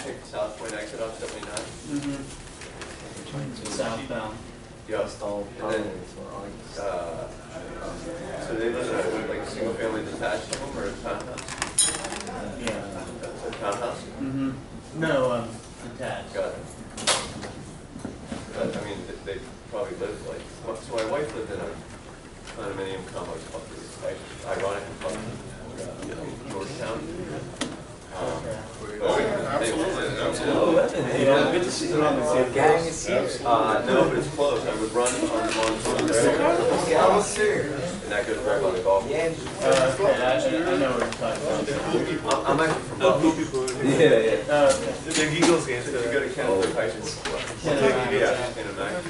take the South Point exit off 79. Southbound. Yeah. And then, so they live in like a single family detached home or a townhouse? Yeah. A townhouse? No, detached. Got it. I mean, they probably lived like, so my wife lived in a condominium complex called, ironically called Georgetown. Absolutely. Good to see you on the same gang is here. No, but it's close. I would run on the there. And that goes right by the golf course. Okay, I know what you're talking about. I'm actually from Buffalo. Yeah. The Eagles game. Did you go to Canada High School?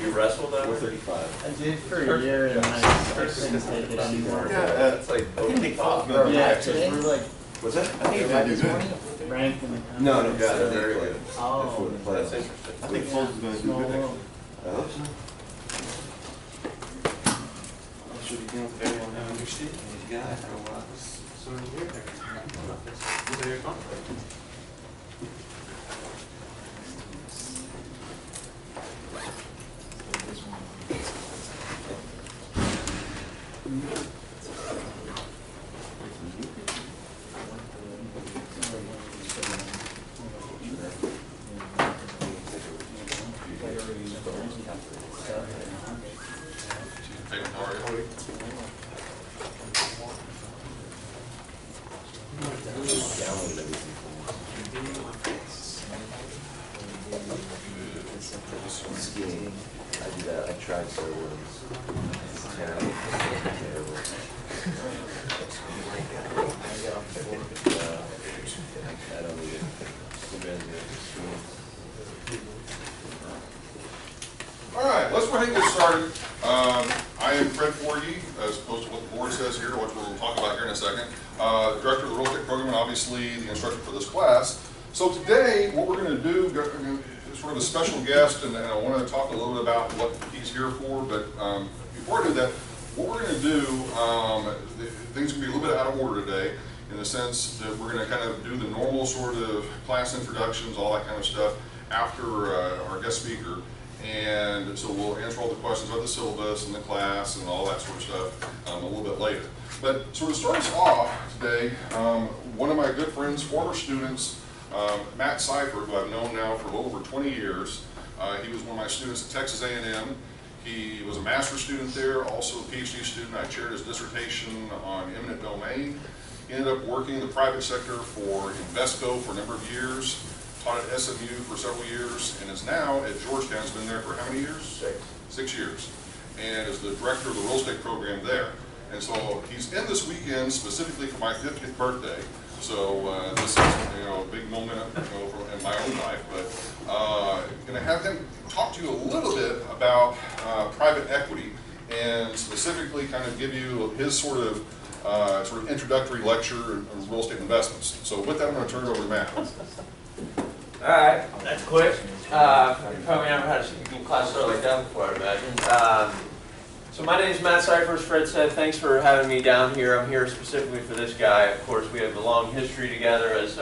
You wrestled that? 35. I did for a year and I couldn't take it anymore. That's like over the top. Yeah, because we're like, What's that? I think it's like ranked in the country. No, Yeah, they're very good. Oh, That's interesting. I think Folds is going to do small good next world. year. I hope so. Should be dealing with everyone now. You got it for a while. So weird. Skiing, I do that. I tried so once. It's terrible. I don't need it. All right, let's go ahead and get started. I am Fred Forgy, as opposed to what the board says here, which we'll talk about here in a second. Director of the real estate program and obviously the instructor for this class. So today, what we're going to do is sort of a special guest, and I want to talk a little bit about what he's here for. But before I do that, what we're going to do, things are going to be a little bit out of order today, in the sense that we're going to kind of do the normal sort of class introductions, all that kind of stuff, after our guest speaker. And so we'll answer all the questions about the syllabus and the class and all that sort of stuff a little bit later. But sort of start us off today, one of my good friends, former students, Matt Seifer, who I've known now for a little over 20 years. He was one of my students at Texas A&M. He was a master's student there, also a PhD student. I chaired his dissertation on eminent domain. He ended up working in the private sector for Invesco for a number of years. Taught at SMU for several years, and is now at Georgetown. He's been there for how many years? 6 years. And is the director of the real estate program there. And so he's in this weekend specifically for my 50th birthday. So this is a big moment in my own life. But going to have him talk to you a little bit about private equity, and specifically kind of give you his sort of introductory lecture on real estate investments. So with that, I'm going to turn it over to Matt. All right, that's quick. You probably never had a class start like that before, I imagine. So my name is Matt Seifer, as Fred said. Thanks for having me down here. I'm here specifically for this guy. Of course, we have a long history together. As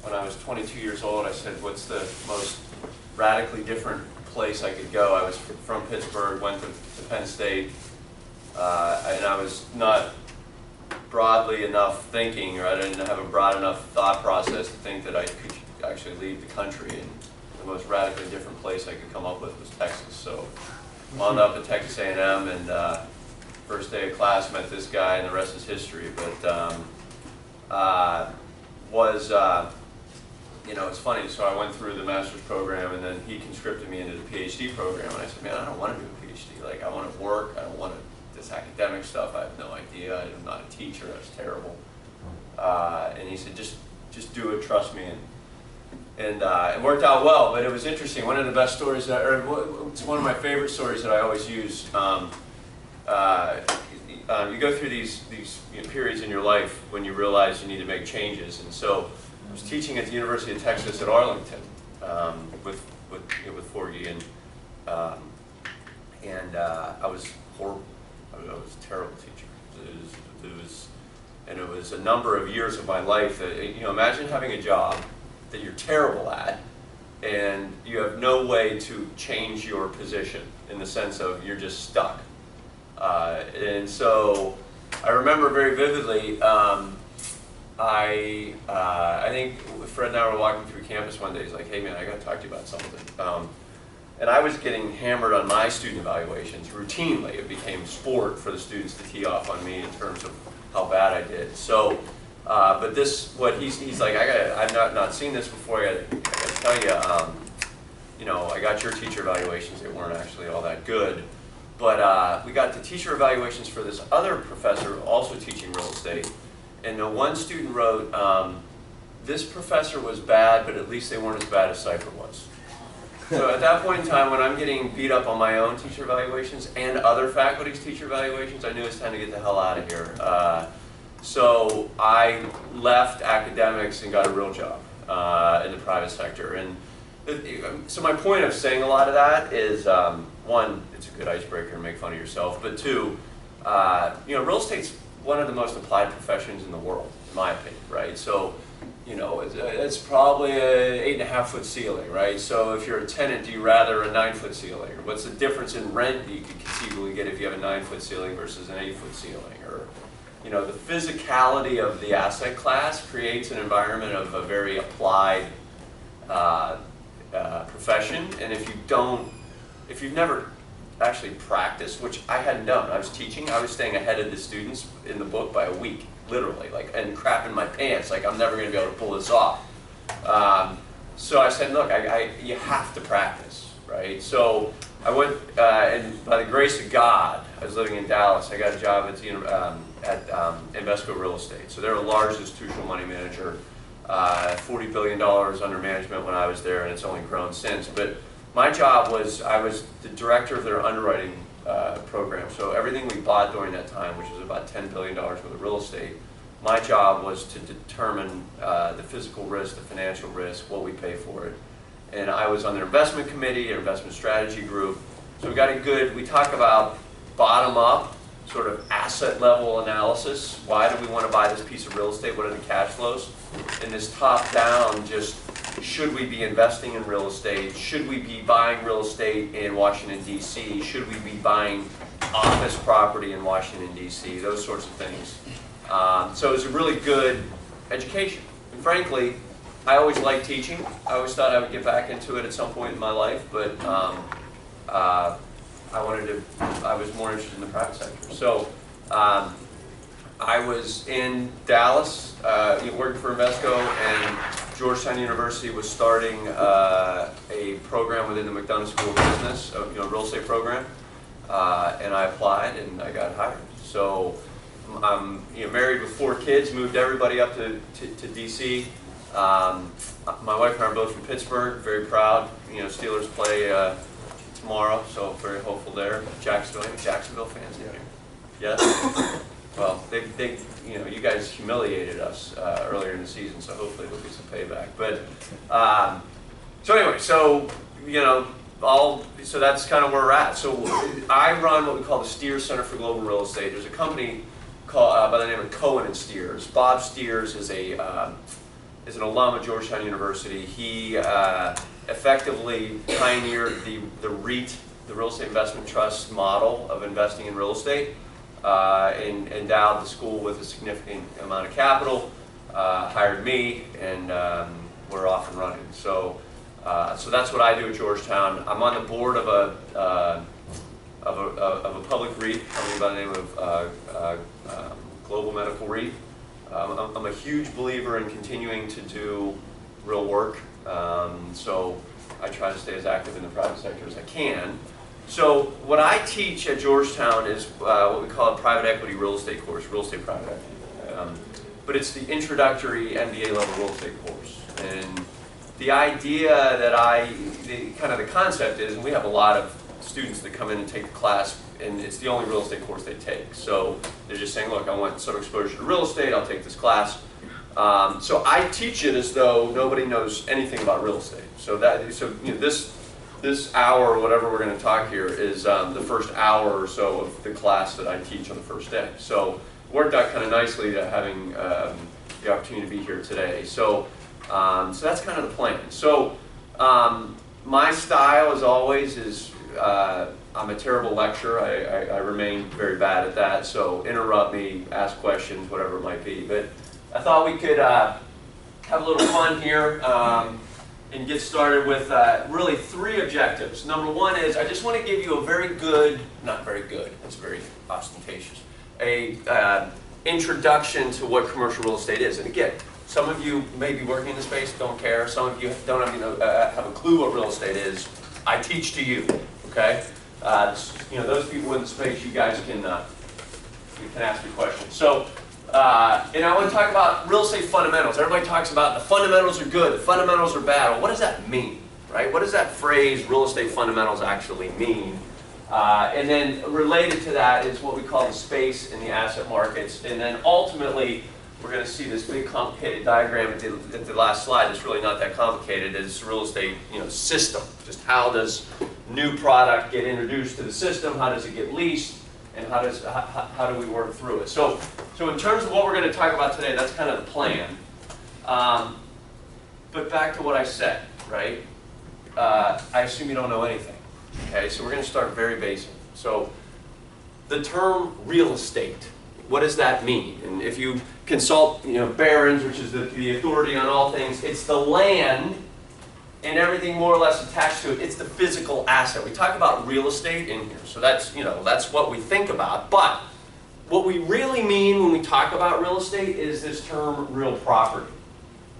when I was 22 years old, I said, what's the most radically different place I could go? I was from Pittsburgh, went to Penn State, and I was not broadly enough thinking, or I didn't have a broad enough thought process to think that I could actually leave the country, and the most radically different place I could come up with was Texas. So wound up at Texas A&M, and first day of class met this guy, and the rest is history. But it's funny, so I went through the master's program, and then he conscripted me into the PhD program, and I said, man, I don't want to do a PhD. Like, I want to work, I don't want this academic stuff, I have no idea, I'm not a teacher, that's terrible. And he said, just do it, trust me. And it worked out well, but it was interesting. One of the best stories, it's one of my favorite stories that I always use. You go through these periods in your life when you realize you need to make changes. And so I was teaching at the University of Texas at Arlington with Forgy, and I was horrible. I was a terrible teacher. And it was a number of years of my life that, you know, imagine having a job that you're terrible at and you have no way to change your position in the sense of you're just stuck. And so I remember very vividly, I think Fred and I were walking through campus one day. He's like, hey man, I got to talk to you about something. And I was getting hammered on my student evaluations routinely. It became sport for the students to tee off on me in terms of how bad I did. So, but this, what he's like, I've not seen this before. I gotta tell you, you know, I got your teacher evaluations. They weren't actually all that good. But we got the teacher evaluations for this other professor also teaching real estate. And the one student wrote, this professor was bad, but at least they weren't as bad as Cypher was. So at that point in time, when I'm getting beat up on my own teacher evaluations and other faculty's teacher evaluations, I knew it was time to get the hell out of here. So I left academics and got a real job in the private sector. And so my point of saying a lot of that is, one, it's a good icebreaker and make fun of yourself, but two, you know, real estate's one of the most applied professions in the world, in my opinion, right? So, you know, it's probably a 8.5-foot ceiling, right? So if you're a tenant, do you rather a 9-foot ceiling? Or what's the difference in rent that you could conceivably get if you have a 9-foot ceiling versus an 8-foot ceiling? Or, you know, the physicality of the asset class creates an environment of a very applied profession. And if you've never actually practiced, which I hadn't done, I was teaching, I was staying ahead of the students in the book by a week. Literally, like, and crapping my pants, like I'm never going to be able to pull this off. So I said, look, you have to practice, right? So I went, and by the grace of God, I was living in Dallas. I got a job at Invesco Real Estate. So they're a large institutional money manager, $40 billion under management when I was there, and it's only grown since. But my job was, I was the director of their underwriting program. So everything we bought during that time, which was about $10 billion worth of real estate, my job was to determine the physical risk, the financial risk, what we pay for it. And I was on their investment committee, their investment strategy group. So we got a good, we talk about bottom up, sort of asset level analysis. Why do we want to buy this piece of real estate? What are the cash flows? And this top down, just should we be investing in real estate? Should we be buying real estate in Washington, D.C.? Should we be buying office property in Washington, D.C.? Those sorts of things. So it was a really good education. And frankly, I always liked teaching. I always thought I would get back into it at some point in my life, but I was more interested in the private sector. So I was in Dallas working for Invesco, and Georgetown University was starting a program within the McDonough School of Business, a real estate program, and I applied and I got hired. So I'm married with 4 kids, moved everybody up to DC. My wife and I are both from Pittsburgh, very proud. Steelers play tomorrow, so very hopeful there. Jacksonville fans in here? Yes? Well, they you guys humiliated us earlier in the season, so hopefully there'll be some payback. But so anyway, so so that's kind of where we're at. So I run what we call the Steers Center for Global Real Estate. There's a company called by the name of Cohen and Steers. Bob Steers is an alum of Georgetown University. He effectively pioneered the REIT, the Real Estate Investment Trust model of investing in real estate, and endowed the school with a significant amount of capital, hired me, and we're off and running. So that's what I do at Georgetown. I'm on the board of a public REIT, company by the name of Global Medical REIT. I'm a huge believer in continuing to do real work, so I try to stay as active in the private sector as I can. So what I teach at Georgetown is what we call a private equity real estate course, real estate private equity. But it's the introductory MBA level real estate course. And the idea that the concept is, and we have a lot of students that come in and take the class, and it's the only real estate course they take. So they're just saying, look, I want some exposure to real estate, I'll take this class. So I teach it as though nobody knows anything about real estate. So this hour, or whatever we're going to talk here, is the first hour or so of the class that I teach on the first day. So worked out kind of nicely to having the opportunity to be here today. So, so that's kind of the plan. So my style, as always, is I'm a terrible lecturer. I remain very bad at that. So interrupt me, ask questions, whatever it might be. But I thought we could have a little fun here and get started with really 3 objectives. Number 1 is I just want to give you a very good, not very good, it's very ostentatious, a introduction to what commercial real estate is. And again, some of you may be working in the space, don't care. Some of you don't have a clue what real estate is. I teach to you, okay? Those people in the space, you guys can ask me questions. So, and I want to talk about real estate fundamentals. Everybody talks about the fundamentals are good, the fundamentals are bad. Well, what does that mean, right? What does that phrase, real estate fundamentals, actually mean? And then related to that is what we call the space in the asset markets. And then ultimately, we're going to see this big complicated diagram at the last slide. It's really not that complicated. It's a real estate system. Just how does new product get introduced to the system? How does it get leased? And how do we work through it? So in terms of what we're going to talk about today, that's kind of the plan. But back to what I said, right? I assume you don't know anything. Okay, so we're going to start very basic. So the term real estate, what does that mean? And if you consult, Barron's, which is the authority on all things, it's the land and everything more or less attached to it. It's the physical asset. We talk about real estate in here, so that's what we think about. But what we really mean when we talk about real estate is this term real property.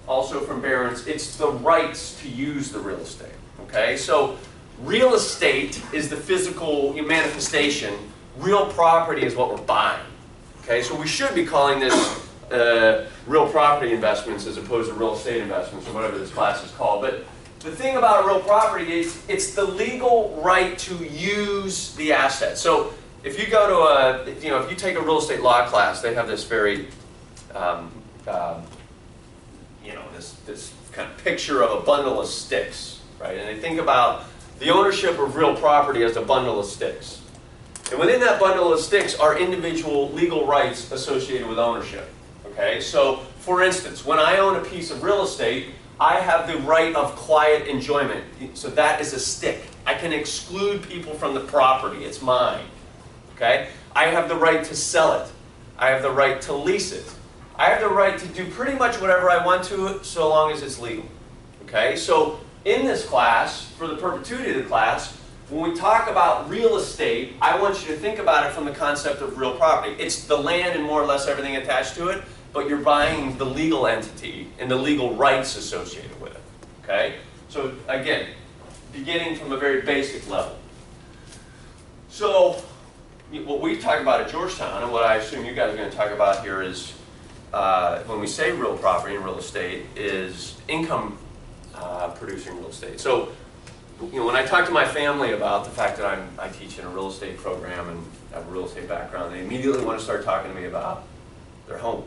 Also from Barron's, it's the rights to use the real estate. Okay, so real estate is the physical manifestation. Real property is what we're buying. Okay, so we should be calling this real property investments as opposed to real estate investments or whatever this class is called. But the thing about real property is it's the legal right to use the asset. So if you go to if you take a real estate law class, they have this very, this kind of picture of a bundle of sticks, right? And they think about the ownership of real property as a bundle of sticks. And within that bundle of sticks are individual legal rights associated with ownership. Okay, so for instance, when I own a piece of real estate, I have the right of quiet enjoyment. So that is a stick. I can exclude people from the property. It's mine. Okay, I have the right to sell it. I have the right to lease it. I have the right to do pretty much whatever I want to it so long as it's legal. Okay, so in this class, for the perpetuity of the class, when we talk about real estate, I want you to think about it from the concept of real property. It's the land and more or less everything attached to it, but you're buying the legal entity and the legal rights associated with it. Okay? So again, beginning from a very basic level. So what we talk about at Georgetown, and what I assume you guys are going to talk about here is, when we say real property and real estate, is income producing real estate. So when I talk to my family about the fact that I teach in a real estate program and have a real estate background, they immediately want to start talking to me about their home,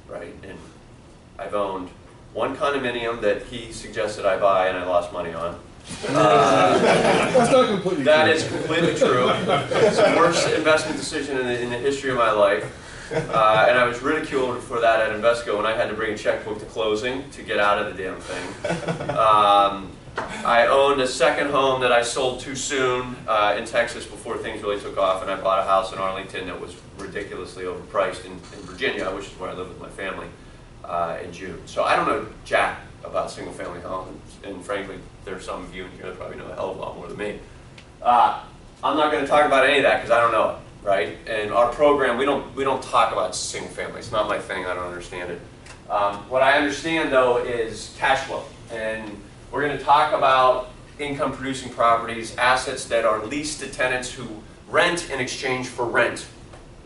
right? And I've owned one condominium that he suggested I buy and I lost money on. That's not completely that true. is completely true. It's the worst investment decision in the history of my life. And I was ridiculed for that at Invesco when I had to bring a checkbook to closing to get out of the damn thing. I owned a second home that I sold too soon in Texas before things really took off, and I bought a house in Arlington that was ridiculously overpriced in Virginia, which is where I live with my family, in June. So I don't know jack about single-family homes, and frankly, there's some of you in here that probably know a hell of a lot more than me. I'm not going to talk about any of that because I don't know it, right? And our program, we don't talk about single-family. It's not my thing. I don't understand it. What I understand, though, is cash flow. And we're going to talk about income-producing properties, assets that are leased to tenants who rent in exchange for rent,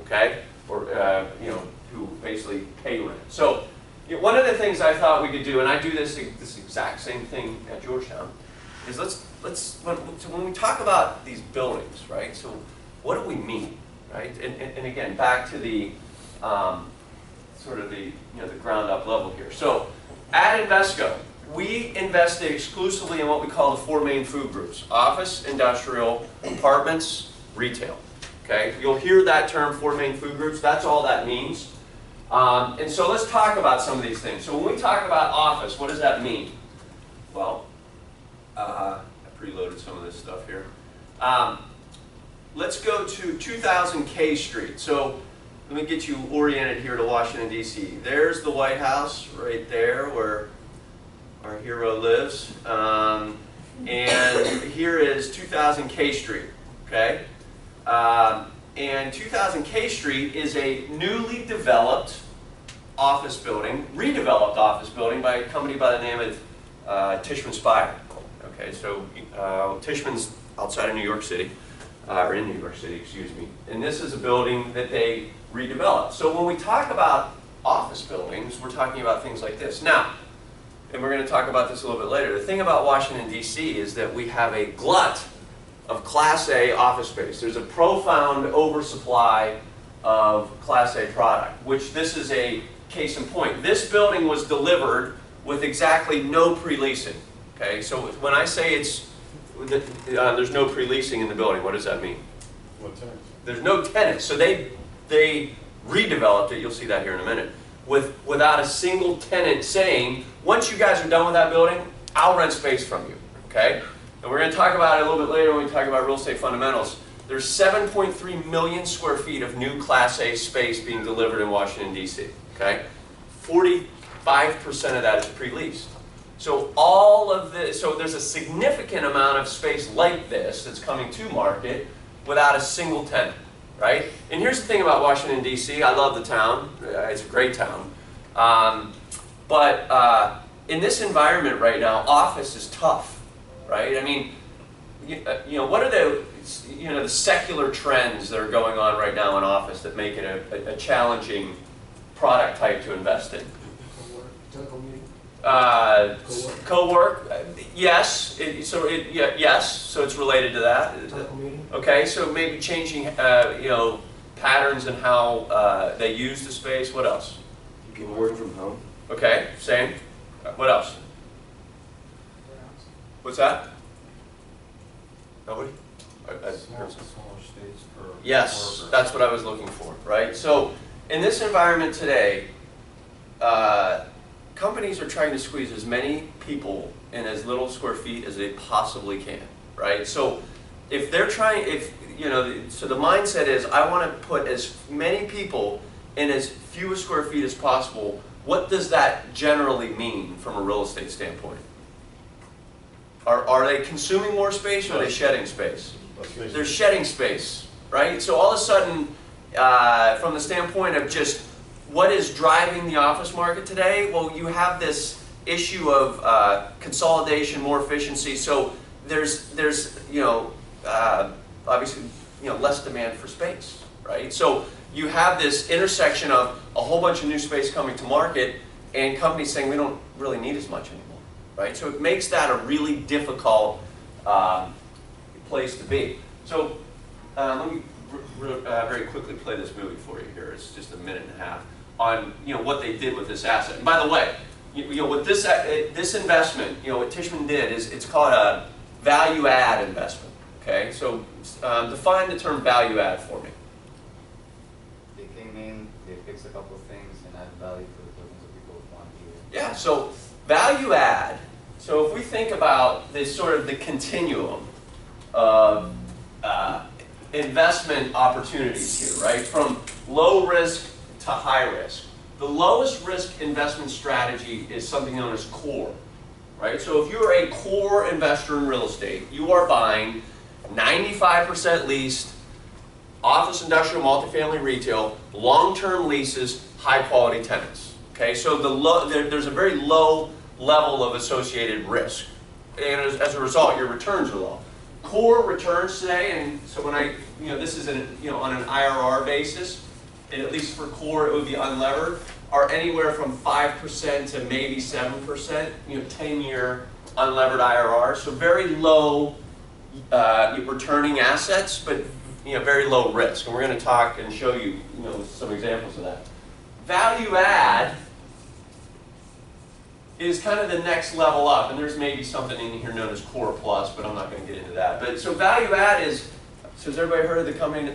okay? Or who basically pay rent. So one of the things I thought we could do, and I do this exact same thing at Georgetown, is when we talk about these buildings, right? So what do we mean, right? And again, back to the sort of the ground-up level here. So at Invesco, we invested exclusively in what we call the four main food groups: office, industrial, apartments, retail. Okay, you'll hear that term, 4 main food groups. That's all that means. And so let's talk about some of these things. So when we talk about office, what does that mean? Well, I preloaded some of this stuff here. Let's go to 2000 K Street. So let me get you oriented here to Washington, D.C. There's the White House right there where our hero lives. And here is 2000 K Street, okay? And 2000 K Street is a newly developed office building, redeveloped office building by a company by the name of Tishman Speyer. Okay, so Tishman's outside of New York City, or in New York City, excuse me. And this is a building that they redeveloped. So when we talk about office buildings, we're talking about things like this. Now, and we're going to talk about this a little bit later, the thing about Washington, D.C. is that we have a glut of Class A office space. There's a profound oversupply of Class A product, which this is a case in point. This building was delivered with exactly no pre-leasing. Okay, so when I say there's no pre-leasing in the building, what does that mean? What tenants? There's no tenants. So they redeveloped it, you'll see that here in a minute, without a single tenant saying, once you guys are done with that building, I'll rent space from you. Okay? And we're going to talk about it a little bit later when we talk about real estate fundamentals. There's 7.3 million square feet of new Class A space being delivered in Washington, D.C. Okay? 45% of that is pre-leased. So so there's a significant amount of space like this that's coming to market without a single tenant, right? And here's the thing about Washington, D.C. I love the town. It's a great town. But in this environment right now, office is tough, right? I mean, what are the secular trends that are going on right now in office that make it a challenging product type to invest in? Co-work, yes. Yes. So it's related to that. Okay. So maybe changing, patterns in how they use the space. What else? People working from home. Okay. Same. What else? What's that? Nobody? Smaller states for Yes, that's what I was looking for, right? So in this environment today, companies are trying to squeeze as many people in as little square feet as they possibly can, right? So if they're trying, so the mindset is, I want to put as many people in as few square feet as possible. What does that generally mean from a real estate standpoint? Are they consuming more space or are they shedding space? They're shedding space, right? So all of a sudden, from the standpoint of just what is driving the office market today, well, you have this issue of consolidation, more efficiency. So there's obviously less demand for space, right? So you have this intersection of a whole bunch of new space coming to market and companies saying we don't really need as much anymore, right? So it makes that a really difficult place to be. So let me very quickly play this movie for you here. It's just a minute and a half on what they did with this asset. And by the way, what this investment, what Tishman did is it's called a value add investment. Okay, so define the term value add for me. They came in, they fixed a couple of things, and add value for the buildings that people want to do. Yeah, so value add. So if we think about this sort of the continuum of investment opportunities here, right? From low risk to high risk. The lowest risk investment strategy is something known as core, right? So if you're a core investor in real estate, you are buying 95% leased, office, industrial, multifamily, retail, long-term leases, high-quality tenants. Okay, so there's a very low level of associated risk, and as a result, your returns are low. Core returns today, and so when this is on an IRR basis, and at least for core it would be unlevered, are anywhere from 5% to maybe 7%, 10-year unlevered IRR. So very low returning assets, but very low risk. And we're going to talk and show you, some examples of that. Value add is kind of the next level up, and there's maybe something in here known as Core Plus, but I'm not going to get into that. But so value add is So has everybody heard of the company,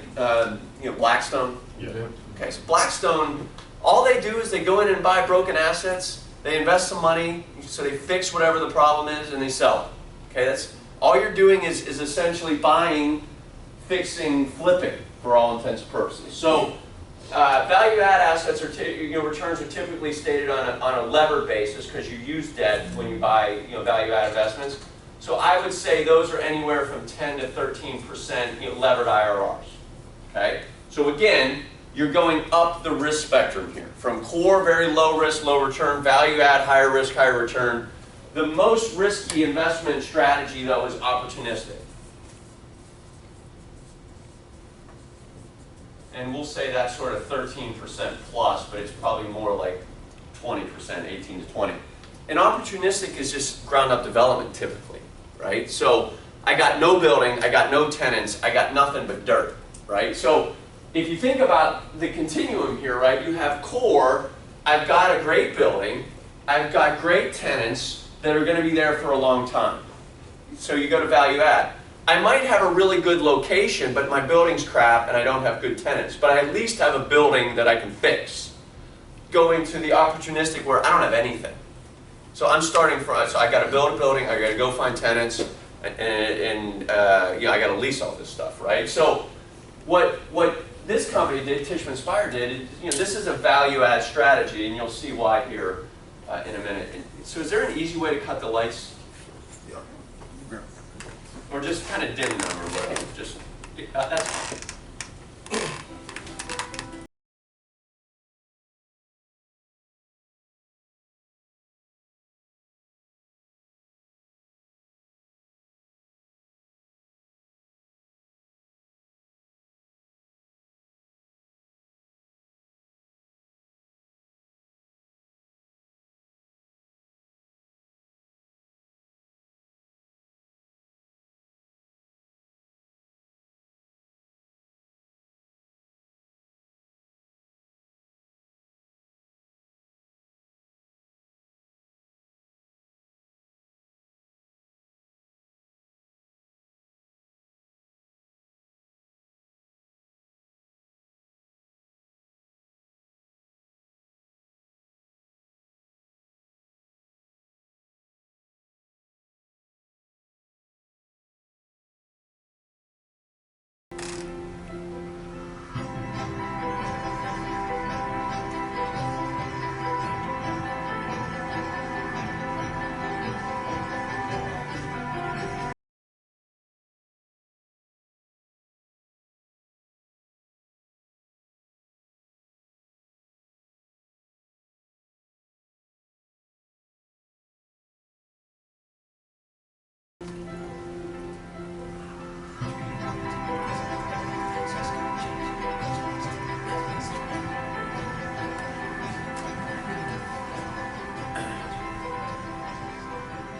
Blackstone? Yeah. Okay, so Blackstone, all they do is they go in and buy broken assets, they invest some money, so they fix whatever the problem is, and they sell it. Okay, that's all you're doing is essentially buying, fixing, flipping for all intents and purposes. So value add assets are returns are typically stated on a levered basis because you use debt when you buy value add investments. So I would say those are anywhere from 10 to 13% levered IRRs. Okay, so again, you're going up the risk spectrum here from core, very low risk, low return, value add, higher risk, higher return. The most risky investment strategy though is opportunistic. And we'll say that's sort of 13% plus, but it's probably more like 20%, 18 to 20. And opportunistic is just ground up development typically, right? So I got no building, I got no tenants, I got nothing but dirt, right? So if you think about the continuum here, right, you have core, I've got a great building, I've got great tenants that are going to be there for a long time. So you go to value add. I might have a really good location, but my building's crap and I don't have good tenants, but I at least have a building that I can fix. Going to the opportunistic where I don't have anything. So I'm starting from, so I got to build a building, I got to go find tenants, and I got to lease all this stuff, right? So what this company did, Tishman Speyer did, this is a value add strategy, and you'll see why here in a minute. So is there an easy way to cut the lights? Or just kind of dim them or whatever, just, that's fine.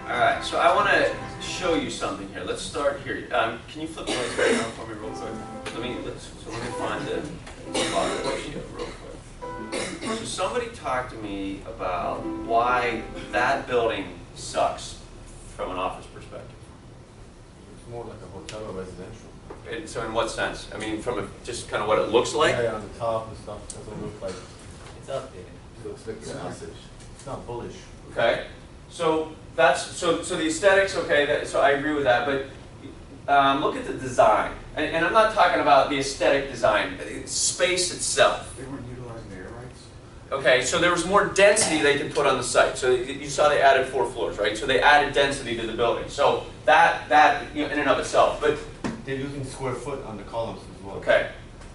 All right, so I want to show you something here. Let's start here. Can you flip the lights right now for me real quick? Let me find the spot ratio real quick. So somebody talked to me about why that building sucks from an office perspective. It's more like a hotel or residential. So in what sense? I mean, from just kind of what it looks like? Yeah, on the top and stuff, doesn't look like, It's updated. it looks like sausage. It's not bullish. Okay, so that's so the aesthetics. Okay, so I agree with that. But look at the design, and I'm not talking about the aesthetic design. It's space itself. They weren't utilizing the air rights? Okay, so there was more density they could put on the site. So you saw they added 4 floors, right? So they added density to the building. So that in and of itself. But They're using square foot on the columns as well. okay,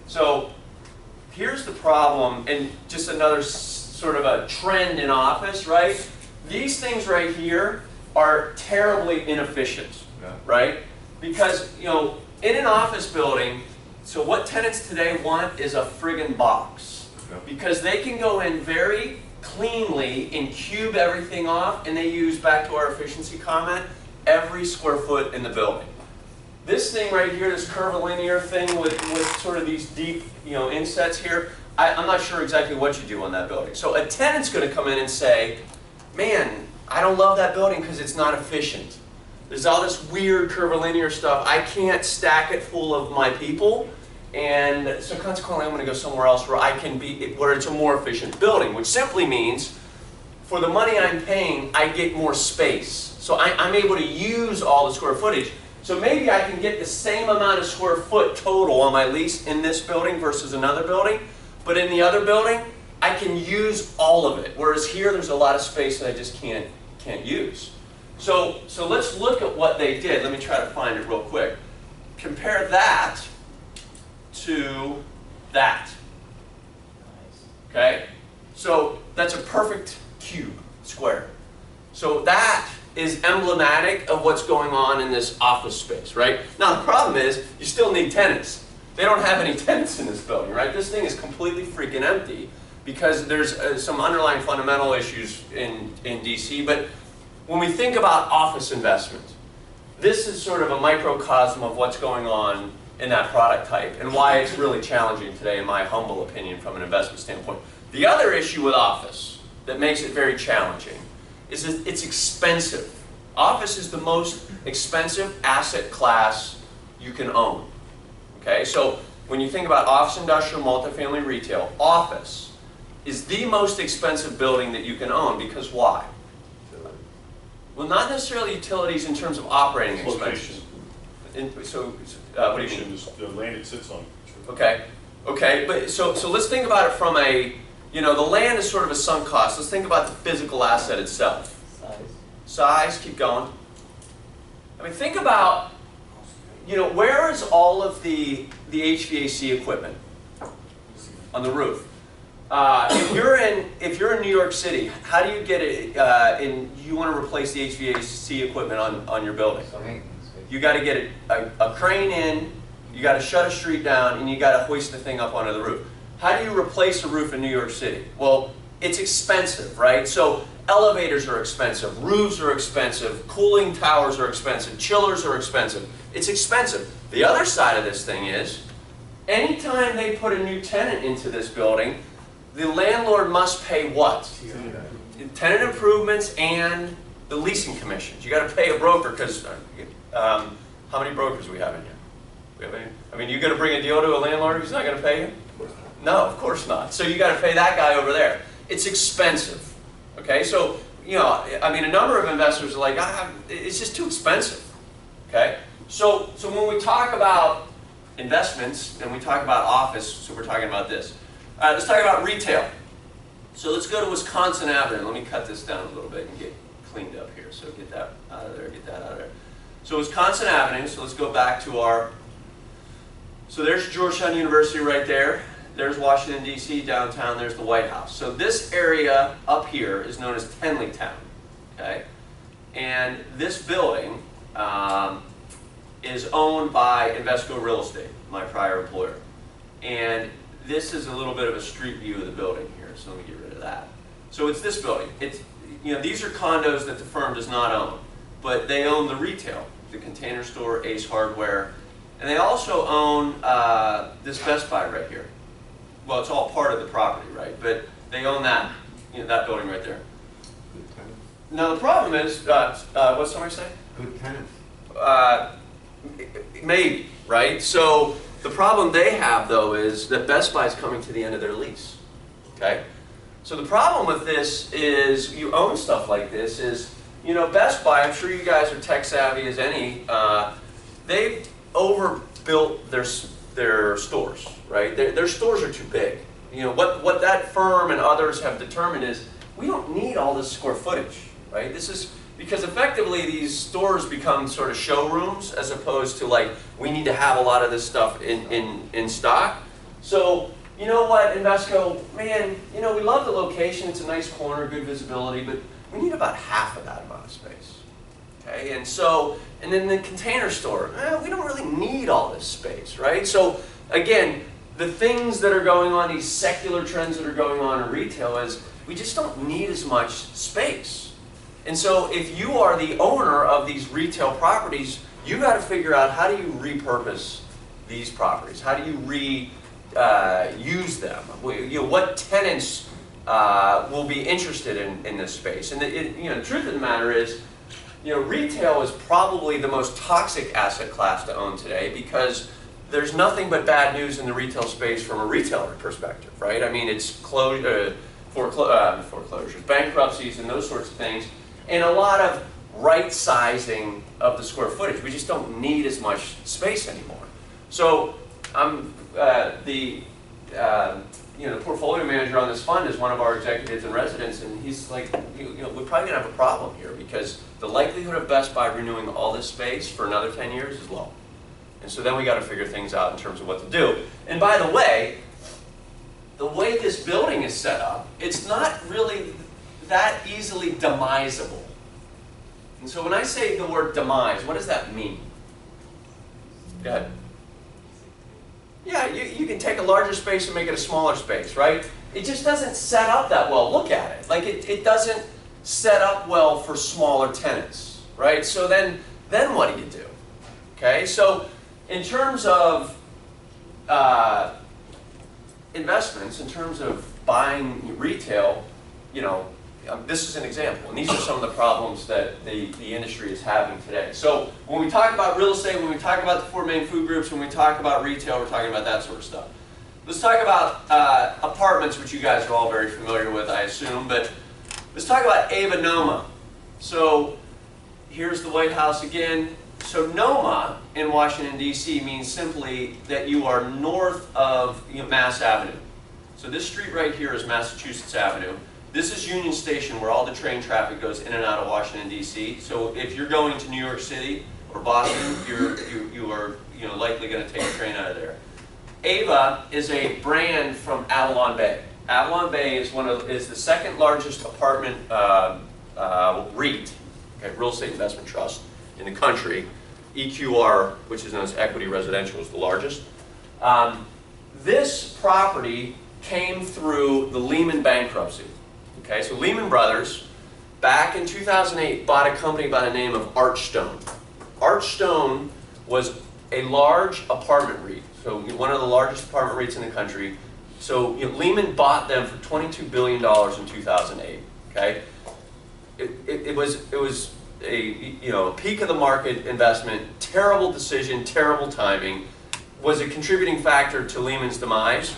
so here's the problem, and just another sort of a trend in office, right? These things right here are terribly inefficient, Yeah. right? Because, in an office building, so what tenants today want is a friggin' box. Yeah. Because they can go in very cleanly and cube everything off, and they use, back to our efficiency comment, every square foot in the building. This thing right here, this curvilinear thing with sort of these deep, insets here, I'm not sure exactly what you do on that building. So a tenant's going to come in and say, man, I don't love that building because it's not efficient. There's all this weird curvilinear stuff. I can't stack it full of my people. And so consequently, I'm going to go somewhere else where I can be, where it's a more efficient building, which simply means for the money I'm paying, I get more space. So I'm able to use all the square footage. So maybe I can get the same amount of square foot total on my lease in this building versus another building, but in the other building, I can use all of it. Whereas here, there's a lot of space that I just can't use. So let's look at what they did. Let me try to find it real quick. Compare that to that. Okay? So that's a perfect cube, square. So that is emblematic of what's going on in this office space, right? Now the problem is, you still need tenants. They don't have any tenants in this building, right? This thing is completely freaking empty because there's some underlying fundamental issues in DC, but when we think about office investment, this is sort of a microcosm of what's going on in that product type and why it's really challenging today, in my humble opinion, from an investment standpoint. The other issue with office that makes it very challenging is that it's expensive. Office is the most expensive asset class you can own. Okay, so when you think about office, industrial, multifamily, retail, office is the most expensive building that you can own because why? Well, not necessarily utilities in terms of operating expenses. What do you mean? The land it sits on. Okay, but so let's think about it from a, the land is sort of a sunk cost. Let's think about the physical asset itself. Size, keep going. I mean, think about, where is all of the HVAC equipment? On the roof. If you're in New York City, how do you get it? You want to replace the HVAC equipment on your building? You got to get a crane in. You got to shut a street down, and you got to hoist the thing up onto the roof. How do you replace a roof in New York City? Well, it's expensive, right? So elevators are expensive, roofs are expensive, cooling towers are expensive, chillers are expensive. It's expensive. The other side of this thing is, anytime they put a new tenant into this building, the landlord must pay what? Tenant improvements and the leasing commissions. You got to pay a broker because how many brokers we have in here? We have any? I mean, you going to bring a deal to a landlord who's not going to pay you? No, of course not. So you got to pay that guy over there. It's expensive. Okay, so a number of investors are like, it's just too expensive. Okay, so when we talk about investments and we talk about office, so we're talking about this. All right, let's talk about retail. So let's go to Wisconsin Avenue. Let me cut this down a little bit and get cleaned up here. So get that out of there, get that out of there. So Wisconsin Avenue, so let's go back to so there's Georgetown University right there. There's Washington, D.C., downtown, there's the White House. So this area up here is known as Tenleytown, okay? And this building is owned by Invesco Real Estate, my prior employer. And this is a little bit of a street view of the building here, so let me get rid of that. So it's this building. These are condos that the firm does not own, but they own the retail, the Container Store, Ace Hardware, and they also own this Best Buy right here. Well, it's all part of the property, right? But they own that, that building right there. Good tenants. Now the problem is, what's somebody say? Good tenants. Maybe, right? So the problem they have, though, is that Best Buy is coming to the end of their lease. Okay? So the problem with this is, you own stuff like this, is, Best Buy, I'm sure you guys are tech savvy as any, they've overbuilt their stores, right? Their stores are too big. What that firm and others have determined is, we don't need all this square footage, right? This is because effectively these stores become sort of showrooms as opposed to we need to have a lot of this stuff in stock. So you know what, Invesco, man, we love the location, it's a nice corner, good visibility, but we need about half of that amount of space. Okay, and then the Container Store, we don't really need all this space, right? So again, the things that are going on, these secular trends that are going on in retail is we just don't need as much space. And so if you are the owner of these retail properties, you got to figure out, how do you repurpose these properties? How do you use them? What tenants will be interested in this space? And the truth of the matter is, retail is probably the most toxic asset class to own today because there's nothing but bad news in the retail space from a retailer perspective, right? I mean, it's foreclosures, bankruptcies, and those sorts of things, and a lot of right-sizing of the square footage. We just don't need as much space anymore. So I'm the portfolio manager on this fund is one of our executives in residence, and he's like, we're probably gonna have a problem here because the likelihood of Best Buy renewing all this space for another 10 years is low. And so then we got to figure things out in terms of what to do. And by the way this building is set up, it's not really that easily demisable. And so when I say the word demise, what does that mean? Go ahead. Yeah, you can take a larger space and make it a smaller space, right? It just doesn't set up that well. Look at it. Like it doesn't set up well for smaller tenants, right? So then what do you do? Okay, so in terms of investments, in terms of buying retail, this is an example, and these are some of the problems that the industry is having today. So when we talk about real estate, when we talk about the four main food groups, when we talk about retail, we're talking about that sort of stuff. Let's talk about apartments, which you guys are all very familiar with, I assume, but let's talk about Ava Noma. So here's the White House again. So Noma in Washington, D.C. means simply that you are north of Mass Avenue. So this street right here is Massachusetts Avenue. This is Union Station, where all the train traffic goes in and out of Washington, D.C. So if you're going to New York City or Boston, you are likely going to take a train out of there. Ava is a brand from Avalon Bay. Avalon Bay is the second largest apartment REIT, okay, real estate investment trust, in the country. EQR, which is known as Equity Residential, is the largest. This property came through the Lehman bankruptcy. Okay, so Lehman Brothers, back in 2008, bought a company by the name of Archstone. Archstone was a large apartment REIT, so one of the largest apartment REITs in the country. So Lehman bought them for $22 billion in 2008. Okay, it was a peak of the market investment, terrible decision, terrible timing, was a contributing factor to Lehman's demise.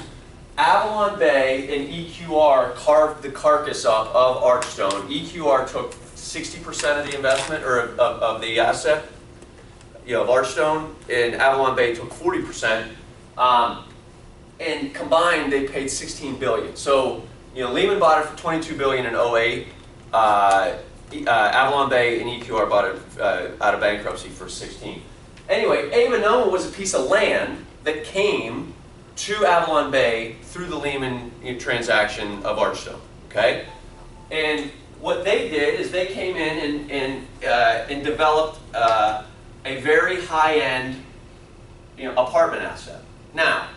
Avalon Bay and EQR carved the carcass up of Archstone. EQR took 60% of the investment, or of the asset, of Archstone, and Avalon Bay took 40%. And combined, they paid $16 billion. So, Lehman bought it for $22 billion in 2008. Avalon Bay and EQR bought it out of bankruptcy for 16. Anyway, Ava Noma was a piece of land that came to Avalon Bay through the Lehman transaction of Archstone. Okay, and what they did is they came in and developed a very high-end apartment asset. Now,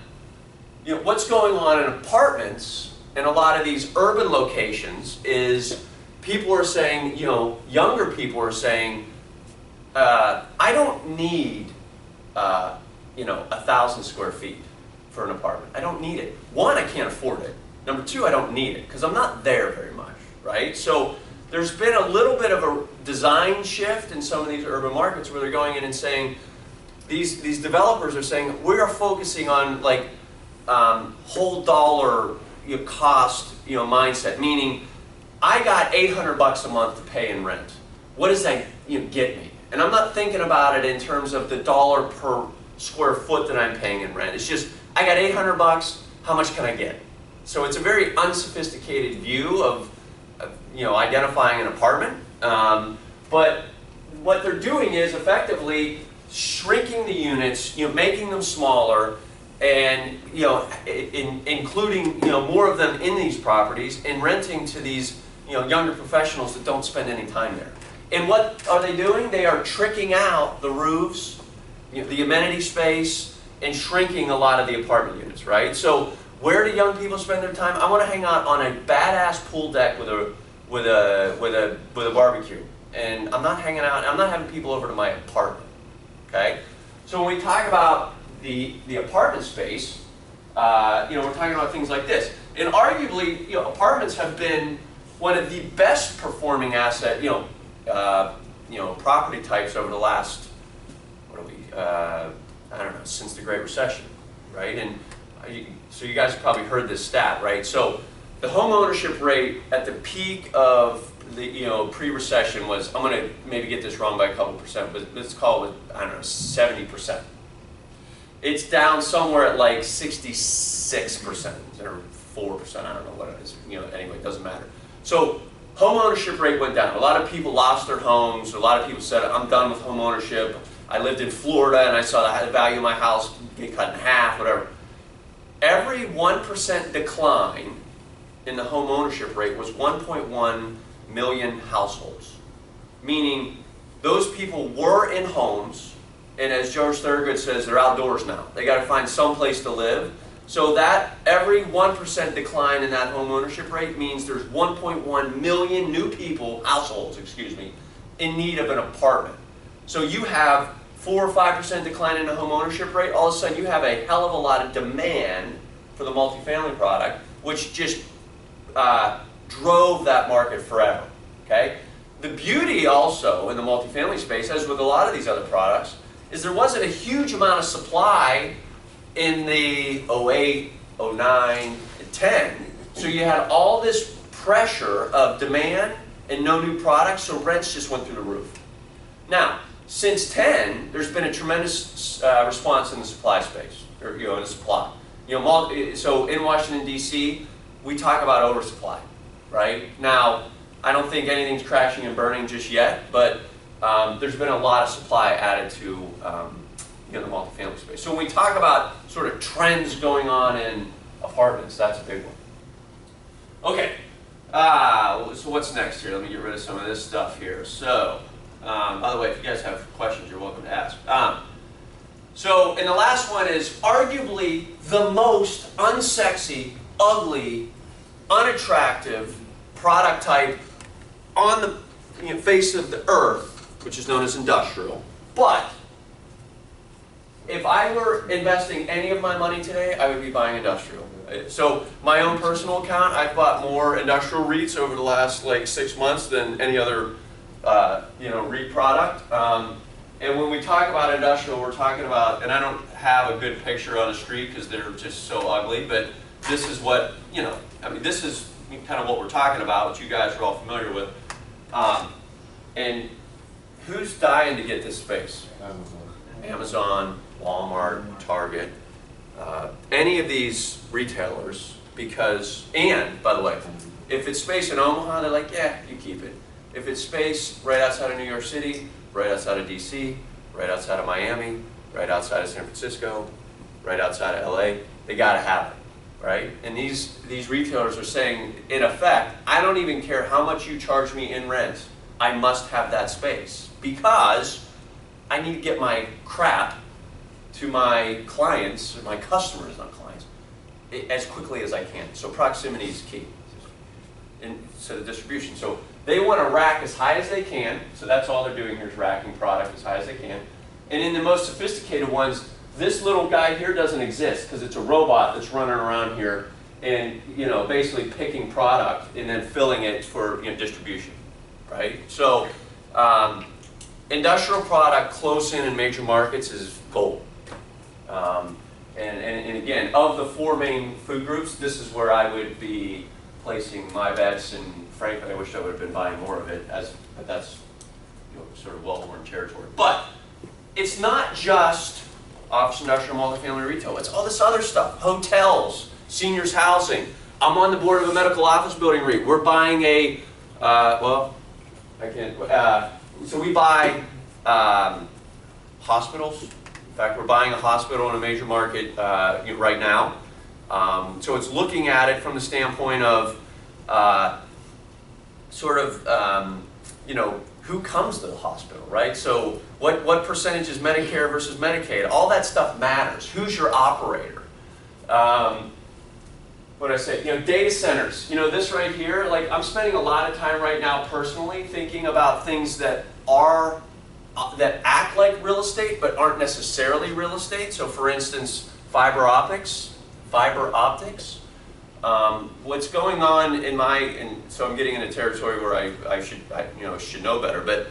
what's going on in apartments in a lot of these urban locations is people are saying, younger people are saying, I don't need, 1,000 square feet for an apartment. I don't need it. One, I can't afford it. Number two, I don't need it because I'm not there very much, right? So there's been a little bit of a design shift in some of these urban markets where they're going in and saying, these developers are saying, we are focusing on whole dollar cost mindset, meaning I got $800 a month to pay in rent. What does that get me? And I'm not thinking about it in terms of the dollar per square foot that I'm paying in rent. It's just, I got $800, how much can I get? So it's a very unsophisticated view of identifying an apartment. But what they're doing is effectively shrinking the units, making them smaller, and including more of them in these properties and renting to these younger professionals that don't spend any time there. And what are they doing? They are tricking out the roofs, the amenity space, and shrinking a lot of the apartment units, right? So where do young people spend their time? I want to hang out on a badass pool deck with a barbecue, and I'm not hanging out. I'm not having people over to my apartment. Okay, so when we talk about the apartment space, we're talking about things like this, and arguably, apartments have been one of the best performing asset, property types over the last, what are we, I don't know, since the Great Recession, right? And so you guys have probably heard this stat, right? So the home ownership rate at the peak of the pre-recession was, I'm going to maybe get this wrong by a couple percent, but let's call it, I don't know, 70%. It's down somewhere at like 66% or 4%, I don't know what it is. Anyway, it doesn't matter. So home ownership rate went down. A lot of people lost their homes. A lot of people said, I'm done with home ownership. I lived in Florida and I saw the value of my house get cut in half, whatever. Every 1% decline in the home ownership rate was 1.1 million households. Meaning those people were in homes, and as George Thorogood says, they're outdoors now. They got to find some place to live. So that every 1% decline in that home ownership rate means there's 1.1 million new people, households, excuse me, in need of an apartment. So you have 4 or 5% decline in the home ownership rate, all of a sudden you have a hell of a lot of demand for the multifamily product, which just drove that market forever, okay? The beauty also in the multifamily space, as with a lot of these other products, is there wasn't a huge amount of supply in the 08, 09, and 10. So you had all this pressure of demand and no new products, so rents just went through the roof. Now, since 10, there's been a tremendous response in the supply space, or in the supply. So in Washington, D.C., we talk about oversupply, right? Now, I don't think anything's crashing and burning just yet, but there's been a lot of supply added to the multifamily space. So when we talk about sort of trends going on in apartments, that's a big one. Okay, so what's next here? Let me get rid of some of this stuff here. So, by the way, if you guys have questions, you're welcome to ask. And the last one is arguably the most unsexy, ugly, unattractive product type on the face of the earth, which is known as industrial. But if I were investing any of my money today, I would be buying industrial. So my own personal account, I've bought more industrial REITs over the last like 6 months than any other REIT product. And when we talk about industrial, we're talking about, and I don't have a good picture on the street because they're just so ugly, but this is what, this is kind of what we're talking about, which you guys are all familiar with. And who's dying to get this space? Amazon, Walmart, Target, any of these retailers, because, and by the way, if it's space in Omaha, they're like, yeah, you keep it. If it's space right outside of New York City, right outside of DC, right outside of Miami, right outside of San Francisco, right outside of LA, they gotta have it, right? And these retailers are saying, in effect, I don't even care how much you charge me in rent, I must have that space because I need to get my crap to my clients, or my customers, not clients, as quickly as I can. So proximity is key. And so the distribution. So they want to rack as high as they can. So that's all they're doing here is racking product as high as they can. And in the most sophisticated ones, this little guy here doesn't exist because it's a robot that's running around here and basically picking product and then filling it for distribution, right? So industrial product close in major markets is gold. And again, of the 4 main food groups, this is where I would be placing my bets, and frankly, I wish I would have been buying more of it, but that's sort of well-worn territory. But it's not just office, industrial, multifamily, retail. It's all this other stuff, hotels, seniors housing. I'm on the board of a medical office building REIT. We're buying a, so we buy hospitals. In fact, we're buying a hospital in a major market right now. So it's looking at it from the standpoint of who comes to the hospital, right? So what percentage is Medicare versus Medicaid? All that stuff matters. Who's your operator? What did I say? Data centers. This right here, like I'm spending a lot of time right now personally thinking about things that act like real estate but aren't necessarily real estate. So for instance, fiber optics. What's going on in so I'm getting into territory where I should know better, but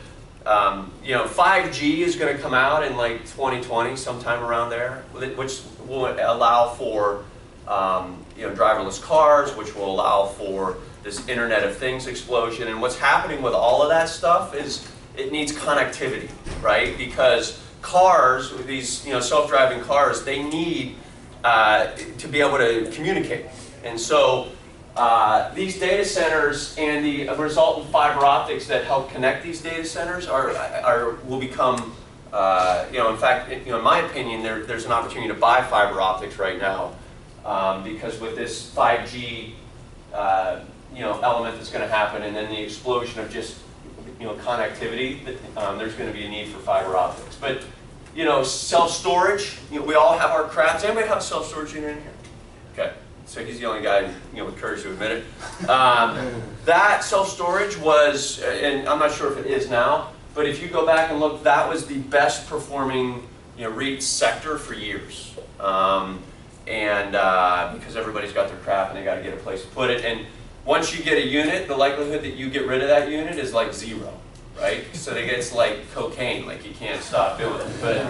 You know, 5G is going to come out in like 2020, sometime around there, which will allow for you know, driverless cars, which will allow for this Internet of Things explosion. And what's happening with all of that stuff is it needs connectivity, right? Because cars, these, you know, self-driving cars, they need to be able to communicate. And so these data centers and the resultant fiber optics that help connect these data centers will become, you know, in fact, you know, in my opinion, there's an opportunity to buy fiber optics right now, because with this 5G, you know, element that's going to happen, and then the explosion of just, you know, connectivity, there's going to be a need for fiber optics. But, you know, self-storage, you know, we all have our crap. Does anybody have a self-storage unit in here? Okay. So he's the only guy, you know, with courage to admit it. That self-storage was, and I'm not sure if it is now, but if you go back and look, that was the best performing, you know, REIT sector for years. Because everybody's got their crap and they got to get a place to put it. And once you get a unit, the likelihood that you get rid of that unit is like 0, right? So it's like cocaine, like you can't stop doing it. But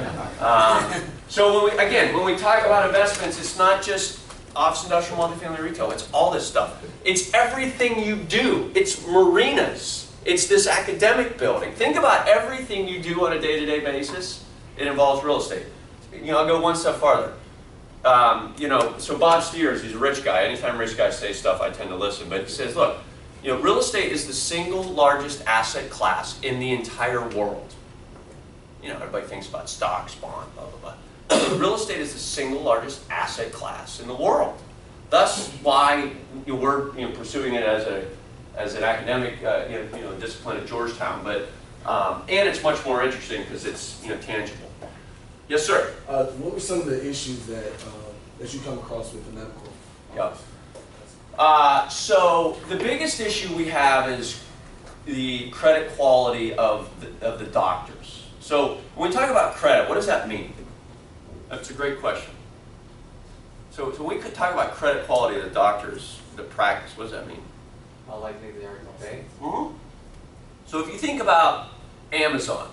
so when we talk about investments, it's not just office, industrial, multifamily, retail. It's all this stuff. It's everything you do. It's marinas. It's this academic building. Think about everything you do on a day-to-day basis. It involves real estate. You know, I'll go one step farther. You know, so Bob Steers, he's a rich guy. Anytime rich guys say stuff, I tend to listen. But he says, look, you know, real estate is the single largest asset class in the entire world. You know, everybody thinks about stocks, bonds, blah, blah, blah. Real estate is the single largest asset class in the world. Thus, why we're, you know, pursuing it as an academic you know, discipline at Georgetown. But and it's much more interesting because it's, you know, tangible. Yes, sir. What were some of the issues that you come across with the medical? Yeah. So the biggest issue we have is the credit quality of the doctors. So when we talk about credit, what does that mean? That's a great question. So when we could talk about credit quality of the doctors, the practice, what does that mean? How likely they are to pay? Mm-hmm. So if you think about Amazon,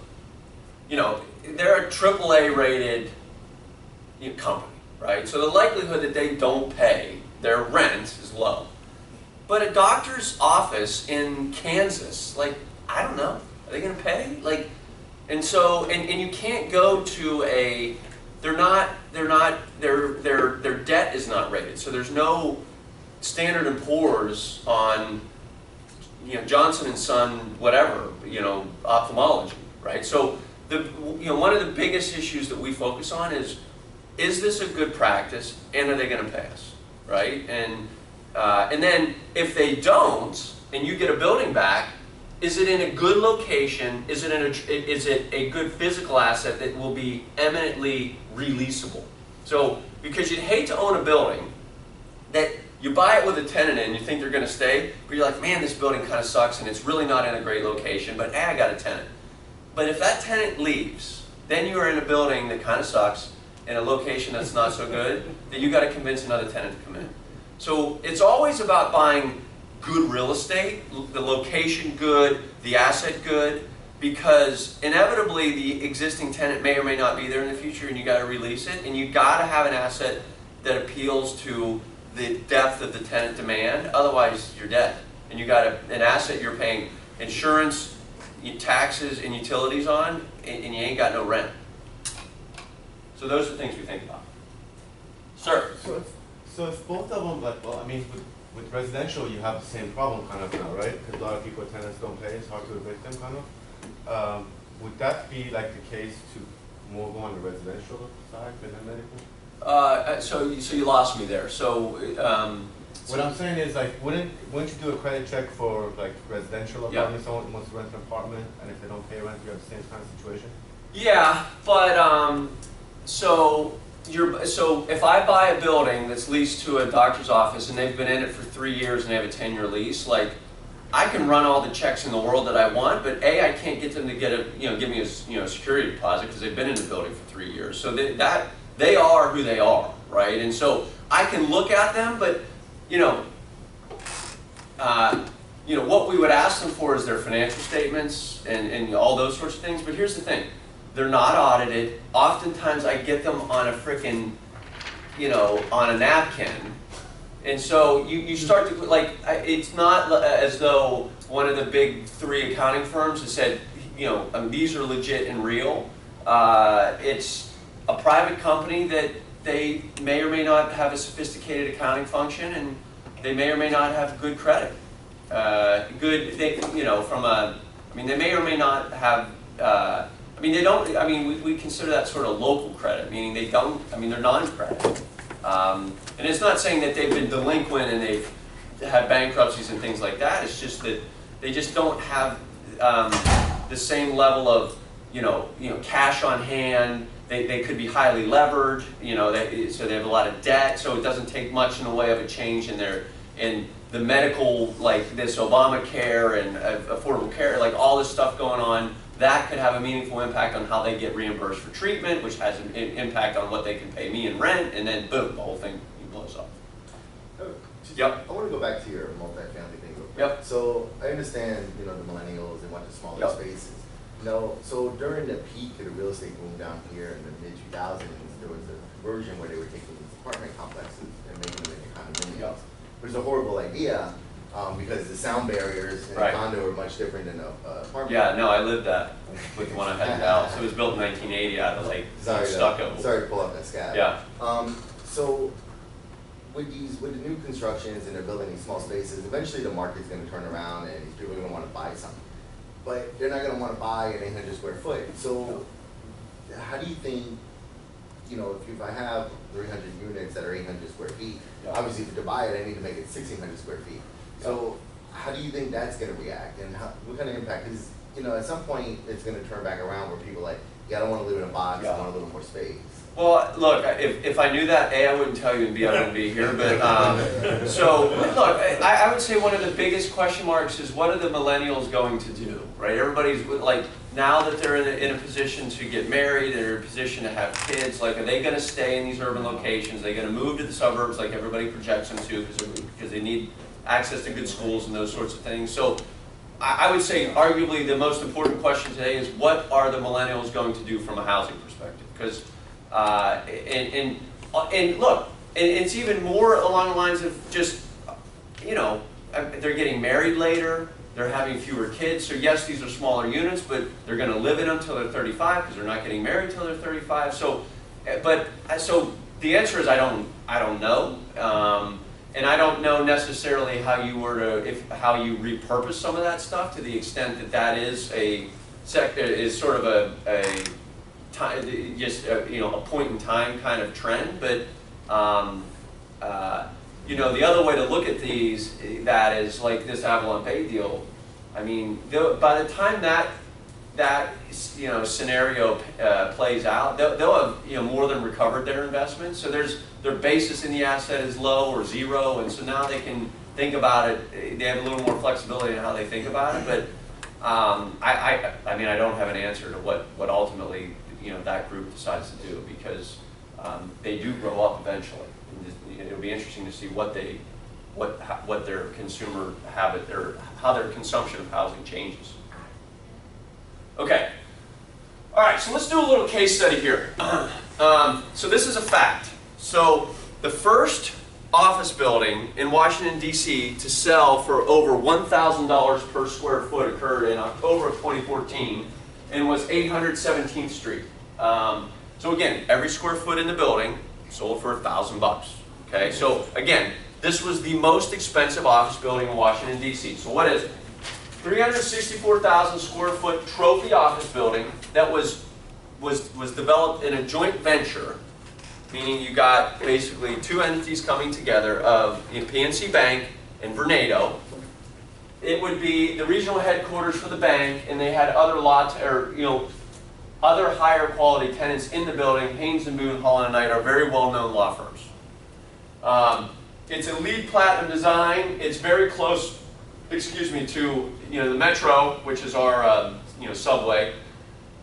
you know, they're a AAA rated, you know, company, right? So the likelihood that they don't pay their rent is low. But a doctor's office in Kansas, like, I don't know, are they going to pay? Like, and so, and you can't go to a, their debt is not rated. So there's no Standard & Poor's on, you know, Johnson & Son, whatever, you know, ophthalmology, right? So you know, one of the biggest issues that we focus on is this a good practice, and are they going to pay us, right? And then if they don't, and you get a building back, is it in a good location? Is it a good physical asset that will be eminently releasable? So because you'd hate to own a building that you buy it with a tenant in, and you think they're going to stay, but you're like, man, this building kind of sucks, and it's really not in a great location, but I got a tenant. But if that tenant leaves, then you are in a building that kind of sucks, in a location that's not so good, that you got to convince another tenant to come in. So it's always about buying good real estate, the location good, the asset good, because inevitably the existing tenant may or may not be there in the future, and you got to release it, and you got to have an asset that appeals to the depth of the tenant demand. Otherwise, you're dead, and you got an asset you're paying insurance, taxes and utilities on, and you ain't got no rent. So those are things we think about. Sir? So if both of them, like, well, I mean, with residential, you have the same problem kind of now, right? Because a lot of people, tenants don't pay, it's hard to evict them kind of. Would that be like the case to more go on the residential side than the medical? So you lost me there. So what I'm saying is, like, wouldn't you do a credit check for like residential apartments? Someone wants to rent an apartment, and if they don't pay rent, you have the same kind of situation. Yeah, but so if I buy a building that's leased to a doctor's office and they've been in it for 3 years and they have a 10-year lease, like, I can run all the checks in the world that I want, but I can't get them to give me a security deposit because they've been in the building for 3 years. So they are who they are, right? And so I can look at them, but you know, what we would ask them for is their financial statements and all those sorts of things. But here's the thing. They're not audited. Oftentimes I get them on a frickin', you know, on a napkin. And so you start to, like, it's not as though one of the big 3 accounting firms has said, you know, these are legit and real. It's a private company that they may or may not have a sophisticated accounting function, and they may or may not have good credit. You know, from a, I mean, they may or may not have, I mean, they don't, I mean, we consider that sort of local credit, meaning they don't, I mean, they're non-credit. And it's not saying that they've been delinquent and they've had bankruptcies and things like that. It's just that they just don't have the same level of, you know, cash on hand. They could be highly levered, you know, so they have a lot of debt. So it doesn't take much in the way of a change in the medical, like this Obamacare and affordable care, like all this stuff going on. That could have a meaningful impact on how they get reimbursed for treatment, which has an impact on what they can pay me in rent, and then boom, the whole thing blows up. Yep. I want to go back to your multifamily thing real quick. Yep. So I understand, you know, the millennials, they want the smaller Yep. spaces. You know, so during the peak of the real estate boom down here in the mid-2000s, there was a conversion where they were taking these apartment complexes and making them into condominiums. Yep. Which is a horrible idea because the sound barriers in Right. a condo are much different than an apartment. Yeah, no, I lived that with the one I had in Dallas. It was built in 1980 out of like stucco. Sorry to pull up that scat. Yeah. So with the new constructions and they're building these small spaces, eventually the market's going to turn around and people are going to want to buy something. But they're not going to want to buy an 800 square foot. So how do you think, you know, if I have 300 units that are 800 square feet, Yeah. obviously to buy it, I need to make it 1,600 square feet. So how do you think that's going to react, and what kind of impact? Because, you know, at some point it's going to turn back around where people are like, yeah, I don't want to live in a box, Yeah. I want a little more space. Well, look, if I knew that, A, I wouldn't tell you, and B, I wouldn't be here. But so, look, I would say one of the biggest question marks is what are the millennials going to do, right? Everybody's like, now that they're in a position to get married, they're in a position to have kids, like, are they going to stay in these urban locations? Are they going to move to the suburbs like everybody projects them to because they need access to good schools and those sorts of things? So I would say arguably the most important question today is what are the millennials going to do from a housing perspective? Because and look, and it's even more along the lines of just, you know, they're getting married later, they're having fewer kids. So yes, these are smaller units, but they're going to live in them till they're 35 because they're not getting married till they're 35. So, so the answer is I don't know, and I don't know necessarily how you were to how you repurpose some of that stuff to the extent that that is sort of a time, just you know, a point in time kind of trend. But you know, the other way to look at that is like this Avalon Bay deal. I mean, by the time that you know scenario plays out, they'll have, you know, more than recovered their investment. So their basis in the asset is low or zero, and so now they can think about it. They have a little more flexibility in how they think about it. But I mean, I don't have an answer to what ultimately, you know, that group decides to do, because they do grow up eventually. And it'll be interesting to see what their consumer habit, how their consumption of housing changes. Okay. All right, so let's do a little case study here. So this is a fact. So the first office building in Washington, D.C. to sell for over $1,000 per square foot occurred in October of 2014 and was 817th Street. So again, every square foot in the building sold for $1,000. Okay, so again, this was the most expensive office building in Washington, D.C. So what is it? 364,000 square foot trophy office building that was developed in a joint venture, meaning you got basically two entities coming together of PNC Bank and Vornado. It would be the regional headquarters for the bank, and they had other other higher quality tenants in the building. Haynes and Boone, Hall and Knight are very well-known law firms. It's a LEED Platinum design. It's very close, to the Metro, which is our subway,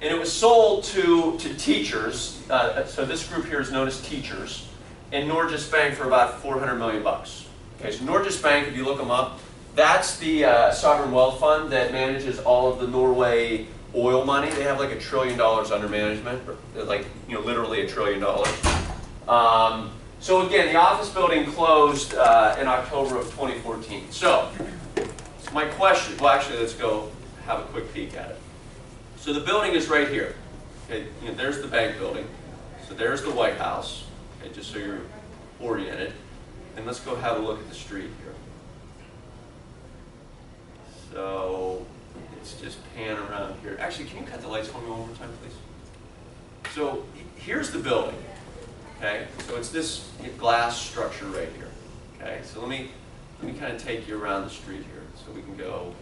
and it was sold to teachers. So this group here is known as Teachers, and Norges Bank for about $400 million. Okay, so Norges Bank, if you look them up, that's the sovereign wealth fund that manages all of the Norway oil money. They have like $1 trillion under management, like literally $1 trillion. So again, the office building closed in October of 2014. So my question, well actually let's go have a quick peek at it. So the building is right here. Okay, there's the bank building. So there's the White House, okay, just so you're oriented. And let's go have a look at the street here. So let's just pan around here. Actually, can you cut the lights for me one more time, please? So here's the building. Okay, so it's this glass structure right here. Okay, so let me kind of take you around the street here, so we can go.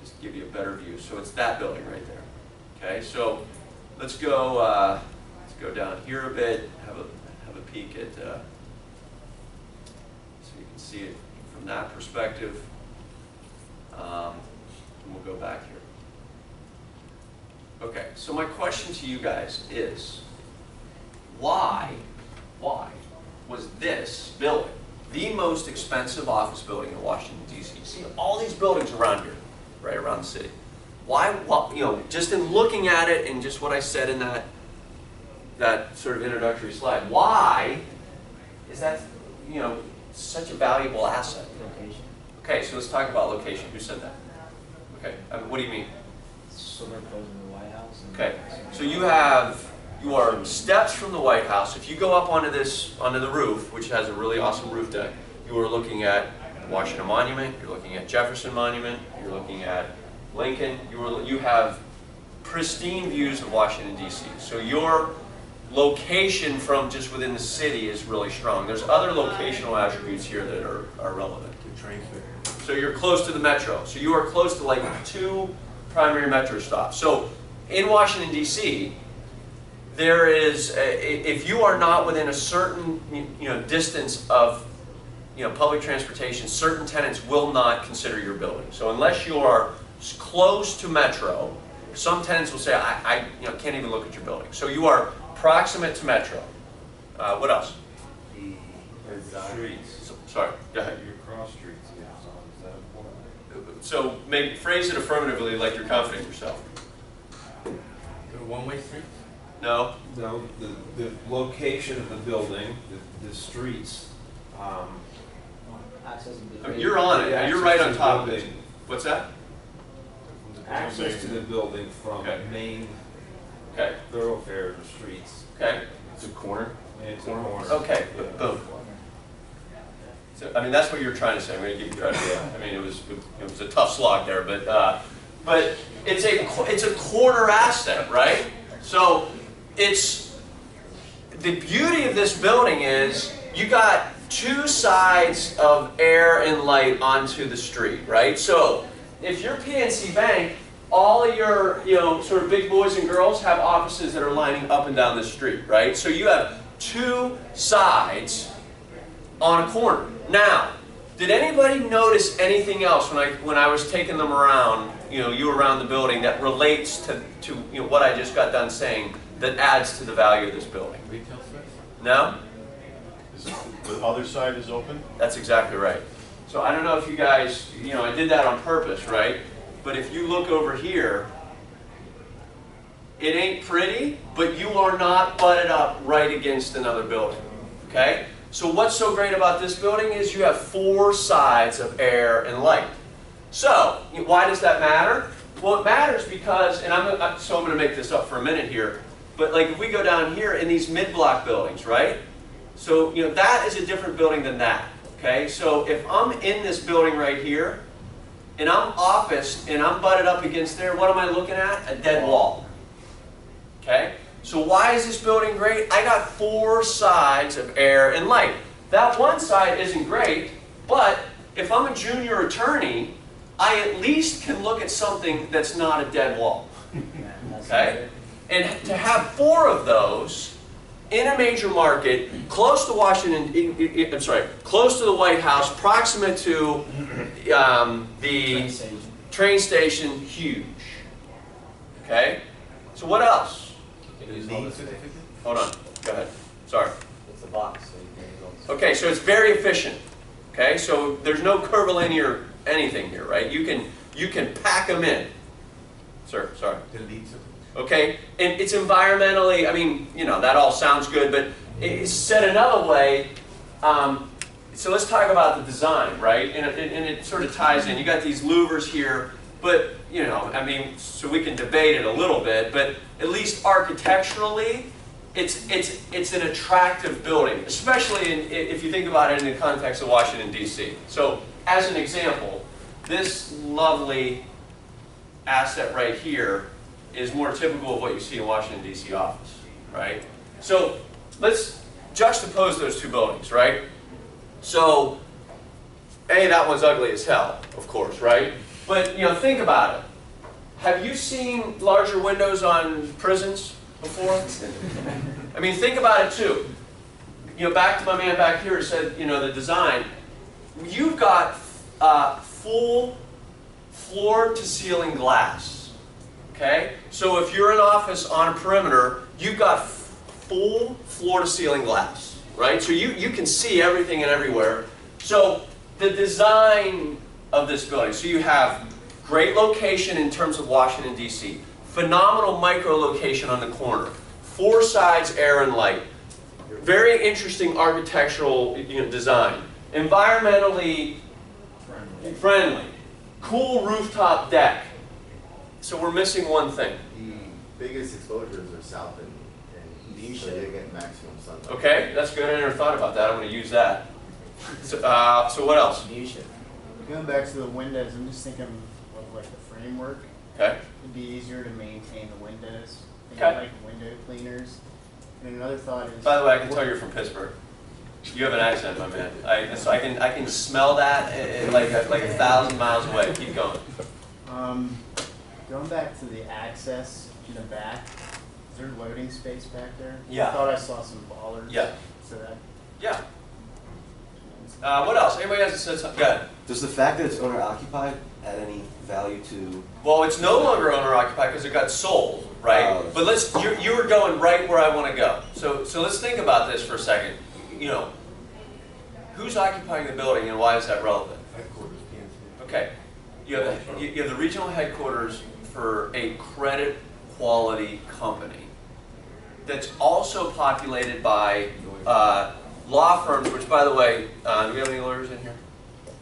Just give you a better view. So it's that building right there. Okay, so let's go down here a bit. Have a peek at. So you can see it from that perspective. And we'll go back here. Okay, so my question to you guys is, why was this building the most expensive office building in Washington, D.C.? You see all these buildings around here, right around the city. Why, just in looking at it and just what I said in that sort of introductory slide, why is that, such a valuable asset? Location. Okay, so let's talk about location. Who said that? Okay, what do you mean? So they're closing the White House. Okay, so you are steps from the White House. If you go up onto the roof, which has a really awesome roof deck, you are looking at Washington Monument, you're looking at Jefferson Monument, you're looking at Lincoln. You have pristine views of Washington, D.C. So your location from just within the city is really strong. There's other locational attributes here that are relevant. So you're close to the metro. So you are close to like 2 primary metro stops. So in Washington, D.C., there is, if you are not within a certain distance of public transportation, certain tenants will not consider your building. So unless you are close to metro, some tenants will say, I can't even look at your building. So you are proximate to metro. What else? The streets. Sorry, go ahead. Your cross streets, is that important? So maybe phrase it affirmatively, like you're confident in yourself. The one-way street? No? No, the location of the building, the streets. Access to the I mean, you're on it. the You're right on access to top the of it. building. What's that? Access to the building from Okay. main Okay. thoroughfares or streets. Okay. It's a corner. It's a corner. Okay. Boom. So, I mean, that's what you're trying to say. I'm going to give you credit. Yeah. I mean, it was a tough slog there, but it's a corner asset, right? So it's the beauty of this building is you got 2 sides of air and light onto the street, right? So if you're PNC Bank, all of your sort of big boys and girls have offices that are lining up and down the street, right? So you have 2 sides on a corner. Now, did anybody notice anything else when I was taking them around, you around the building that relates to what I just got done saying that adds to the value of this building? Retail space? No? The other side is open? That's exactly right. So I don't know if you guys, I did that on purpose, right? But if you look over here, it ain't pretty, but you are not butted up right against another building, okay? So what's so great about this building is you have 4 sides of air and light. So why does that matter? Well, it matters because, and I'm going to make this up for a minute here, but like if we go down here in these mid-block buildings, right? So that is a different building than that, okay? So if I'm in this building right here, and I'm officed and I'm butted up against there, what am I looking at? A dead wall, okay? So why is this building great? I got 4 sides of air and light. That one side isn't great, but if I'm a junior attorney, I at least can look at something that's not a dead wall, okay? And to have 4 of those in a major market, close to close to the White House, proximate to the train station, huge, okay? So what else? Certificate? Hold on, go ahead, sorry. It's a box, so you can use all the. Okay, so it's very efficient. Okay, so there's no curvilinear anything here, right? You can pack them in. Sir, sorry. Delete it. Okay, and it's environmentally, I mean, you know, that all sounds good, but it's said another way. So let's talk about the design, right? And it sort of ties in. You got these louvers here, but, you know, I mean, so we can debate it a little bit, but at least architecturally, it's an attractive building, especially if you think about it in the context of Washington, D.C. So, as an example, this lovely asset right here is more typical of what you see in Washington, D.C. office, right? So, let's juxtapose those two buildings, right? So, that one's ugly as hell, of course, right? But, you know, think about it. Have you seen larger windows on prisons before? I mean, think about it too. You know, back to my man back here who said, you know, the design. You've got full floor-to-ceiling glass, okay? So if you're an office on a perimeter, you've got full floor-to-ceiling glass, right? So you can see everything and everywhere. So the design of this building, so you have great location in terms of Washington, D.C., phenomenal micro-location on the corner, 4 sides, air and light, very interesting architectural design, environmentally friendly, cool rooftop deck. So we're missing one thing. The biggest exposures are south and east, so they get maximum sunlight. Okay, that's good. I never thought about that. I'm going to use that. So what else? Going back to the windows, I'm just thinking of like the framework. Okay. It'd be easier to maintain the windows. Okay. Like window cleaners. And another thought is. By the way, I can tell you're from Pittsburgh. You have an accent, my man. So I can smell that like 1,000 miles away. Keep going. Going back to the access in the back, is there loading space back there? Yeah. I thought I saw some bollards. Yeah. So that. Yeah. What else? Anybody else that said something? Go ahead. Does the fact that it's owner occupied add any value to? Well, it's no longer owner occupied because it got sold, right? Oh. But you were going right where I want to go. So let's think about this for a second. You know, who's occupying the building and why is that relevant? Headquarters, PNC. Okay, you have the regional headquarters for a credit quality company that's also populated by law firms, which, by the way, do we have any lawyers in here?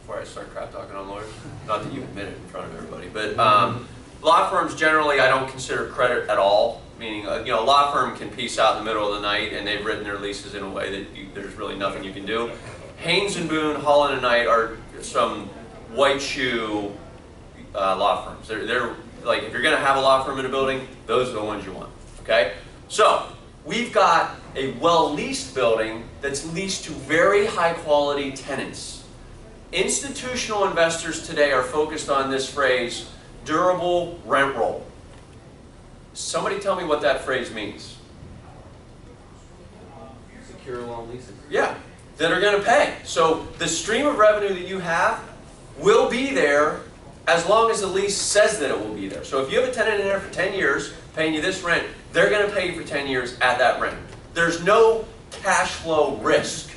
Before I start crap talking on lawyers, not that you admit it in front of everybody, but law firms generally I don't consider credit at all. Meaning, you know, a law firm can peace out in the middle of the night and they've written their leases in a way that there's really nothing you can do. Haynes and Boone, Holland and Knight are some white shoe law firms. They're like, if you're going to have a law firm in a building, those are the ones you want. Okay, so we've got a well-leased building that's leased to very high-quality tenants. Institutional investors today are focused on this phrase, durable rent roll. Somebody tell me what that phrase means. Secure long leases. Yeah, that are going to pay. So the stream of revenue that you have will be there as long as the lease says that it will be there. So if you have a tenant in there for 10 years paying you this rent, they're going to pay you for 10 years at that rent. There's no cash flow risk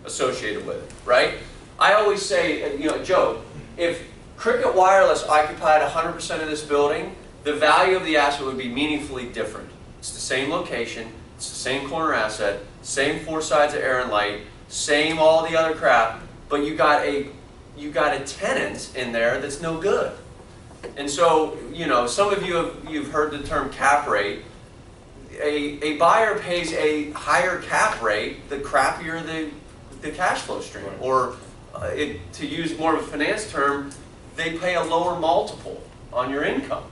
associated with it, right? I always say, you know, Joe, if Cricket Wireless occupied 100% of this building, the value of the asset would be meaningfully different. It's the same location, it's the same corner asset, same 4 sides of air and light, same all the other crap, but you got a tenant in there that's no good. And so, you know, some of you you've heard the term cap rate. A buyer pays a higher cap rate the crappier the cash flow stream, or to use more of a finance term, they pay a lower multiple on your income.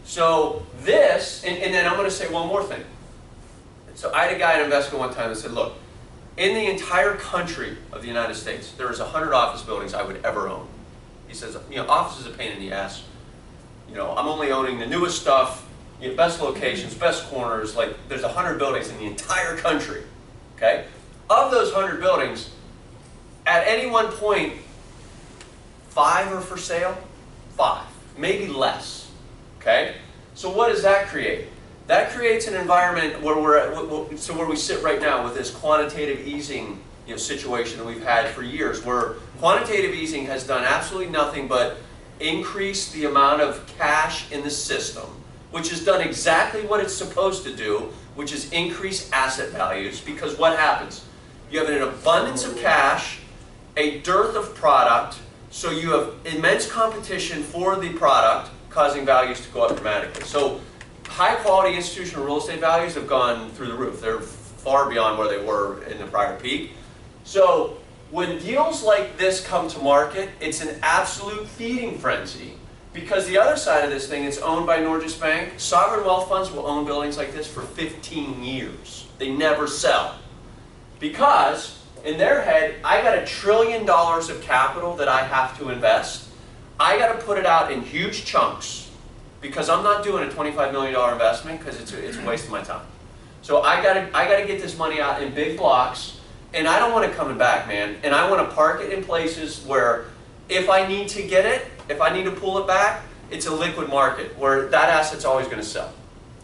So this, and then I'm going to say one more thing. So I had a guy in Invesco one time that said, look, in the entire country of the United States, there is 100 office buildings I would ever own. He says, you know, office is a pain in the ass. You know, I'm only owning the newest stuff, you know, best locations, best corners, like there's 100 buildings in the entire country, okay? Of those 100 buildings, at any one point, 5 are for sale, 5, maybe less, okay? So what does that create? That creates an environment where where we sit right now with this quantitative easing, situation that we've had for years, where quantitative easing has done absolutely nothing but increase the amount of cash in the system, which has done exactly what it's supposed to do, which is increase asset values. Because what happens? You have an abundance of cash, a dearth of product, so you have immense competition for the product, causing values to go up dramatically. So high quality institutional real estate values have gone through the roof. They're far beyond where they were in the prior peak. So when deals like this come to market, it's an absolute feeding frenzy. Because the other side of this thing, it's owned by Norges Bank. Sovereign wealth funds will own buildings like this for 15 years. They never sell. Because in their head, I got $1 trillion of capital that I have to invest. I got to put it out in huge chunks, because I'm not doing a $25 million investment because it's a waste of my time. So I got to get this money out in big blocks, and I don't want it coming back, man. And I want to park it in places where if I need to get it, if I need to pull it back, it's a liquid market where that asset's always going to sell.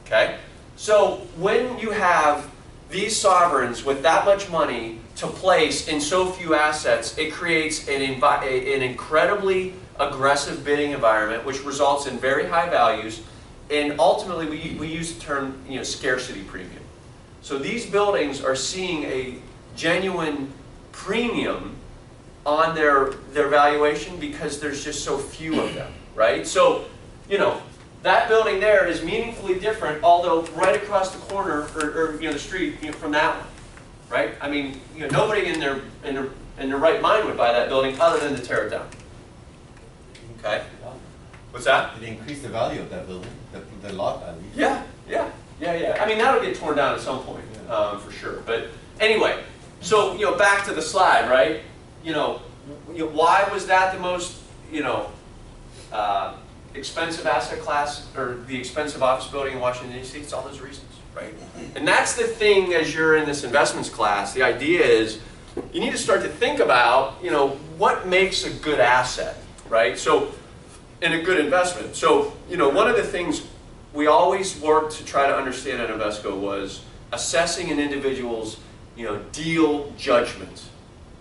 Okay? So when you have these sovereigns with that much money to place in so few assets, it creates an incredibly aggressive bidding environment, which results in very high values, and ultimately we use the term scarcity premium. So these buildings are seeing a genuine premium on their valuation because there's just so few of them, right? So, that building there is meaningfully different, although right across the corner, or the street from that one, right? I mean, nobody in their right mind would buy that building other than to tear it down. Okay. What's that? It increased the value of that building, the lot value. Yeah. I mean, that'll get torn down at some point, for sure. But anyway, so back to the slide, right? Why was that the most expensive asset class, or the expensive office building in Washington, D.C.? It's all those reasons, right? And that's the thing as you're in this investments class. The idea is you need to start to think about, what makes a good asset, right? So, in a good investment. So, one of the things we always worked to try to understand at Invesco was assessing an individual's, deal judgment.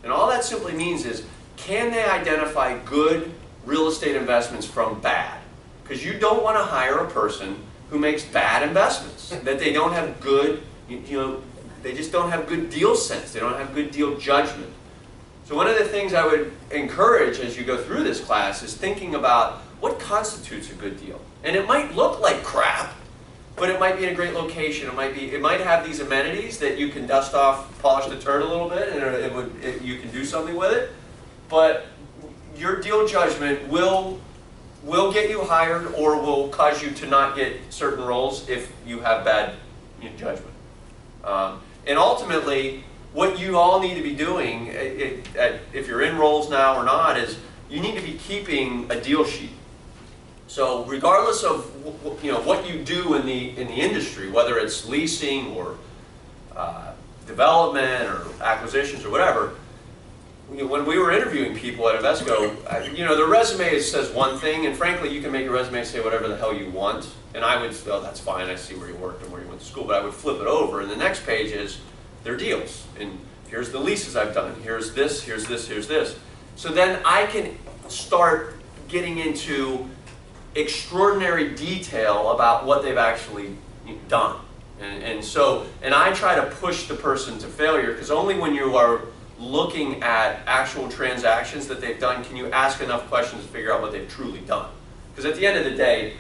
And all that simply means is, can they identify good real estate investments from bad? Because you don't want to hire a person who makes bad investments, that they don't have good, they just don't have good deal sense, they don't have good deal judgment. So one of the things I would encourage as you go through this class is thinking about what constitutes a good deal. And it might look like crap, but it might be in a great location. It might have these amenities that you can dust off, polish the turd a little bit, and you can do something with it. But your deal judgment will get you hired, or will cause you to not get certain roles if you have bad judgment. And ultimately, what you all need to be doing, if you're in roles now or not, is you need to be keeping a deal sheet. So regardless of what you do in the industry, whether it's leasing or development or acquisitions or whatever, when we were interviewing people at Invesco, the resume says one thing, and frankly, you can make your resume say whatever the hell you want. And I would, oh, that's fine, I see where you worked and where you went to school, but I would flip it over, and the next page is their deals. And here's the leases I've done, here's this, here's this, here's this. So then I can start getting into extraordinary detail about what they've actually done. And I try to push the person to failure, because only when you are looking at actual transactions that they've done can you ask enough questions to figure out what they've truly done. Because at the end of the day,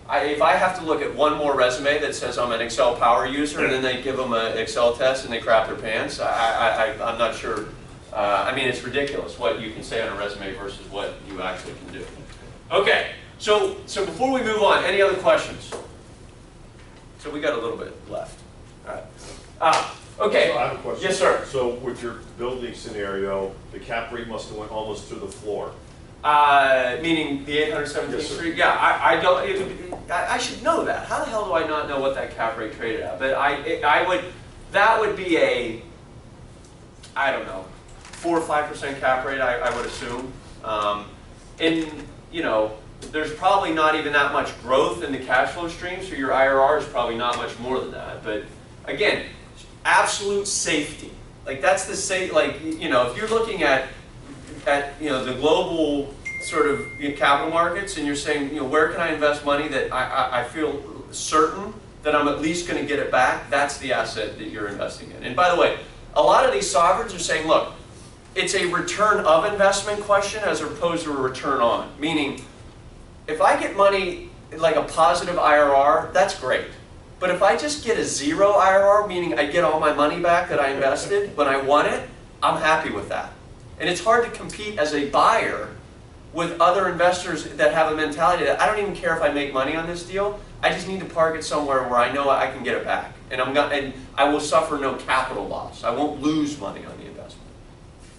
if I have to look at one more resume that says I'm an Excel power user, and then they give them an Excel test and they crap their pants, I'm not sure. I mean, it's ridiculous what you can say on a resume versus what you actually can do. Okay, so before we move on, any other questions? So we got a little bit left. All right. Okay. So I have a question. Yes, sir. So with your building scenario, the cap rate must have went almost to the floor. Meaning the 817th Yes, Street? Yeah, I don't. I should know that. How the hell do I not know what that cap rate traded at? But that would be a, I don't know, 4 or 5% cap rate, I would assume. And there's probably not even that much growth in the cash flow stream, so your IRR is probably not much more than that. But again, absolute safety. Like that's the same, like, you know, if you're looking at you know, the global sort of capital markets and you're saying, you know, where can I invest money that I feel certain that I'm at least going to get it back, that's the asset that you're investing in. And by the way, a lot of these sovereigns are saying, look, it's a return of investment question as opposed to a return on. Meaning, if I get money like a positive IRR, that's great. But if I just get a 0 IRR, meaning I get all my money back that I invested when I want it, I'm happy with that. And it's hard to compete as a buyer with other investors that have a mentality that I don't even care if I make money on this deal, I just need to park it somewhere where I know I can get it back. And I will suffer no capital loss. I won't lose money on the investment.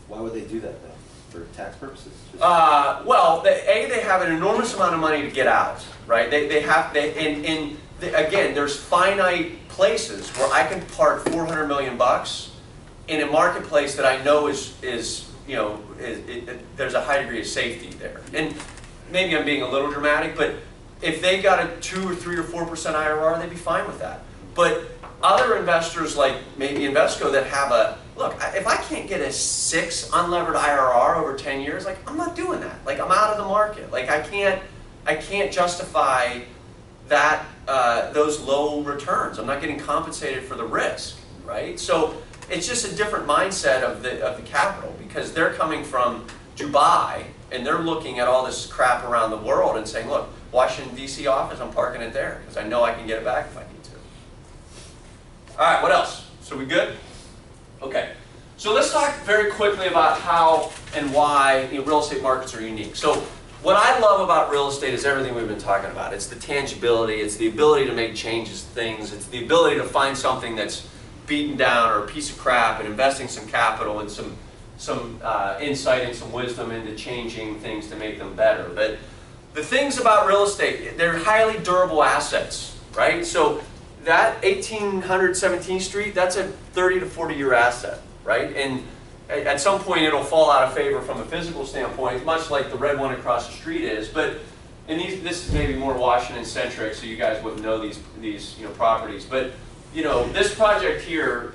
Why would they do that though? For tax purposes? Well, they have an enormous amount of money to get out, right? Again, there's finite places where I can park $400 million in a marketplace that I know is you know, there's a high degree of safety there. And maybe I'm being a little dramatic, but if they got a 2 or 3 or 4% IRR, they'd be fine with that. But other investors like maybe Invesco that have a, look, if I can't get a 6 unlevered IRR over 10 years, like I'm not doing that. Like I'm out of the market. Like I can't justify that those low returns. I'm not getting compensated for the risk, right? So it's just a different mindset of the capital because they're coming from Dubai and they're looking at all this crap around the world and saying, look, Washington D.C. office, I'm parking it there because I know I can get it back if I need to. All right, what else? So we good? Okay. So let's talk very quickly about how and why real estate markets are unique. So what I love about real estate is everything we've been talking about. It's the tangibility, it's the ability to make changes to things, it's the ability to find something that's beaten down or a piece of crap and investing some capital and some insight and some wisdom into changing things to make them better. But the things about real estate, they're highly durable assets, right? So that 1800 17th Street, that's a 30 to 40 year asset, right? And at some point it'll fall out of favor from a physical standpoint, much like the red one across the street is. But this is maybe more Washington centric, so you guys wouldn't know these properties. But this project here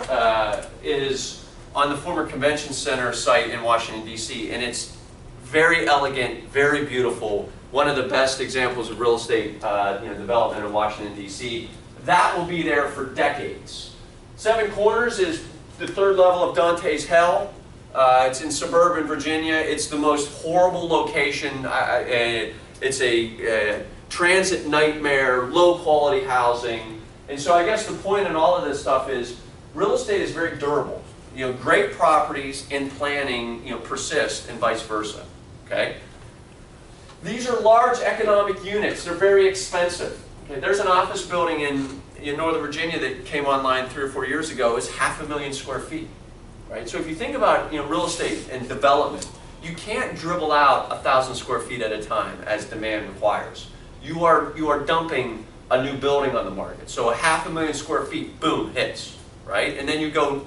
is on the former convention center site in Washington D.C. and it's very elegant, very beautiful. One of the best examples of real estate development in Washington D.C. That will be there for decades. Seven Corners is the third level of Dante's Hell. It's in suburban Virginia. It's the most horrible location. It's a transit nightmare, low quality housing. And so I guess the point in all of this stuff is real estate is very durable. Great properties in planning persist and vice versa. Okay? These are large economic units. They're very expensive. Okay? There's an office building in Northern Virginia that came online 3 or 4 years ago. It's 500,000 square feet. Right? So if you think about real estate and development, you can't dribble out 1,000 square feet at a time as demand requires. You are dumping a new building on the market. So 500,000 square feet, boom, hits, right? And then you go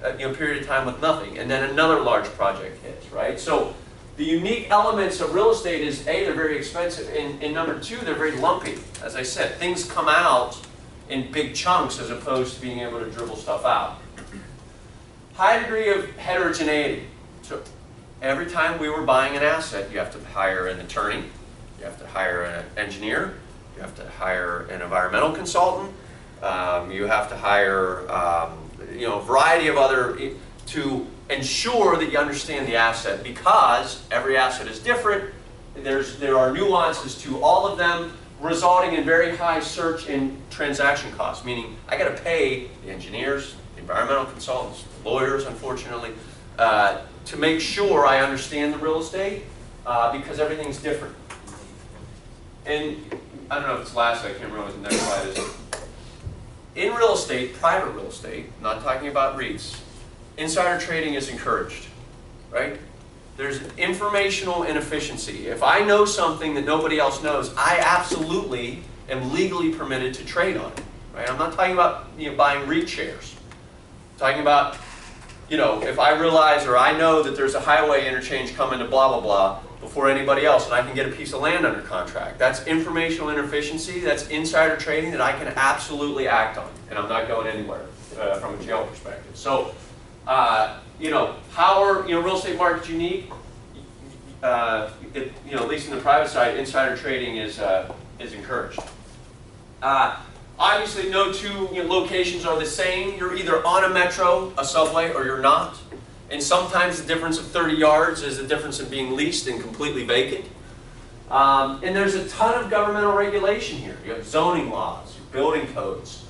a period of time with nothing, and then another large project hits, right? So the unique elements of real estate is A, they're very expensive, and number 2, they're very lumpy. As I said, things come out in big chunks as opposed to being able to dribble stuff out. High degree of heterogeneity. So every time we were buying an asset, you have to hire an attorney, you have to hire an engineer, you have to hire an environmental consultant, you have to hire a variety of other to ensure that you understand the asset, because every asset is different. There are nuances to all of them, resulting in very high search and transaction costs, meaning I got to pay the engineers, the environmental consultants, the lawyers, unfortunately, to make sure I understand the real estate, because everything's different. And I don't know if it's last, I can't remember what the next slide is. In real estate, private real estate, not talking about REITs, insider trading is encouraged, right? There's informational inefficiency. If I know something that nobody else knows, I absolutely am legally permitted to trade on it, right? I'm not talking about buying REIT shares. I'm talking about, if I realize or I know that there's a highway interchange coming to blah, blah, blah, before anybody else, and I can get a piece of land under contract. That's informational inefficiency. That's insider trading that I can absolutely act on, and I'm not going anywhere from a jail perspective. So You know, how are real estate markets unique? At least in the private side, insider trading is encouraged. Obviously, no two locations are the same. You're either on a metro, a subway, or you're not. And sometimes the difference of 30 yards is the difference in being leased and completely vacant. And there's a ton of governmental regulation here. You have zoning laws, building codes.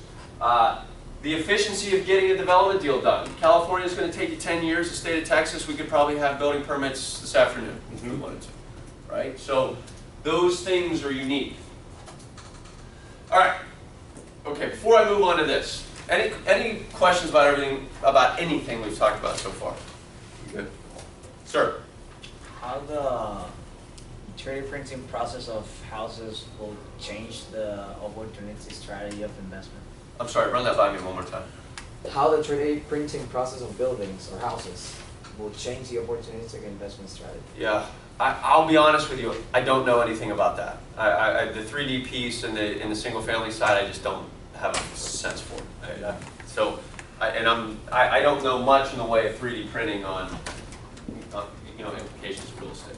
The efficiency of getting a development deal done. California is going to take you 10 years. The state of Texas, we could probably have building permits this afternoon if we wanted to. Right? So those things are unique. All right. Okay, before I move on to this, any questions about anything we've talked about so far? You good? Sir? How the 3D printing process of houses will change the opportunity strategy of investment? I'm sorry, run that by me one more time. How the 3D printing process of buildings or houses will change the opportunistic investment strategy. Yeah, I'll be honest with you, I don't know anything about that. The 3D piece and the single family side, I just don't have a sense for it. I don't know much in the way of 3D printing on implications of real estate.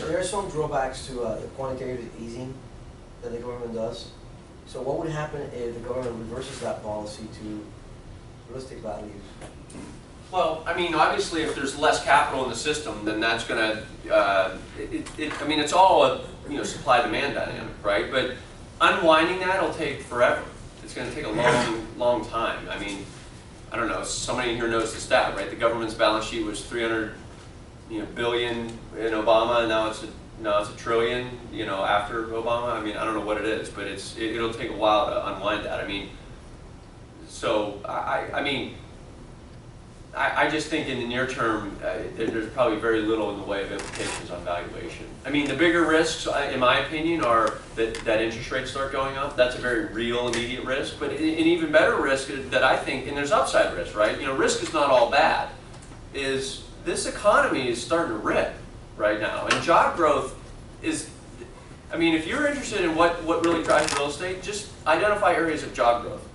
There are some drawbacks to the quantitative easing that the government does. So what would happen if the government reverses that policy to real estate values? Well, I mean, obviously, if there's less capital in the system, then that's going to. It's all a supply-demand dynamic, right? But unwinding that will take forever. It's going to take a long time. I mean, I don't know. Somebody here knows the stat, right? The government's balance sheet was $300 billion in Obama, and now it's a trillion. After Obama. I mean, I don't know what it is, but it'll take a while to unwind that. I mean, so I just think in the near term, there's probably very little in the way of implications on valuation. I mean, the bigger risks, in my opinion, are that interest rates start going up. That's a very real, immediate risk. But an even better risk that I think, and there's upside risk, right? Risk is not all bad, is this economy is starting to rip right now. And job growth is, if you're interested in what really drives real estate, just identify areas of job growth.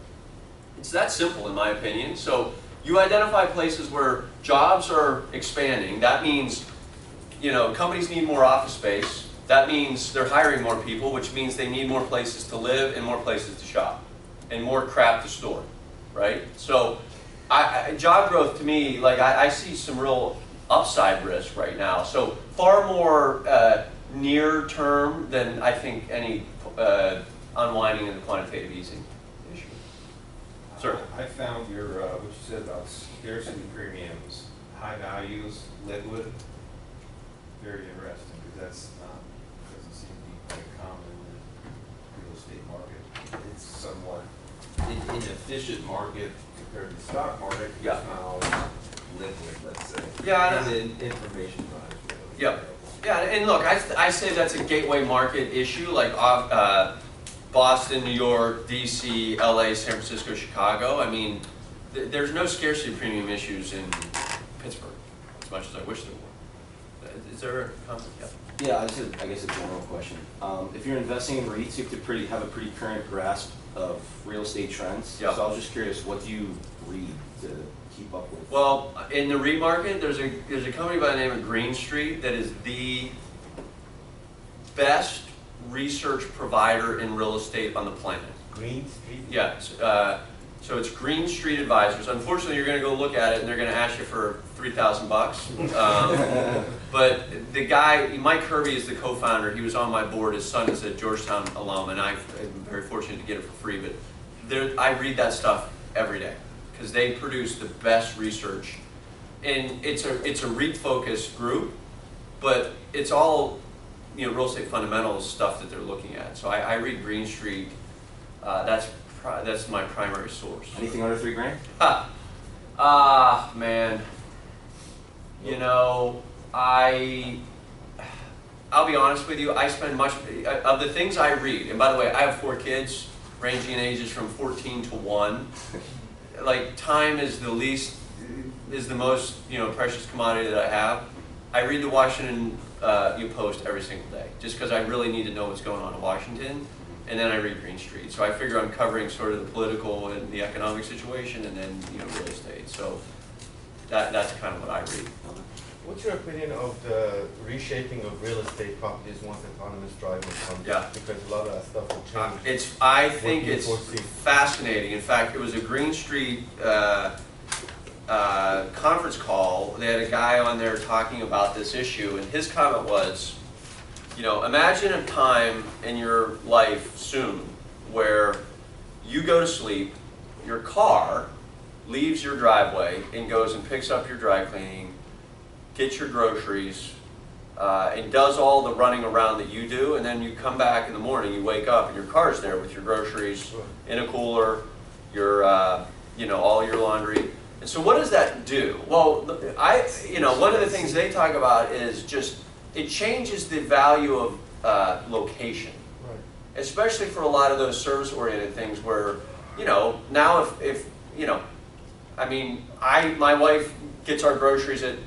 It's that simple, in my opinion. So you identify places where jobs are expanding. That means, companies need more office space. That means they're hiring more people, which means they need more places to live and more places to shop and more crap to store, right? So job growth to me, I see some real upside risk right now. So far more near term than I think any unwinding of the quantitative easing issue. Sir? I found what you said about scarcity premiums, high values, liquid, very interesting, because doesn't seem to be quite common in the real estate market. It's somewhat an inefficient market compared to the stock market. Yeah. It's not always liquid, let's say. Yeah. And the information is Yeah. Yeah, and look, I say that's a gateway market issue, like Boston, New York, DC, LA, San Francisco, Chicago. I mean, there's no scarcity premium issues in Pittsburgh, as much as I wish there were. Is there a comment? Yeah. Yeah, I guess a general question. If you're investing in REITs, you have to have a pretty current grasp of real estate trends. Yeah. So I was just curious, what do you read to keep up with? Well, in the REIT market, there's a company by the name of Green Street that is the best research provider in real estate on the planet. Green Street? Yeah, so it's Green Street Advisors. Unfortunately, you're going to go look at it and they're going to ask you for $3,000. But the guy, Mike Kirby is the co-founder. He was on my board. His son is a Georgetown alum, and I'm very fortunate to get it for free. But I read that stuff every day because they produce the best research. And it's a REIT-focused group, but it's all real estate fundamentals stuff that they're looking at. So I read Green Street. That's my primary source. Anything under $3 grand? Man. I'll be honest with you, I spend much of the things I read, and by the way, I have 4 kids ranging in ages from 14 to 1. Like, time is the most, precious commodity that I have. I read the Washington Post every single day, just because I really need to know what's going on in Washington, and then I read Green Street. So I figure I'm covering sort of the political and the economic situation, and then real estate. So that's kind of what I read. What's your opinion of the reshaping of real estate properties once autonomous driving comes? Yeah. Because a lot of that stuff will change. I think do you it's foresee? fascinating. In fact, it was a Green Street conference call. They had a guy on there talking about this issue, and his comment was, you know, imagine a time in your life soon where you go to sleep, your car leaves your driveway and goes and picks up your dry cleaning, gets your groceries, and does all the running around that you do, and then you come back in the morning, you wake up, and your car's there with your groceries in a cooler, your, you know, all your laundry. And so what does that do? Well, you know, one of the things they talk about is just, it changes the value of location. Right. Especially for a lot of those service-oriented things where, you know, now if you know, I mean, my wife gets our groceries at,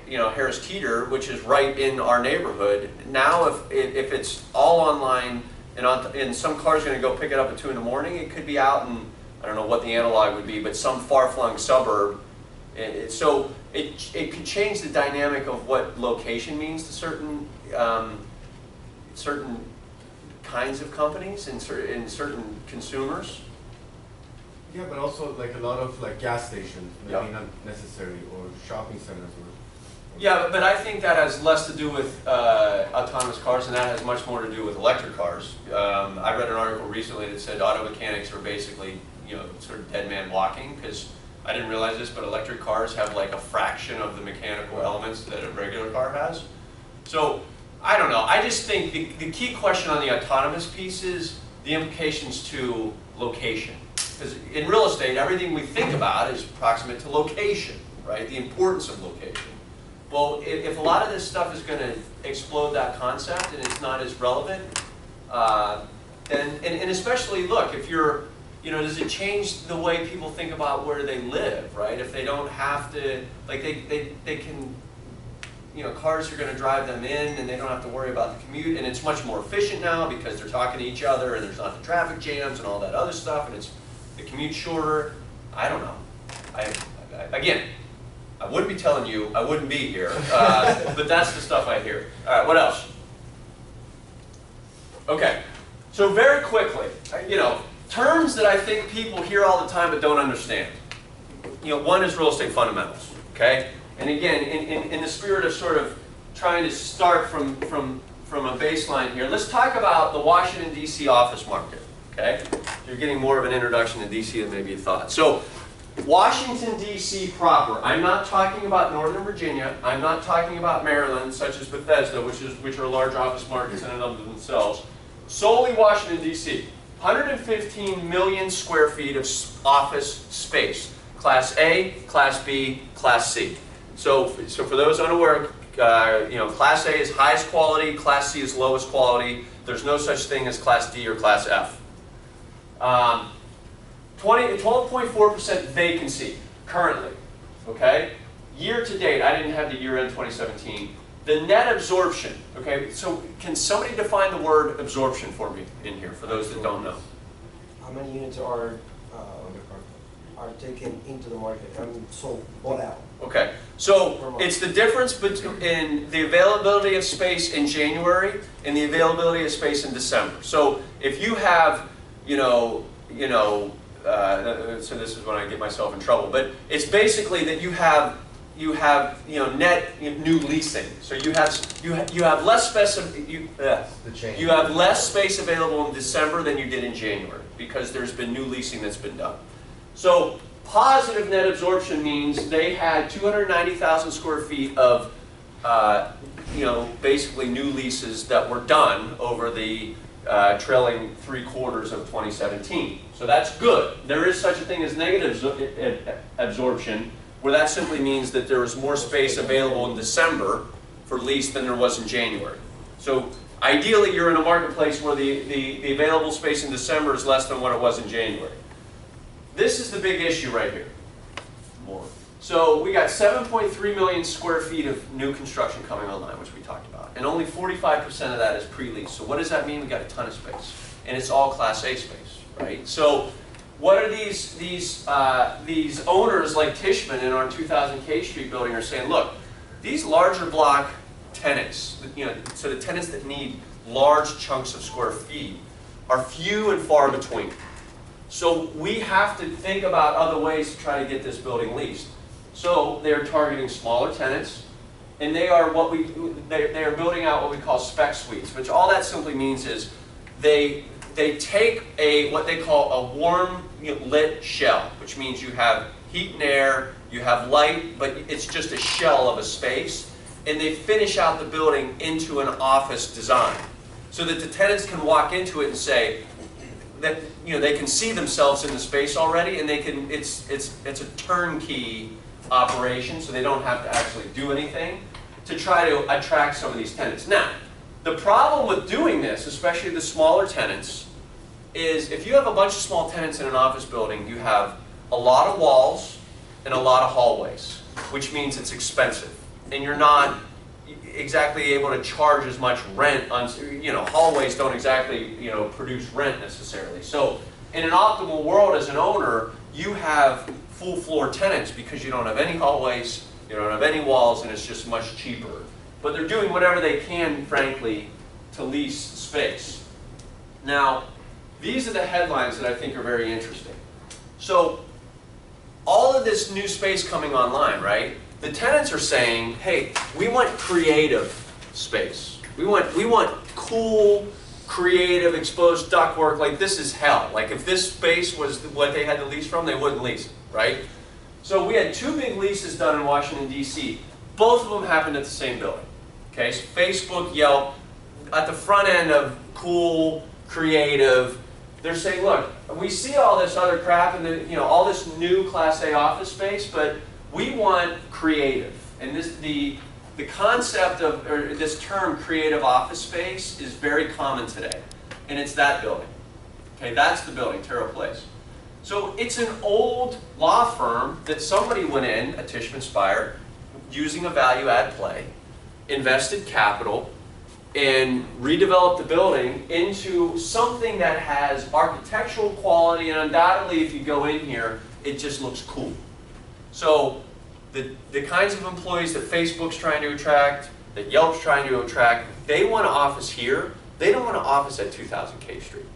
you know, Harris Teeter, which is right in our neighborhood. Now if it's all online and some car's going to go pick it up at 2 in the morning, it could be out in, I don't know what the analog would be, but some far-flung suburb. So it could change the dynamic of what location means to certain certain kinds of companies and certain consumers. Yeah, but also like a lot of like gas stations, maybe Yeah. not necessary, or shopping centers, or Yeah, but I think that has less to do with autonomous cars, and that has much more to do with electric cars. I read an article recently that said auto mechanics are basically, you know, sort of dead man walking, because I didn't realize this, but electric cars have like a fraction of the mechanical elements that a regular car has. So, I don't know. I just think the key question on the autonomous piece is the implications to location. Because in real estate, everything we think about is proximate to location, right? The importance of location. Well, if a lot of this stuff is going to explode that concept and it's not as relevant, then, and especially, look, if you're, you know, does it change the way people think about where they live, right? If they don't have to, like they can, you know, cars are going to drive them in and they don't have to worry about the commute, and it's much more efficient now because they're talking to each other and there's not the traffic jams and all that other stuff, and it's the commute shorter. I don't know. Again, I wouldn't be telling you, I wouldn't be here, but that's the stuff I hear. All right, what else? Okay, so very quickly, you know, terms that I think people hear all the time but don't understand. You know, one is real estate fundamentals, okay? And again, in the spirit of sort of trying to start from a baseline here, let's talk about the Washington, D.C. office market, okay? You're getting more of an introduction to D.C. than maybe you thought. So, Washington, D.C. proper. I'm not talking about Northern Virginia. I'm not talking about Maryland, such as Bethesda, which are large office markets in and of themselves. Solely Washington, D.C. 115 million square feet of office space. Class A, Class B, Class C. So for those unaware, you know, Class A is highest quality, Class C is lowest quality. There's no such thing as Class D or Class F. 12.4% vacancy currently, okay? Year to date, I didn't have the year end 2017. The net absorption, okay? So can somebody define the word absorption for me in here, for those that don't know? How many units are taken into the market and sold, bought out? Okay, so it's the difference between the availability of space in January and the availability of space in December. So if you have, so this is when I get myself in trouble, but it's basically that you have net new leasing. So you have less space available in December than you did in January because there's been new leasing that's been done. So positive net absorption means they had 290,000 square feet of basically new leases that were done over the trailing 3 quarters of 2017. So that's good. There is such a thing as negative absorption, where that simply means that there was more space available in December for lease than there was in January. So ideally, you're in a marketplace where the available space in December is less than what it was in January. This is the big issue right here. More. So we got 7.3 million square feet of new construction coming online, which we talked about. And only 45% of that is pre-leased. So what does that mean? We got a ton of space. And it's all Class A space, right? So what are these owners like Tishman in our 2000 K Street building are saying? Look, these larger block tenants, so the tenants that need large chunks of square feet are few and far between. So we have to think about other ways to try to get this building leased. So they're targeting smaller tenants, and they are they are building out what we call spec suites, which all that simply means is they take what they call a warm lit shell, which means you have heat and air, you have light, but it's just a shell of a space, and they finish out the building into an office design, so that the tenants can walk into it and say that they can see themselves in the space already, and they can it's a turnkey operation, so they don't have to actually do anything to try to attract some of these tenants. Now, the problem with doing this, especially the smaller tenants, is if you have a bunch of small tenants in an office building, you have a lot of walls and a lot of hallways, which means it's expensive, and you're not exactly able to charge as much rent on, hallways don't exactly, produce rent necessarily. So in an optimal world as an owner, you have full floor tenants because you don't have any hallways, you don't have any walls, and it's just much cheaper. But they're doing whatever they can, frankly, to lease space. Now, these are the headlines that I think are very interesting. So all of this new space coming online, right? The tenants are saying, hey, we want creative space. We want cool, creative, exposed ductwork. Like, this is hell. Like, if this space was what they had to lease from, they wouldn't lease it, right? So we had 2 big leases done in Washington, D.C. Both of them happened at the same building. Okay, so Facebook, Yelp, at the front end of cool, creative, they're saying, look, we see all this other crap and all this new Class A office space, but we want creative. And the concept of, or this term creative office space is very common today. And it's that building. Okay, that's the building, Terrell Place. So it's an old law firm that somebody went in, a Tishman Speyer, using a value add play, invested capital, and redeveloped the building into something that has architectural quality, and undoubtedly if you go in here, it just looks cool. So the kinds of employees that Facebook's trying to attract, that Yelp's trying to attract, they want an office here. They don't want an office at 2000 K Street,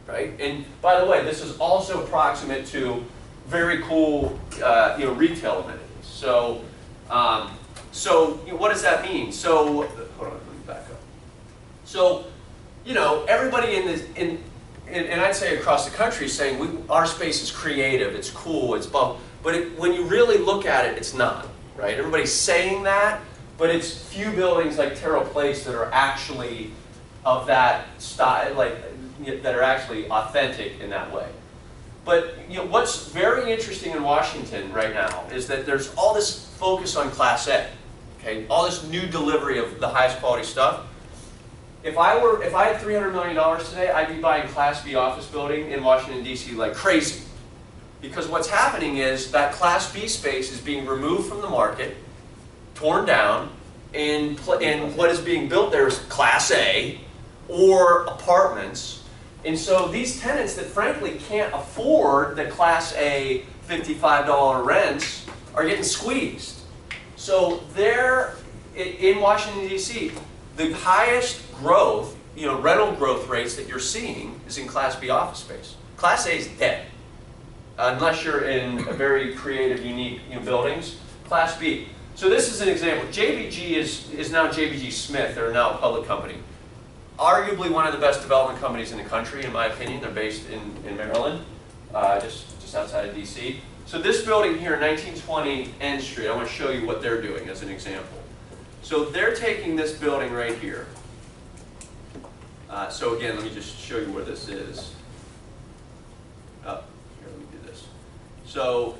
right? And by the way, this is also proximate to very cool, retail amenities. So, what does that mean? So, hold on, let me back up. So, everybody and I'd say across the country is saying our space is creative, it's cool, it's bump. But when you really look at it, it's not, right? Everybody's saying that, but it's few buildings like Terrell Place that are actually of that style, that are actually authentic in that way. But what's very interesting in Washington right now is that there's all this focus on Class A, okay? All this new delivery of the highest quality stuff. If I had $300 million today, I'd be buying Class B office building in Washington, D.C. like crazy. Because what's happening is that Class B space is being removed from the market, torn down, and what is being built there is Class A or apartments. And so these tenants that frankly can't afford the Class A $55 rents are getting squeezed. So they're, in Washington, D.C., the highest growth, rental growth rates that you're seeing is in Class B office space. Class A is dead. Unless you're in a very creative, unique buildings. Class B. So this is an example. JBG is now JBG Smith. They're now a public company. Arguably one of the best development companies in the country, in my opinion. They're based in Maryland, just outside of DC. So this building here, 1920 N Street, I want to show you what they're doing as an example. So they're taking this building right here. So again, let me just show you where this is. So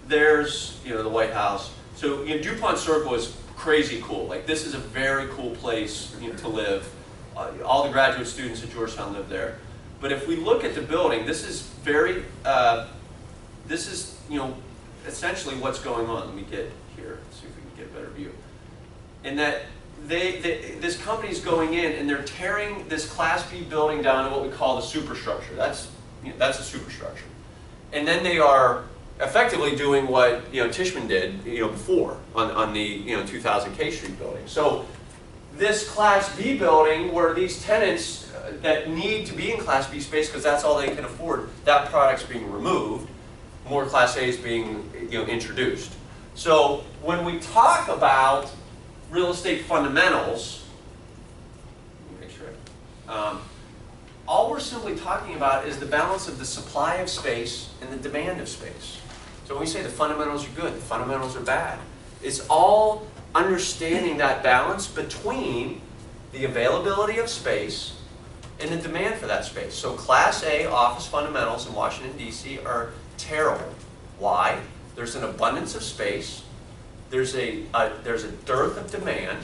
there's the White House. So DuPont Circle is crazy cool. Like, this is a very cool place to live. All the graduate students at Georgetown live there. But if we look at the building, this is very essentially what's going on. Let me get here, see if we can get a better view. And that this company's going in and they're tearing this Class B building down to what we call the superstructure. That's that's a superstructure. And then they are effectively doing what Tishman did before on the 2000 K Street building. So this Class B building where these tenants that need to be in Class B space because that's all they can afford, that product's being removed, more Class A is being introduced. So when we talk about real estate fundamentals, let me make sure. All we're simply talking about is the balance of the supply of space and the demand of space. So when we say the fundamentals are good, the fundamentals are bad, it's all understanding that balance between the availability of space and the demand for that space. So Class A office fundamentals in Washington, D.C. are terrible. Why? There's an abundance of space, there's a dearth of demand,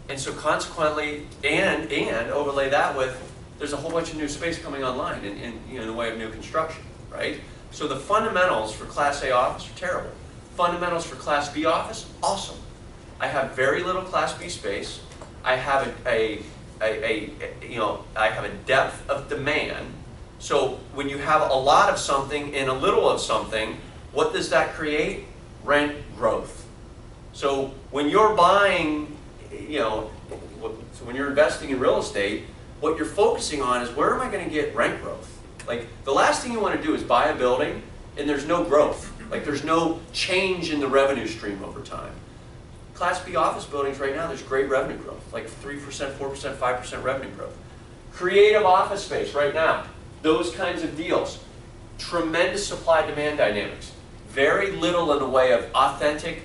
and so consequently, and overlay that with, there's a whole bunch of new space coming online in the way of new construction, right? So the fundamentals for Class A office are terrible. Fundamentals for Class B office, awesome. I have very little Class B space. I have I have a depth of demand. So when you have a lot of something and a little of something, what does that create? Rent growth. So when you're buying, so when you're investing in real estate, what you're focusing on is where am I going to get rent growth? Like the last thing you want to do is buy a building and there's no growth. Like there's no change in the revenue stream over time. Class B office buildings right now, there's great revenue growth, like 3%, 4%, 5% revenue growth. Creative office space right now, those kinds of deals. Tremendous supply-demand dynamics. Very little in the way of authentic,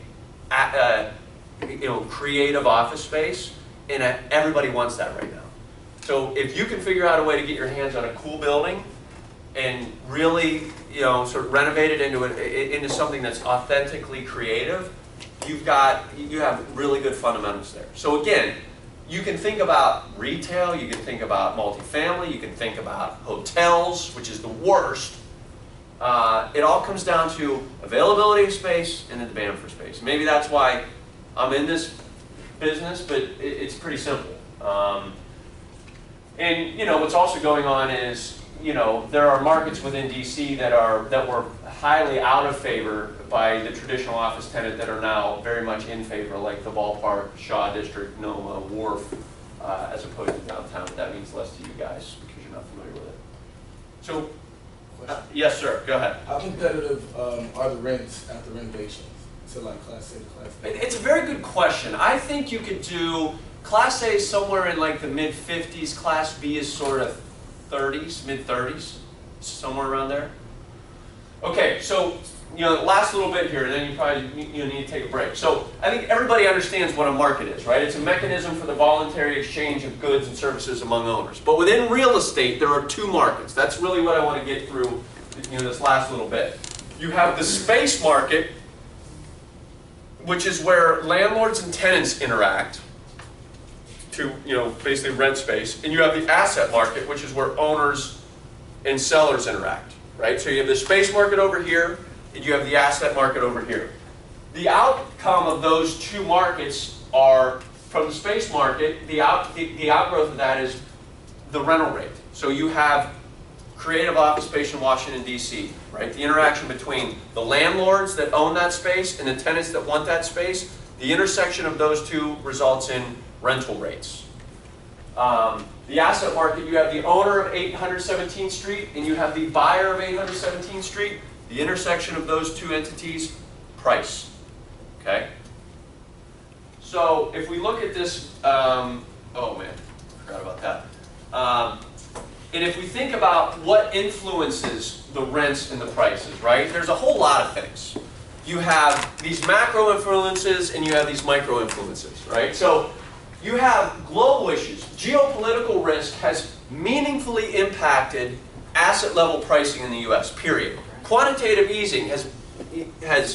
creative office space, and everybody wants that right now. So if you can figure out a way to get your hands on a cool building and really, sort of renovate it into something that's authentically creative, you have really good fundamentals there. So again, you can think about retail, you can think about multifamily, you can think about hotels, which is the worst. It all comes down to availability of space and the demand for space. Maybe that's why I'm in this business, but it's pretty simple. And what's also going on is, there are markets within DC that were highly out of favor by the traditional office tenant that are now very much in favor, like the Ballpark, Shaw District, Noma, Wharf, as opposed to downtown. That means less to you guys because you're not familiar with it. So, yes, sir. Go ahead. How competitive are the rents after renovations to like Class A to Class B? It's a very good question. I think you could do Class A somewhere in like the mid-50s. Class B is sort of 30s, mid-30s, somewhere around there. Okay, so last little bit here, and then you probably need to take a break. So I think everybody understands what a market is, right? It's a mechanism for the voluntary exchange of goods and services among owners. But within real estate, there are two markets. That's really what I want to get through this last little bit. You have the space market, which is where landlords and tenants interact to basically rent space, and you have the asset market, which is where owners and sellers interact, right? So you have the space market over here, and you have the asset market over here. The outcome of those two markets are, from the space market, the outgrowth of that is the rental rate. So you have creative office space in Washington, D.C., right? The interaction between the landlords that own that space and the tenants that want that space, the intersection of those two results in rental rates. The asset market, you have the owner of 817th Street and you have the buyer of 817th Street. The intersection of those two entities, price. Okay? So if we look at this, oh man, forgot about that. And if we think about what influences the rents and the prices, right? There's a whole lot of things. You have these macro influences and you have these micro influences, right? So you have global issues. Geopolitical risk has meaningfully impacted asset level pricing in the U.S., period. Quantitative easing has had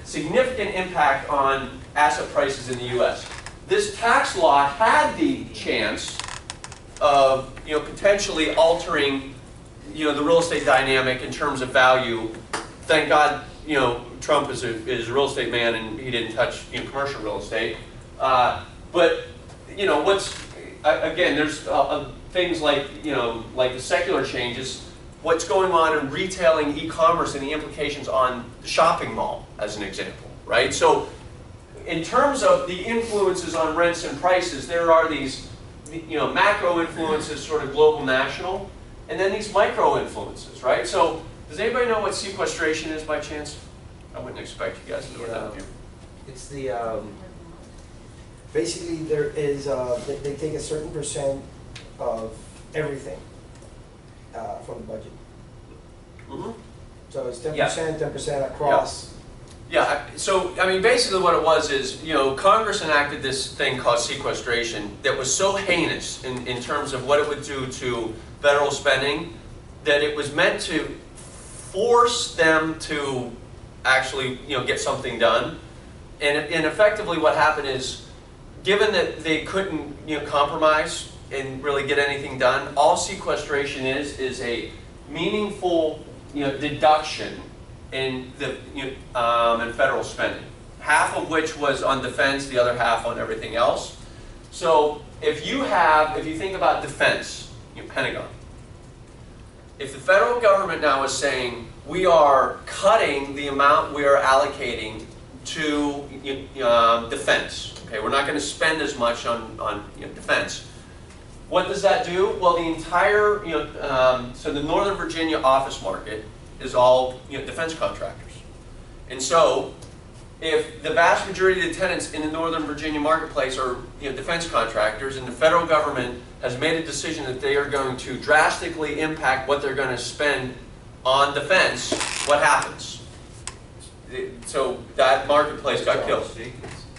significant impact on asset prices in the U.S. This tax law had the chance of potentially altering the real estate dynamic in terms of value. Thank God Trump is a real estate man and he didn't touch things like, like the secular changes, what's going on in retailing, e-commerce, and the implications on the shopping mall, as an example, right? So in terms of the influences on rents and prices, there are these, macro influences, sort of global, national, and then these micro influences, right? So does anybody know what sequestration is by chance? I wouldn't expect you guys to know what that is. It's the, basically there is, they take a certain percent of everything from the budget. Mm-hmm. So it's 10%, 10% across. Yeah, so, I mean, basically what it was is, Congress enacted this thing called sequestration that was so heinous in terms of what it would do to federal spending that it was meant to force them to actually, get something done. And effectively what happened is, given that they couldn't, compromise and really get anything done, all sequestration is a meaningful, deduction in the in federal spending, half of which was on defense, the other half on everything else. So if you think about defense, Pentagon, if the federal government now is saying we are cutting the amount we are allocating to defense, okay, we're not going to spend as much on defense. What does that do? Well, the entire, so the Northern Virginia office market is all, defense contractors. And so, if the vast majority of the tenants in the Northern Virginia marketplace are, defense contractors, and the federal government has made a decision that they are going to drastically impact what they're going to spend on defense, what happens? So that marketplace got killed.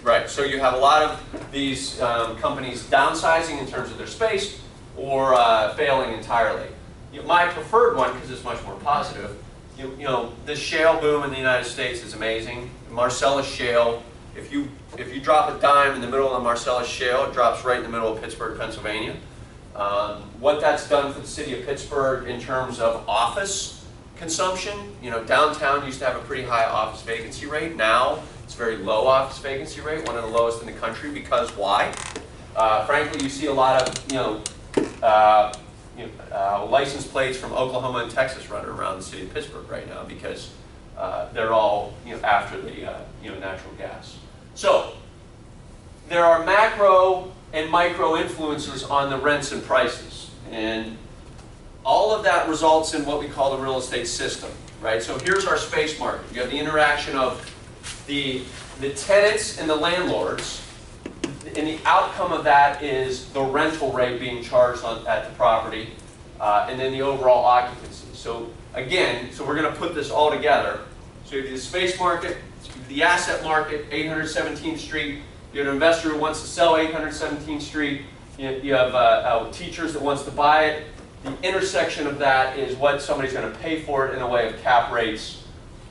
Right, so you have a lot of these companies downsizing in terms of their space or failing entirely. My preferred one, because it's much more positive, this shale boom in the United States is amazing. Marcellus Shale, if you drop a dime in the middle of the Marcellus Shale, it drops right in the middle of Pittsburgh, Pennsylvania. What that's done for the city of Pittsburgh in terms of office consumption, downtown used to have a pretty high office vacancy rate. Now, it's a very low office vacancy rate, one of the lowest in the country, because why? Frankly, you see a lot of license plates from Oklahoma and Texas running around the city of Pittsburgh right now because they're all after the natural gas. So there are macro and micro influences on the rents and prices, and all of that results in what we call the real estate system, right? So here's our space market. You have the interaction of the tenants and the landlords, and the outcome of that is the rental rate being charged at the property, and then the overall occupancy. So again, we're going to put this all together. So you have the space market, the asset market, 817th Street. You have an investor who wants to sell 817th Street. You have teachers that wants to buy it. The intersection of that is what somebody's going to pay for it in a way of cap rates,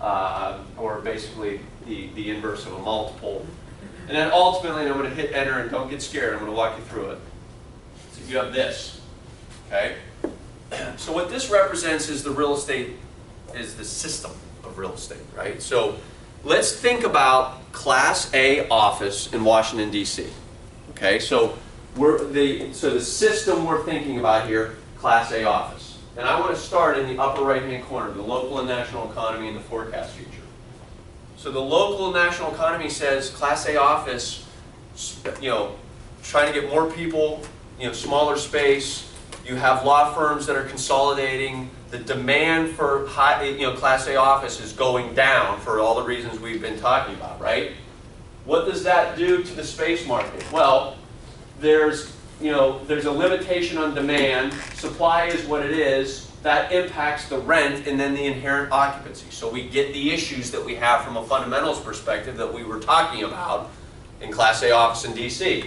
or basically the inverse of a multiple. And then ultimately, I'm going to hit enter, and don't get scared, I'm going to walk you through it. So you have this, okay? So what this represents is the real estate, is the system of real estate, right? So let's think about Class A office in Washington, D.C., okay? So the system we're thinking about here, Class A office. And I want to start in the upper right-hand corner, the local and national economy and the forecast future. So the local and national economy says Class A office, trying to get more people, smaller space. You have law firms that are consolidating. The demand for Class A office is going down for all the reasons we've been talking about, right? What does that do to the space market? Well, there's a limitation on demand. Supply is what it is. That impacts the rent and then the inherent occupancy. So we get the issues that we have from a fundamentals perspective that we were talking about in Class A office in DC.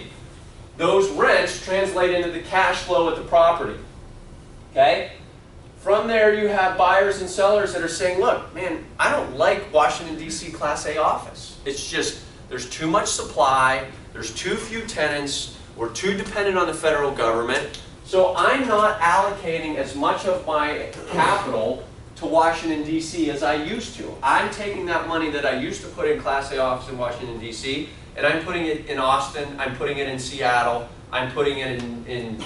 Those rents translate into the cash flow at the property. Okay? From there you have buyers and sellers that are saying, look, man, I don't like Washington, D.C. Class A office. It's just, there's too much supply, there's too few tenants, we're too dependent on the federal government. So I'm not allocating as much of my capital to Washington, D.C. as I used to. I'm taking that money that I used to put in Class A office in Washington, D.C., and I'm putting it in Austin, I'm putting it in Seattle, I'm putting it in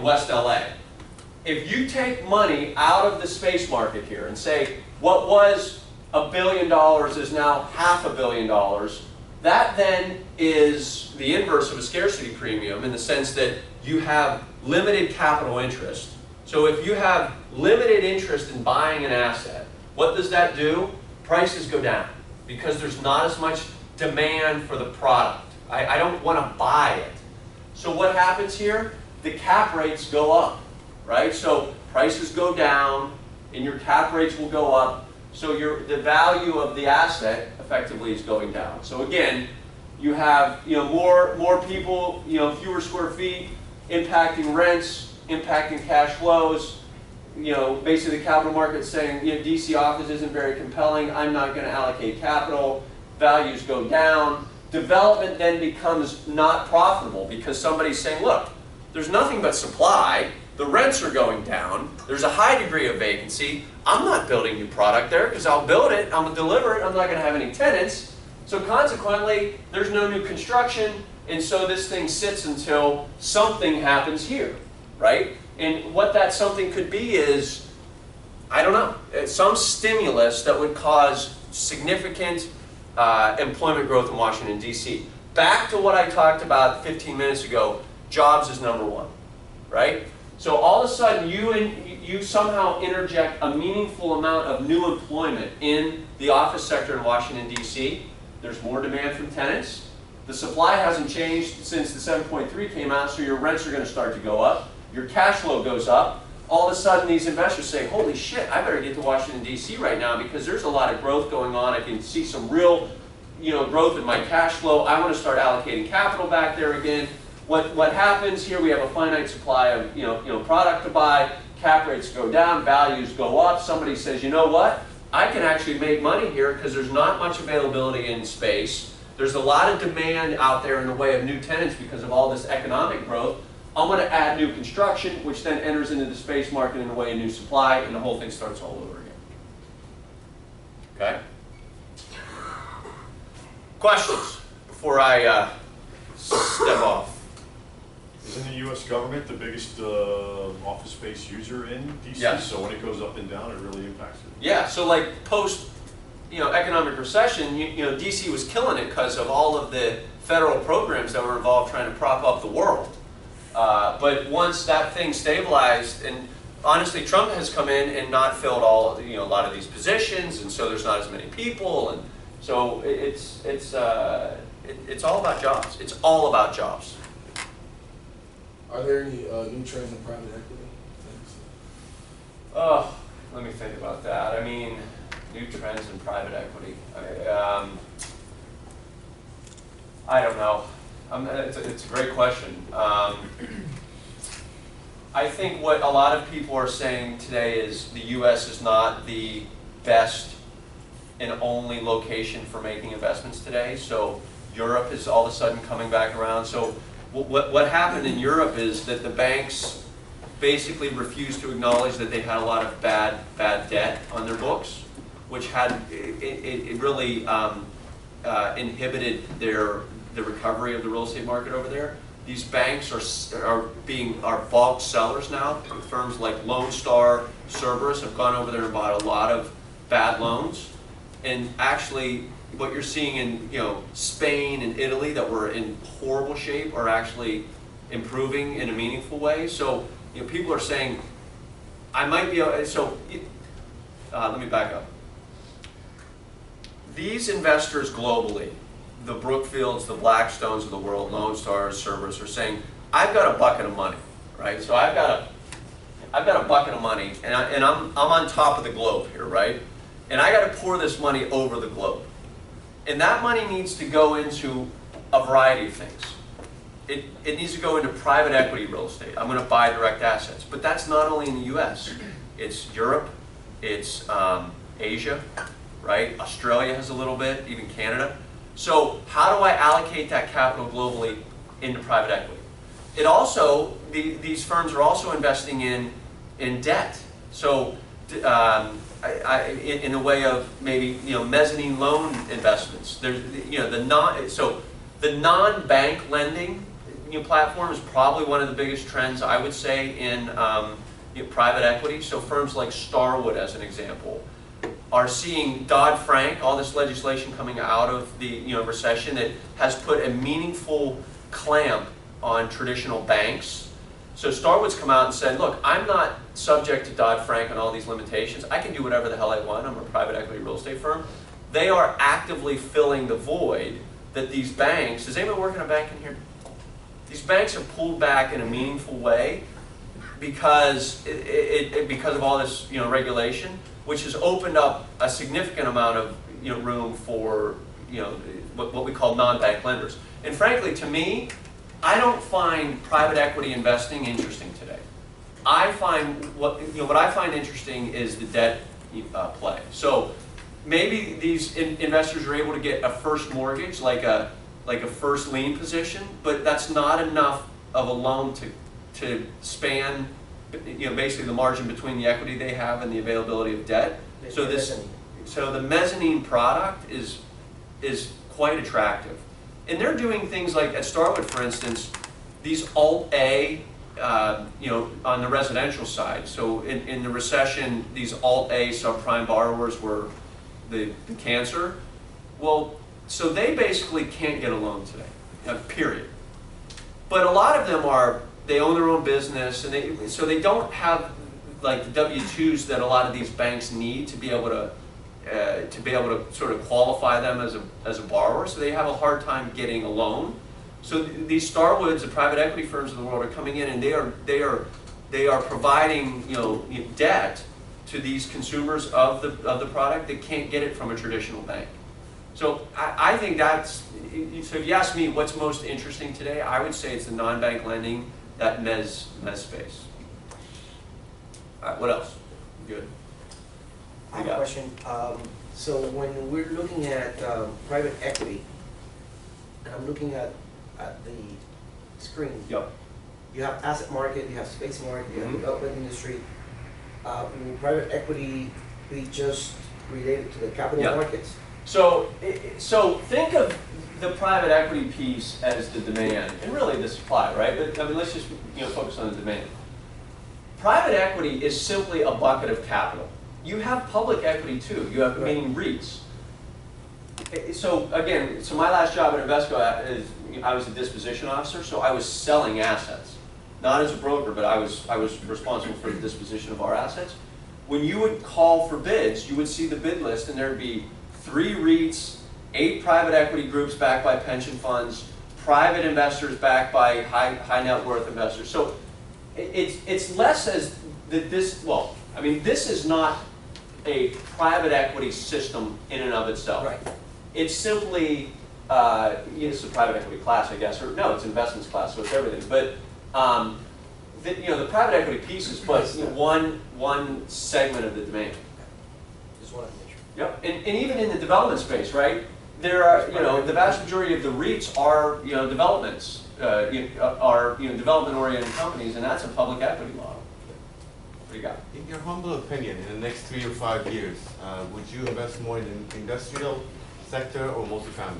West LA. If you take money out of the space market here and say what was $1 billion is now $500 million, that then is the inverse of a scarcity premium in the sense that you have limited capital interest. So if you have limited interest in buying an asset, what does that do? Prices go down because there's not as much demand for the product. I don't want to buy it. So what happens here? The cap rates go up, right? So prices go down and your cap rates will go up. So the value of the asset effectively is going down. So again, you have more people, fewer square feet, impacting rents, impacting cash flows. Basically the capital market saying, DC office isn't very compelling. I'm not going to allocate capital. Values go down. Development then becomes not profitable because somebody's saying, look, there's nothing but supply. The rents are going down. There's a high degree of vacancy. I'm not building new product there because I'll build it, I'm going to deliver it, I'm not going to have any tenants. So consequently, there's no new construction, and so this thing sits until something happens here, right? And what that something could be is, I don't know, some stimulus that would cause significant employment growth in Washington, D.C. Back to what I talked about 15 minutes ago, jobs is number one, right? So all of a sudden you somehow interject a meaningful amount of new employment in the office sector in Washington, D.C. There's more demand from tenants. The supply hasn't changed since the 7.3 came out, so your rents are going to start to go up. Your cash flow goes up. All of a sudden these investors say, holy shit, I better get to Washington, D.C. right now because there's a lot of growth going on. I can see some real growth in my cash flow. I want to start allocating capital back there again. What happens here, we have a finite supply of product to buy, cap rates go down, values go up. Somebody says, you know what? I can actually make money here because there's not much availability in space. There's a lot of demand out there in the way of new tenants because of all this economic growth. I'm going to add new construction, which then enters into the space market in the way of new supply, and the whole thing starts all over again. Okay? Questions before I step off? Isn't the U.S. government the biggest office space user in D.C.? Yes. So when it goes up and down, it really impacts it. Yeah. So like post, economic recession, D.C. was killing it because of all of the federal programs that were involved trying to prop up the world. But once that thing stabilized, and honestly, Trump has come in and not filled all, a lot of these positions, and so there's not as many people, and so it's all about jobs. It's all about jobs. Are there any new trends in private equity? Oh, let me think about that. I mean, new trends in private equity. I don't know. It's a great question. I think what a lot of people are saying today is the U.S. is not the best and only location for making investments today. So Europe is all of a sudden coming back around. So what happened in Europe is that the banks basically refused to acknowledge that they had a lot of bad debt on their books, which had it really inhibited the recovery of the real estate market over there. These banks are bulk sellers now. Firms like Lone Star, Cerberus have gone over there and bought a lot of bad loans. And actually, what you're seeing in Spain and Italy that were in horrible shape are actually improving in a meaningful way. So people are saying, I might be. Let me back up. These investors globally, the Brookfields, the Blackstones of the world, Lone Stars, Cerberus, are saying, I've got a bucket of money, right? So I've got a bucket of money, and I'm on top of the globe here, right? And I got to pour this money over the globe. And that money needs to go into a variety of things. It needs to go into private equity real estate. I'm going to buy direct assets. But that's not only in the US. It's Europe, it's Asia, right? Australia has a little bit, even Canada. So how do I allocate that capital globally into private equity? It also, these firms are also investing in debt. So in the way of maybe mezzanine loan investments. There's the non-bank lending platform is probably one of the biggest trends, I would say, in private equity. So firms like Starwood, as an example, are seeing Dodd-Frank, all this legislation coming out of the recession that has put a meaningful clamp on traditional banks. So Starwood's come out and said, look, I'm not subject to Dodd-Frank and all these limitations. I can do whatever the hell I want. I'm a private equity real estate firm. They are actively filling the void that these banks, does anyone work in a bank in here? These banks are pulled back in a meaningful way because because of all this regulation, which has opened up a significant amount of room for what we call non-bank lenders. And frankly, to me, I don't find private equity investing interesting today. I find what I find interesting is the debt play. So maybe these investors are able to get a first mortgage, like a first lien position, but that's not enough of a loan to span basically the margin between the equity they have and the availability of debt. So the mezzanine product is quite attractive. And they're doing things like, at Starwood, for instance, these Alt-A, on the residential side. So in the recession, these Alt-A subprime borrowers were the cancer. Well, so they basically can't get a loan today, period. But a lot of them they own their own business, and so they don't have like the W-2s that a lot of these banks need to be able to sort of qualify them as a borrower, so they have a hard time getting a loan. So these Starwoods, the private equity firms of the world, are coming in and they are providing debt to these consumers of the product that can't get it from a traditional bank. So I think that's, so if you ask me what's most interesting today, I would say it's the non-bank lending, that mezz space. All right, what else? Good. I have a question. So when we're looking at private equity, and I'm looking at the screen, yep. You have asset market, you have space market, you have development industry. Will private equity be just related to the capital markets? So think of the private equity piece as the demand, and really the supply, right? But I mean, let's just focus on the demand. Private equity is simply a bucket of capital. You have public equity too. You have, meaning REITs. So again, my last job at Invesco is I was a disposition officer, so I was selling assets, not as a broker, but I was responsible for the disposition of our assets. When you would call for bids, you would see the bid list, and there'd be 3 REITs, 8 private equity groups backed by pension funds, private investors backed by high net worth investors. So it's less as that this. Well, I mean, this is not a private equity system in and of itself. Right. It's simply it's a private equity class, I guess, or no, it's investments class, so it's everything. But the private equity piece is but one segment of the demand. Just wanted to make sure. Yep, and even in the development space, right? There are the vast majority of the REITs are developments, are development-oriented companies, and that's a public equity model. What do you got? In your humble opinion, in the next 3 or 5 years, would you invest more in the industrial sector or multifamily?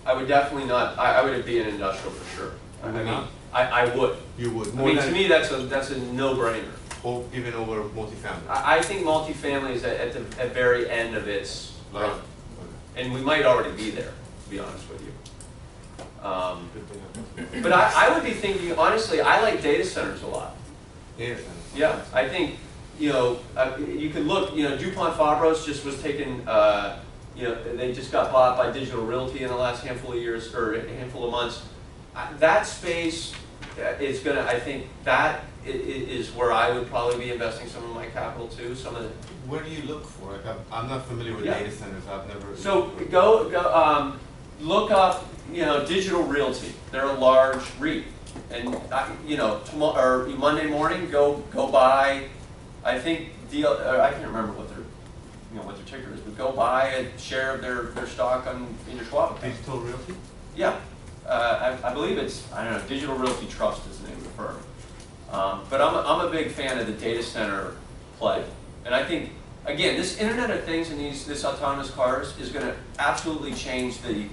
I would definitely not. I would be in industrial for sure. I would. You would. I mean, to me, that's a no-brainer. Or even over multifamily. I think multifamily is at the very end of its run, and we might already be there, to be honest with you. But I would be thinking, honestly, I like data centers a lot. Data centers. Yeah, I think you could look. DuPont Fabros just was taken. They just got bought by Digital Realty in the last handful of years or a handful of months. That space is going to. I think that is where I would probably be investing some of my capital too. Where do you look for it? I'm not familiar with data centers. I've never. So go look up Digital Realty. They're a large REIT, and tomorrow or Monday morning go buy. I think I can't remember what their ticker is, but go buy a share of their stock in your Schwab account. Digital Realty. Yeah, I believe it's Digital Realty Trust is the name of the firm. But I'm a big fan of the data center play, and I think again this Internet of Things and this autonomous cars is going to absolutely change the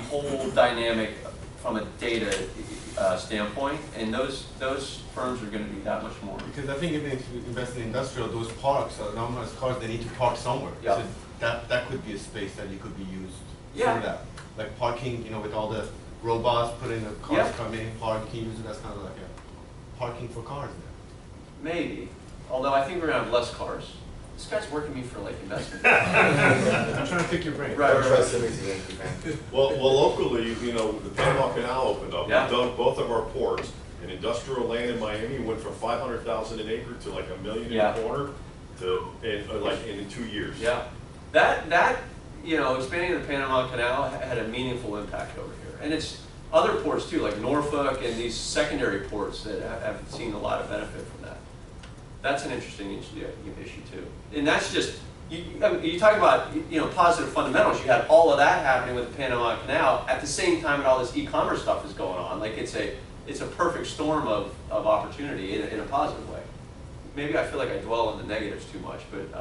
whole dynamic from a data standpoint, and those firms are going to be that much more. Because I think even if you invest in industrial, those parks are not as cars, they need to park somewhere. Yeah. So that could be a space that you could be used Yeah. for that. Like parking, you know, with all the robots, putting the cars Yeah. come in, park, you can use it as kind of like a parking for cars there. Maybe, although I think we're going to have less cars. This guy's working me for like investment. I'm trying to pick your brain. Right, right, Trust right. him, he's a Yankee fan. Well, locally, you know, the Panama Canal opened up. Yeah. We dug both of our ports, and industrial land in Miami went from 500,000 an acre to like $1 million Yeah. a quarter to in 2 years. Yeah, that you know, expanding the Panama Canal had a meaningful impact over here, and it's other ports too, like Norfolk and these secondary ports that have seen a lot of benefit from that. That's an interesting issue too, and that's just I mean, you talk about, you know, positive fundamentals. You had all of that happening with the Panama Canal at the same time that all this e-commerce stuff is going on. Like it's a perfect storm of opportunity in a positive way. Maybe I feel like I dwell on the negatives too much, but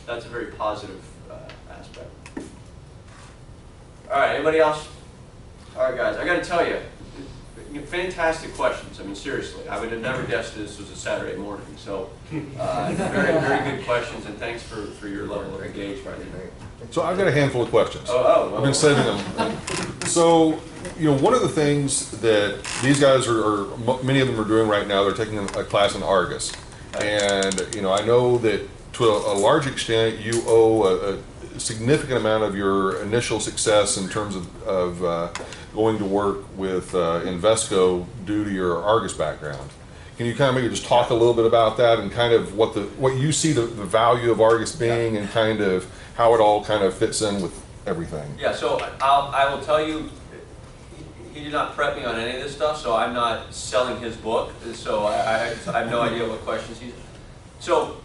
that's a very positive aspect. All right, anybody else? All right, guys, I got to tell you, fantastic questions. I mean, seriously, I would have never guessed this was a Saturday morning. So, very, very good questions, and thanks for your level of engagement. So I've got a handful of questions. Oh, I've been saving them. So, you know, one of the things that these guys are many of them are doing right now, they're taking a class in Argus. And, you know, I know that to a large extent you owe a significant amount of your initial success in terms of going to work with Invesco due to your Argus background. Can you kind of maybe just talk a little bit about that and kind of what you see the value of Argus being and kind of how it all kind of fits in with everything? Yeah, so I will tell you, he did not prep me on any of this stuff, so I'm not selling his book, so I have no idea what questions he's... So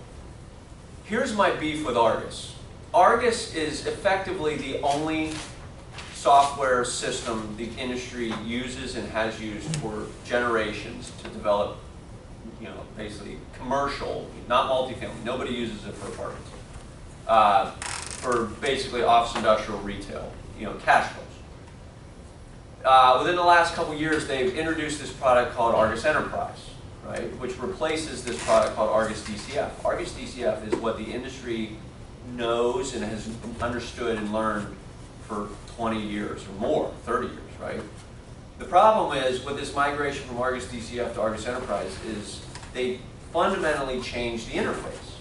here's my beef with Argus. Argus is effectively the only software system the industry uses and has used for generations to develop, you know, basically commercial, not multifamily. Nobody uses it for apartments. For basically office industrial retail, you know, cash flows. Within the last couple years, they've introduced this product called Argus Enterprise, right, which replaces this product called Argus DCF. Argus DCF is what the industry knows and has understood and learned for 20 years or more, 30 years, right? The problem is with this migration from Argus DCF to Argus Enterprise is they fundamentally changed the interface.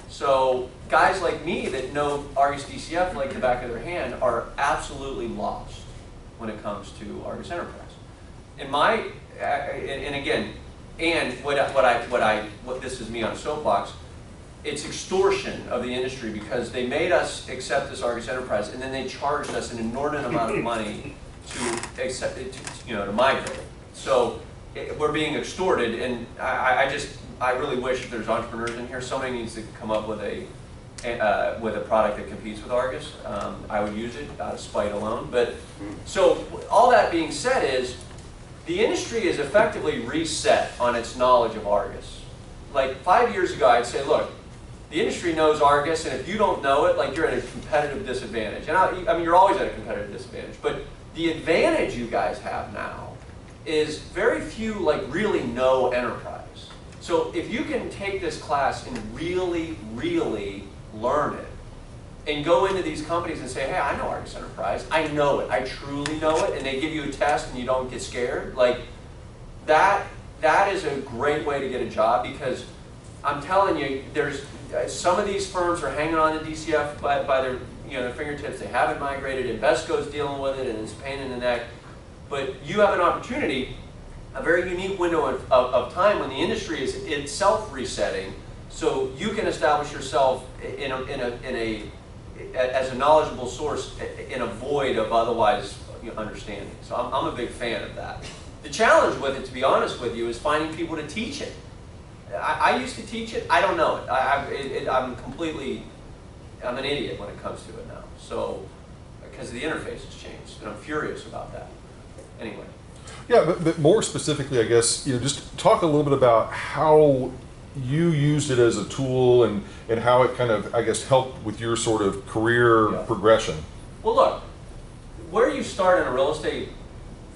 So guys like me that know Argus DCF like the back of their hand are absolutely lost when it comes to Argus Enterprise. In my, and again, and what this is me on a soapbox, it's extortion of the industry because they made us accept this Argus Enterprise and then they charged us an inordinate amount of money to accept it, to migrate. So we're being extorted, and I really wish if there's entrepreneurs in here, somebody needs to come up with a product that competes with Argus. I would use it out of spite alone. But so all that being said is the industry is effectively reset on its knowledge of Argus. Like 5 years ago, I'd say, look, the industry knows Argus, and if you don't know it, like you're at a competitive disadvantage. And I mean, you're always at a competitive disadvantage. But the advantage you guys have now is very few like really know enterprise. So if you can take this class and really, really learn it, and go into these companies and say, hey, I know Argus Enterprise, I know it, I truly know it, and they give you a test and you don't get scared, like that is a great way to get a job, because I'm telling you, there's some of these firms are hanging on to DCF by their their fingertips. They haven't migrated. Invesco's dealing with it, and it's a pain in the neck. But you have an opportunity, a very unique window of time when the industry is itself resetting, so you can establish yourself as a knowledgeable source in a void of otherwise understanding. So I'm a big fan of that. The challenge with it, to be honest with you, is finding people to teach it. I used to teach it. I don't know it. I'm an idiot when it comes to it now. So, because the interface has changed, and I'm furious about that. Anyway. Yeah, but more specifically, I guess, just talk a little bit about how you used it as a tool and how it kind of, I guess, helped with your sort of career progression. Well, look, where you start in a real estate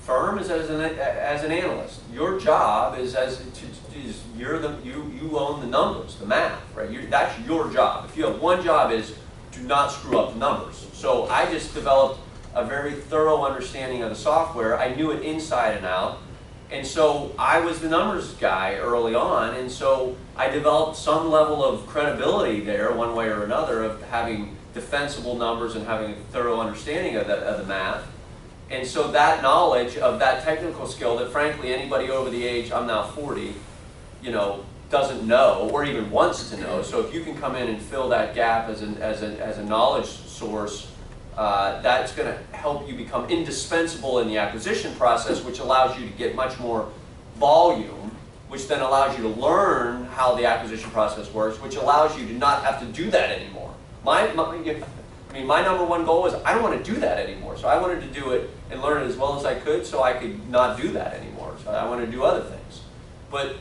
firm is as an analyst. Your job is you own the numbers, the math, right? That's your job. If you have one job, is do not screw up the numbers. So I just developed a very thorough understanding of the software. I knew it inside and out. And so I was the numbers guy early on, and so I developed some level of credibility there, one way or another, of having defensible numbers and having a thorough understanding of the math. And so that knowledge of that technical skill that frankly anybody over the age, I'm now 40, doesn't know or even wants to know. So if you can come in and fill that gap as a knowledge source, that's going to help you become indispensable in the acquisition process, which allows you to get much more volume, which then allows you to learn how the acquisition process works, which allows you to not have to do that anymore. My number one goal is I don't want to do that anymore. So I wanted to do it and learn it as well as I could so I could not do that anymore. So I want to do other things. But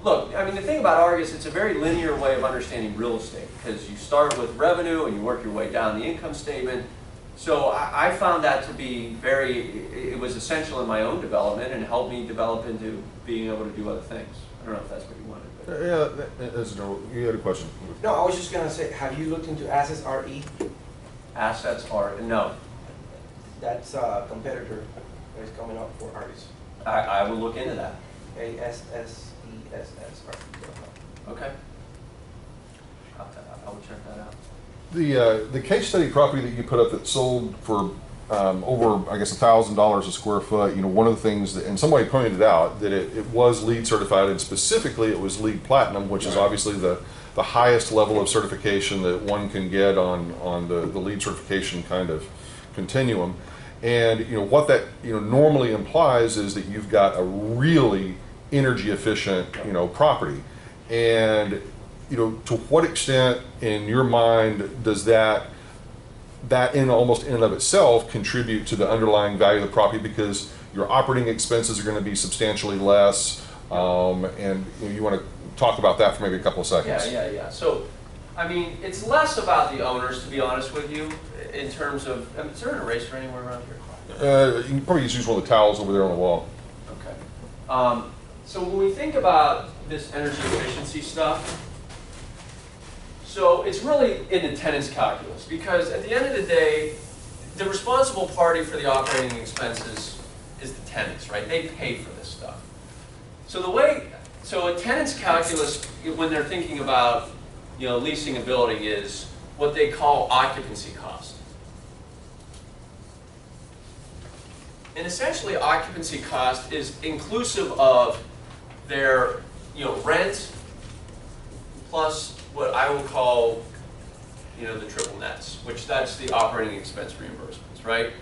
look, I mean, the thing about Argus, it's a very linear way of understanding real estate because you start with revenue and you work your way down the income statement. So I found that to be it was essential in my own development and helped me develop into being able to do other things. I don't know if that's what you wanted. Yeah, you had a question. No, I was just gonna say, have you looked into Assets RE? Assets are, no. That's a competitor that is coming up for Argus. I will look into that. ASSESS. Okay. I will check that out. The case study property that you put up that sold for over, I guess, $1,000 a square foot, one of the things that, and somebody pointed out that it was LEED certified, and specifically it was LEED Platinum, which is obviously the highest level of certification that one can get on the LEED certification kind of continuum. And what that normally implies is that you've got a really energy efficient property. And to what extent in your mind does that almost in and of itself contribute to the underlying value of the property, because your operating expenses are going to be substantially less, and you want to talk about that for maybe a couple of seconds. Yeah. So, I mean, it's less about the owners, to be honest with you, in terms of, is there an eraser anywhere around here? You can probably just use one of the towels over there on the wall. Okay. So when we think about this energy efficiency stuff, so it's really in the tenant's calculus, because at the end of the day, the responsible party for the operating expenses is the tenants, right? They pay for this stuff. So a tenant's calculus, when they're thinking about leasing a building, is what they call occupancy cost. And essentially, occupancy cost is inclusive of their rent plus what I will call the triple nets, which that's the operating expense reimbursements, right?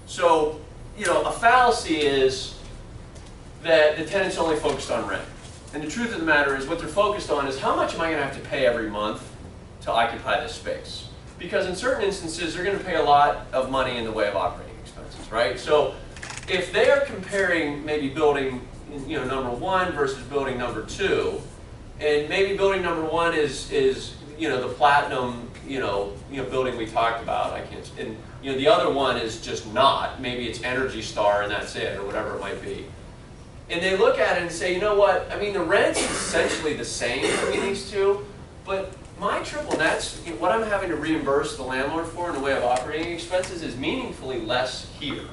So a fallacy is that the tenant's only focused on rent. And the truth of the matter is what they're focused on is how much am I going to have to pay every month to occupy this space? Because in certain instances, they're going to pay a lot of money in the way of operating expenses, right? So if they are comparing maybe building number one versus building number two, and maybe building number one is the platinum building we talked about, and the other one is just not, maybe it's Energy Star and that's it, or whatever it might be. And they look at it and say, you know what, I mean, the rent is essentially the same between these two, but my triple nets, what I'm having to reimburse the landlord for in the way of operating expenses is meaningfully less here.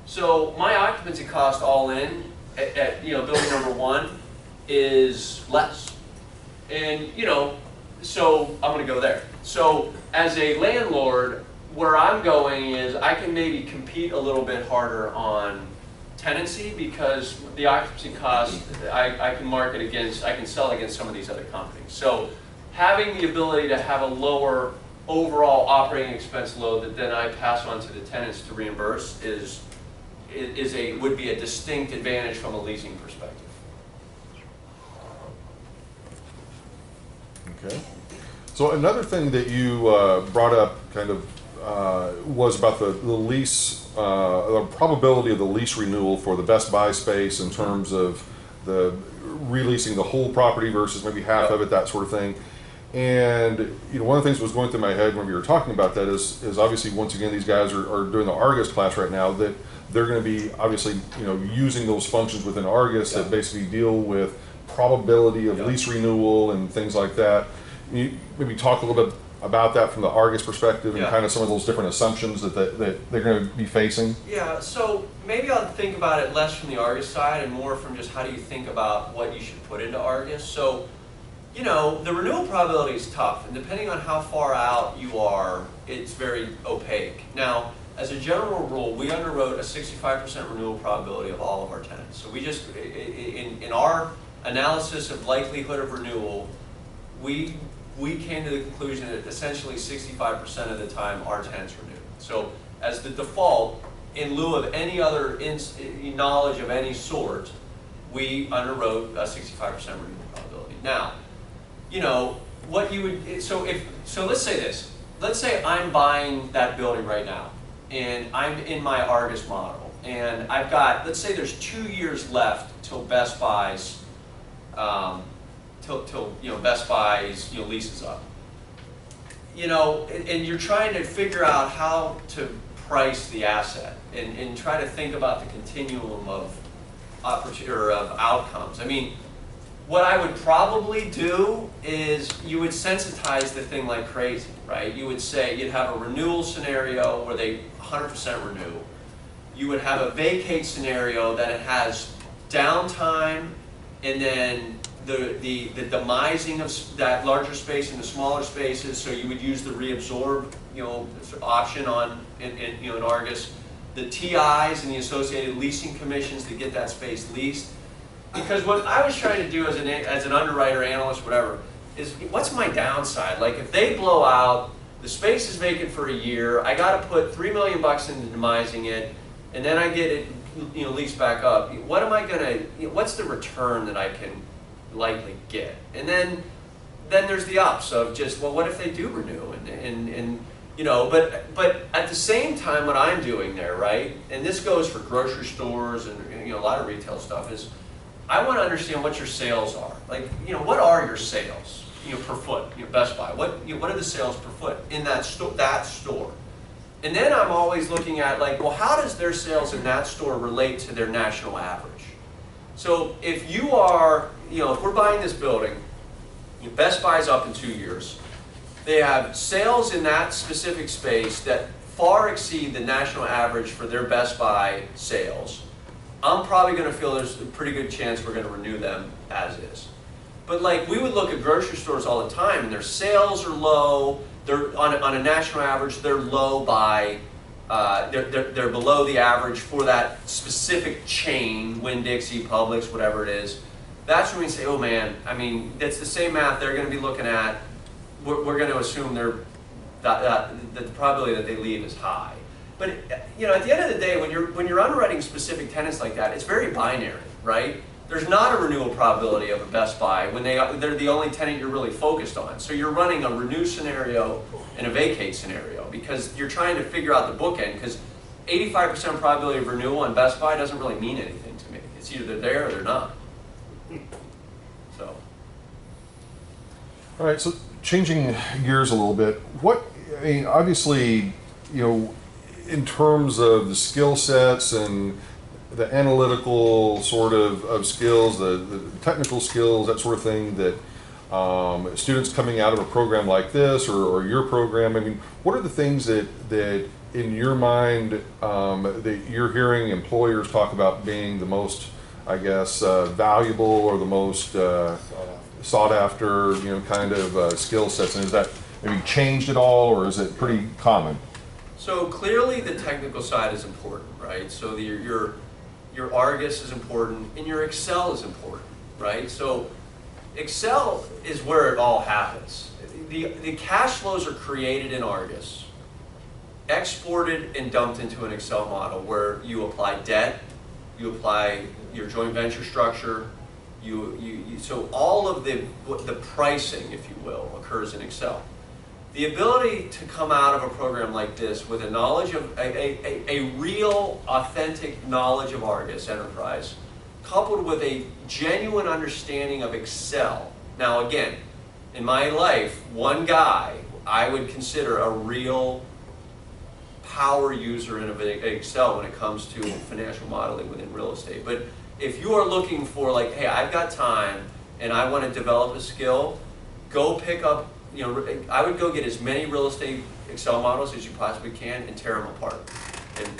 So my occupancy cost all in at building number one is less. And so I'm going to go there. So as a landlord, where I'm going is I can maybe compete a little bit harder on tenancy, because the occupancy cost I can market against, I can sell against some of these other companies. So having the ability to have a lower overall operating expense load that then I pass on to the tenants to reimburse would be a distinct advantage from a leasing perspective. Okay. So another thing that you brought up kind of was about the lease, the probability of the lease renewal for the Best Buy space in terms of the releasing the whole property versus maybe half of it, that sort of thing. And one of the things that was going through my head when we were talking about that is obviously, once again, these guys are doing the Argus class right now, that they're going to be obviously, using those functions within Argus that basically deal with probability of lease renewal and things like that. You maybe talk a little bit about that from the Argus perspective and kind of some of those different assumptions that they're going to be facing. Yeah, so maybe I'll think about it less from the Argus side and more from just how do you think about what you should put into Argus. So, the renewal probability is tough, and depending on how far out you are, it's very opaque. Now, as a general rule, we underwrote a 65% renewal probability of all of our tenants. So we just, in our analysis of likelihood of renewal, we came to the conclusion that essentially 65% of the time our tenants renew. So as the default, in lieu of any other knowledge of any sort, we underwrote a 65% renewal probability. Now, what you would, so let's say this. Let's say I'm buying that building right now, and I'm in my Argus model, and I've got, let's say there's 2 years left till Best Buy's, till Best Buy's leases up. And you're trying to figure out how to price the asset and try to think about the continuum of outcomes. I mean, what I would probably do is you would sensitize the thing like crazy, right? You would say you'd have a renewal scenario where they 100% renew. You would have a vacate scenario that it has downtime and then the demising of that larger space into smaller spaces. So you would use the reabsorb option in Argus. The TIs and the associated leasing commissions to get that space leased. Because what I was trying to do as an underwriter, analyst, whatever, is what's my downside? Like if they blow out, the space is vacant for a year, I got to put $3 million into demising it, and then I get it leased back up. What am I gonna? What's the return that I can likely get? And then there's the ups of just, well, what if they do renew? But at the same time, what I'm doing there, right? And this goes for grocery stores and a lot of retail stuff is. I want to understand what your sales are. Like, what are your sales, per foot? Best Buy. What are the sales per foot in that store? And then I'm always looking at well, how does their sales in that store relate to their national average? So if you are, if we're buying this building, Best Buy's up in 2 years. They have sales in that specific space that far exceed the national average for their Best Buy sales. I'm probably going to feel there's a pretty good chance we're going to renew them as is. But we would look at grocery stores all the time, and their sales are low. They're on a national average. They're low by they're below the average for that specific chain, Winn-Dixie, Publix, whatever it is. That's when we say, oh man, I mean, that's the same math they're going to be looking at. We're going to assume that the probability that they leave is high. But at the end of the day, when you're underwriting specific tenants like that, it's very binary, right? There's not a renewal probability of a Best Buy when they're the only tenant you're really focused on. So you're running a renew scenario and a vacate scenario because you're trying to figure out the bookend. Because 85% probability of renewal on Best Buy doesn't really mean anything to me. It's either they're there or they're not. So. All right. So changing gears a little bit, obviously, in terms of the skill sets and the analytical sort of skills, the technical skills, that sort of thing that students coming out of a program like this or your program, I mean, what are the things that in your mind that you're hearing employers talk about being the most, I guess, valuable or the most sought after, kind of skill sets? And is that maybe changed at all, or is it pretty common? So clearly the technical side is important, right? So your Argus is important and your Excel is important, right? So Excel is where it all happens. The cash flows are created in Argus, exported and dumped into an Excel model where you apply debt, you apply your joint venture structure, so all of the pricing, if you will, occurs in Excel. The ability to come out of a program like this with a knowledge of a real, authentic knowledge of Argus Enterprise, coupled with a genuine understanding of Excel. Now again, in my life, one guy I would consider a real power user in Excel when it comes to financial modeling within real estate. But if you are looking for like, hey, I've got time and I want to develop a skill, go pick up, you know, I would go get as many real estate Excel models as you possibly can and tear them apart.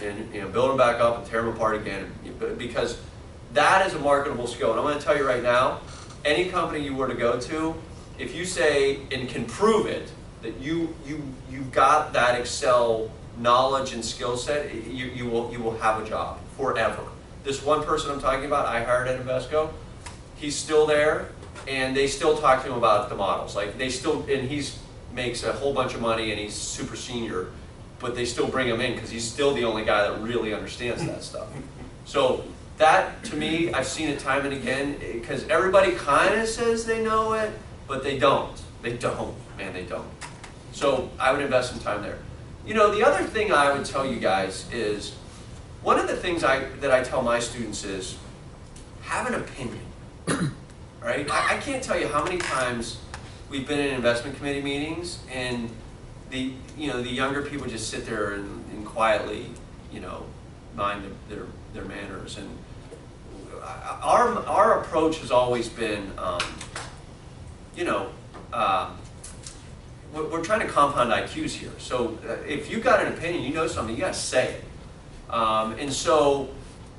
And you know, build them back up and tear them apart again, because that is a marketable skill. And I'm going to tell you right now, any company you were to go to, if you say and can prove it that you've got that Excel knowledge and skill set, you will have a job forever. This one person I'm talking about, I hired at Invesco. He's still there, and they still talk to him about the models. Like they still, and he's makes a whole bunch of money, and he's super senior, but they still bring him in because he's still the only guy that really understands that stuff. So that, to me, I've seen it time and again, because everybody kind of says they know it, but they don't. They don't, man, they don't. So I would invest some time there. You know, the other thing I would tell you guys is, one of the things that I tell my students is, have an opinion, right? I can't tell you how many times we've been in investment committee meetings and the younger people just sit there and quietly, you know, mind their manners. And our approach has always been, you know, we're trying to compound IQs here. So if you've got an opinion, you know something, you got to say it. And so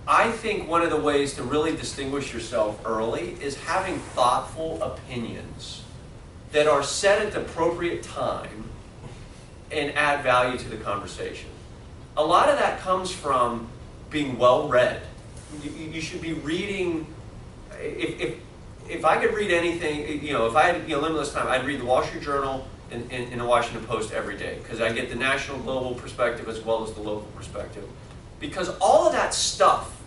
I think one of the ways to really distinguish yourself early is having thoughtful opinions that are said at the appropriate time and add value to the conversation. A lot of that comes from being well read. You should be reading. If I could read anything, you know, if I had limitless time, I'd read the Wall Street Journal and the Washington Post every day, because I get the national global perspective as well as the local perspective. Because all of that stuff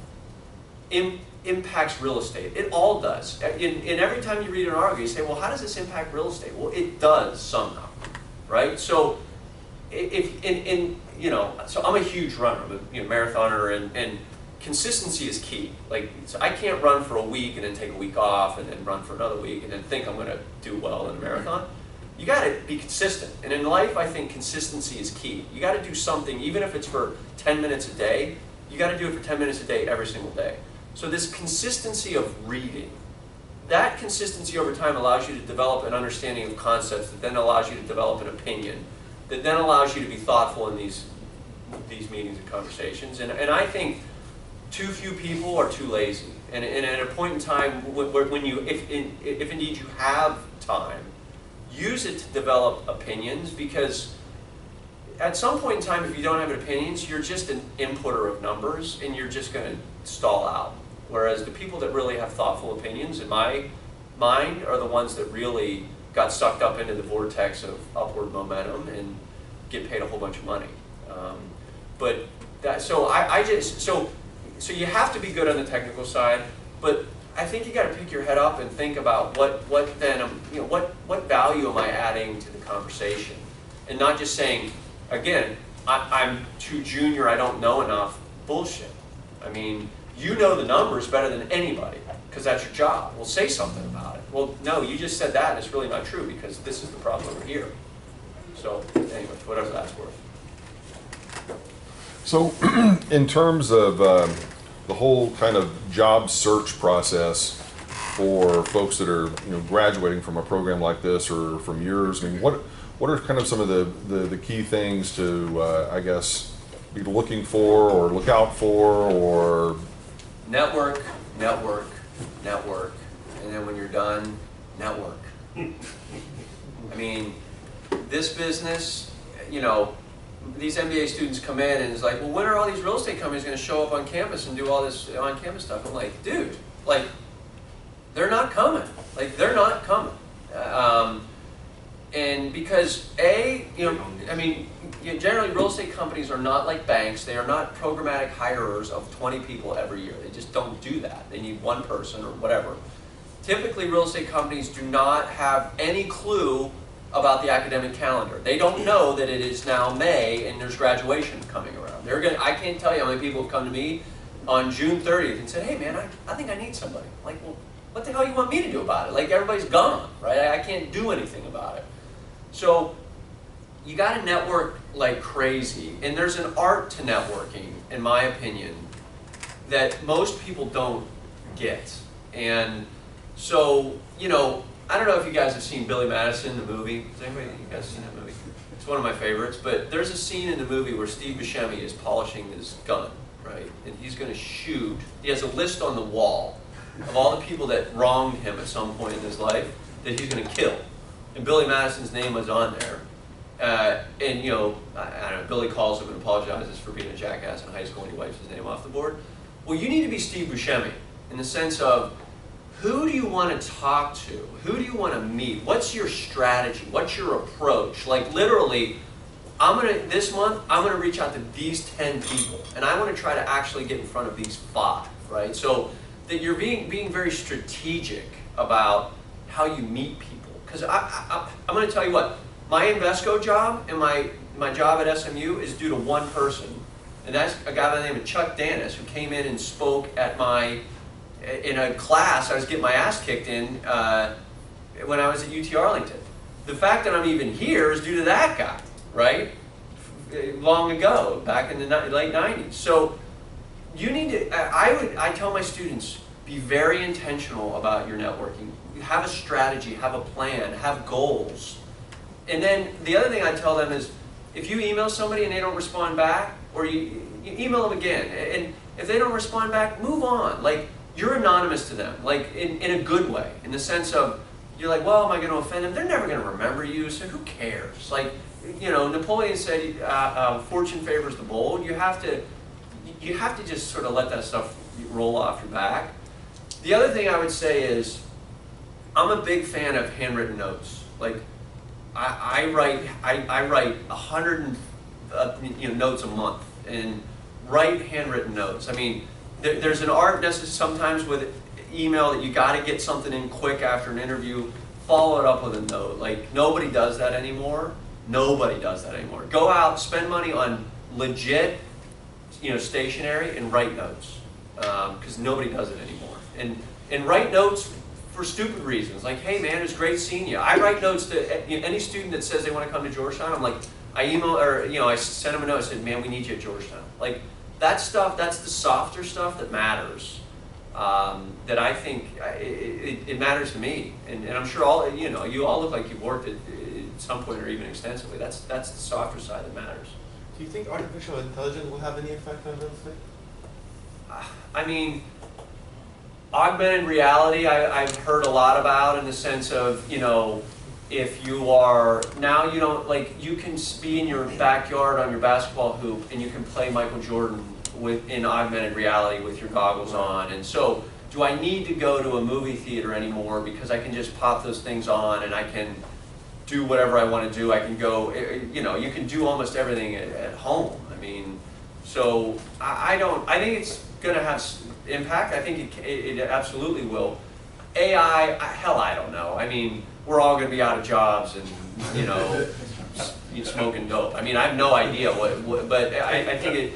impacts real estate. It all does. And every time you read an article, you say, well, how does this impact real estate? Well, it does somehow, right? So so I'm a huge runner. I'm a marathoner, and consistency is key. Like, so I can't run for a week and then take a week off and then run for another week and then think I'm going to do well in a marathon. You got to be consistent. And in life, I think consistency is key. You got to do something, even if it's for 10 minutes a day, you got to do it for 10 minutes a day every single day. So this consistency of reading, that consistency over time allows you to develop an understanding of concepts that then allows you to develop an opinion, that then allows you to be thoughtful in these meetings and conversations. And I think too few people are too lazy. And at a point in time, when you, if indeed you have time, use it to develop opinions, because at some point in time, if you don't have opinions, you're just an inputter of numbers and you're just going to stall out. Whereas the people that really have thoughtful opinions, in my mind, are the ones that really got sucked up into the vortex of upward momentum and get paid a whole bunch of money. So you have to be good on the technical side, but I think you got to pick your head up and think about what value am I adding to the conversation, and not just saying, again, I'm too junior, I don't know enough. Bullshit. I mean, you know the numbers better than anybody because that's your job. Well, say something about it. Well, no, you just said that and it's really not true because this is the problem over here. So anyway, whatever that's worth. So in terms of the whole kind of job search process for folks that are graduating from a program like this or from yours, I mean, what are kind of some of the key things to I guess be looking for or look out for? Or network, and then when you're done, network. I mean, this business, these MBA students come in and it's like, well, when are all these real estate companies going to show up on campus and do all this on-campus stuff? I'm like, dude, like, they're not coming. Like, they're not coming. And because generally real estate companies are not like banks. They are not programmatic hirers of 20 people every year. They just don't do that. They need one person or whatever. Typically, real estate companies do not have any clue about the academic calendar. They don't know that it is now May and there's graduation coming around. I can't tell you how many people have come to me on June 30th and said, hey man, I think I need somebody. I'm like, well, what the hell you want me to do about it? Like, everybody's gone, right? I can't do anything about it. So you got to network like crazy, and there's an art to networking, in my opinion, that most people don't get. And so, you know, I don't know if you guys have seen Billy Madison, the movie. Has anybody, you guys seen that movie? It's one of my favorites, but there's a scene in the movie where Steve Buscemi is polishing his gun, right? And he's going to shoot. He has a list on the wall of all the people that wronged him at some point in his life that he's going to kill. And Billy Madison's name was on there. And, you know, I don't know, Billy calls him and apologizes for being a jackass in high school and he wipes his name off the board. Well, you need to be Steve Buscemi in the sense of, who do you want to talk to? Who do you want to meet? What's your strategy? What's your approach? Like literally, this month, I'm going to reach out to these 10 people and I want to try to actually get in front of these 5, right? So that you're being very strategic about how you meet people. Because I'm going to tell you what, my Invesco job and my job at SMU is due to one person. And that's a guy by the name of Chuck Dennis, who came in and spoke at in a class I was getting my ass kicked in when I was at UT Arlington. The fact that I'm even here is due to that guy, right? Long ago, back in the late 90s. So you need to, I tell my students, be very intentional about your networking. Have a strategy, have a plan, have goals. And then the other thing I tell them is, if you email somebody and they don't respond back, or you email them again, and if they don't respond back, move on. Like, you're anonymous to them, like in a good way, in the sense of, you're like, well, am I going to offend them? They're never going to remember you, so who cares? Like, you know, Napoleon said, fortune favors the bold. You have to just sort of let that stuff roll off your back. The other thing I would say is, I'm a big fan of handwritten notes. Like, I write 100 notes a month, and write handwritten notes. I mean, there's an art sometimes with email that you got to get something in quick after an interview. Follow it up with a note. Like, nobody does that anymore. Nobody does that anymore. Go out, spend money on legit, stationery, and write notes, because nobody does it anymore. And write notes for stupid reasons, like, hey man, it was great seeing you. I write notes to any student that says they want to come to Georgetown. I'm like, I email, or I send them a note. I said, man, we need you at Georgetown. Like, that stuff, that's the softer stuff that matters. That I think it matters to me, and I'm sure you all look like you've worked at some point or even extensively. That's the softer side that matters. Do you think artificial intelligence will have any effect on real estate? I mean, augmented reality, I've heard a lot about, in the sense of, if you are, now you don't, like, you can be in your backyard on your basketball hoop and you can play Michael Jordan in augmented reality with your goggles on. And so, do I need to go to a movie theater anymore because I can just pop those things on and I can do whatever I want to do? I can go, you can do almost everything at home. I mean, so I think it's going to have impact. I think it absolutely will. AI, hell, I don't know. I mean, we're all going to be out of jobs and, smoking dope. I mean, I have no idea but I think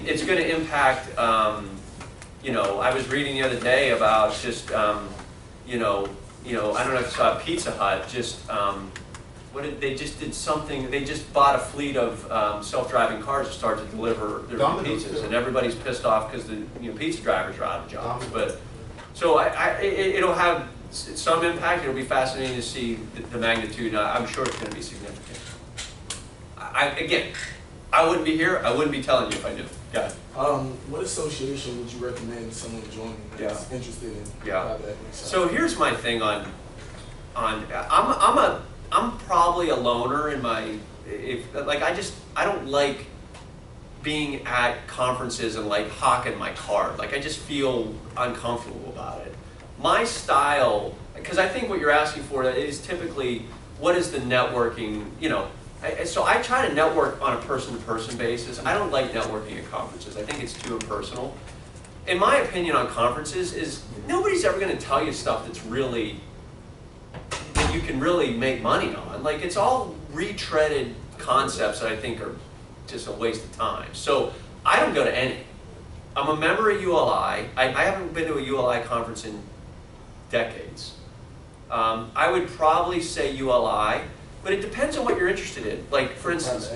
it's going to impact, I was reading the other day about just, I don't know if you saw Pizza Hut, they just did something, they just bought a fleet of self-driving cars to start to deliver their pizzas, and everybody's pissed off because the pizza drivers are out of jobs. But so it'll have some impact. It'll be fascinating to see the magnitude. I'm sure it's going to be significant. Again, I wouldn't be here. I wouldn't be telling you if I knew. Yeah. What association would you recommend someone joining that's interested in private equity? So here's my thing on I'm probably a loner in my, I don't like being at conferences and like hawking my card. Like, I just feel uncomfortable about it. My style, because I think what you're asking for is typically, what is the networking, so I try to network on a person-to-person basis. I don't like networking at conferences. I think it's too impersonal. In my opinion on conferences is, nobody's ever going to tell you stuff that's really, you can really make money on. Like, it's all retreaded concepts that I think are just a waste of time. So I don't go to any. I'm a member of ULI. I haven't been to a ULI conference in decades. I would probably say ULI. but it depends on what you're interested in. Like, for instance,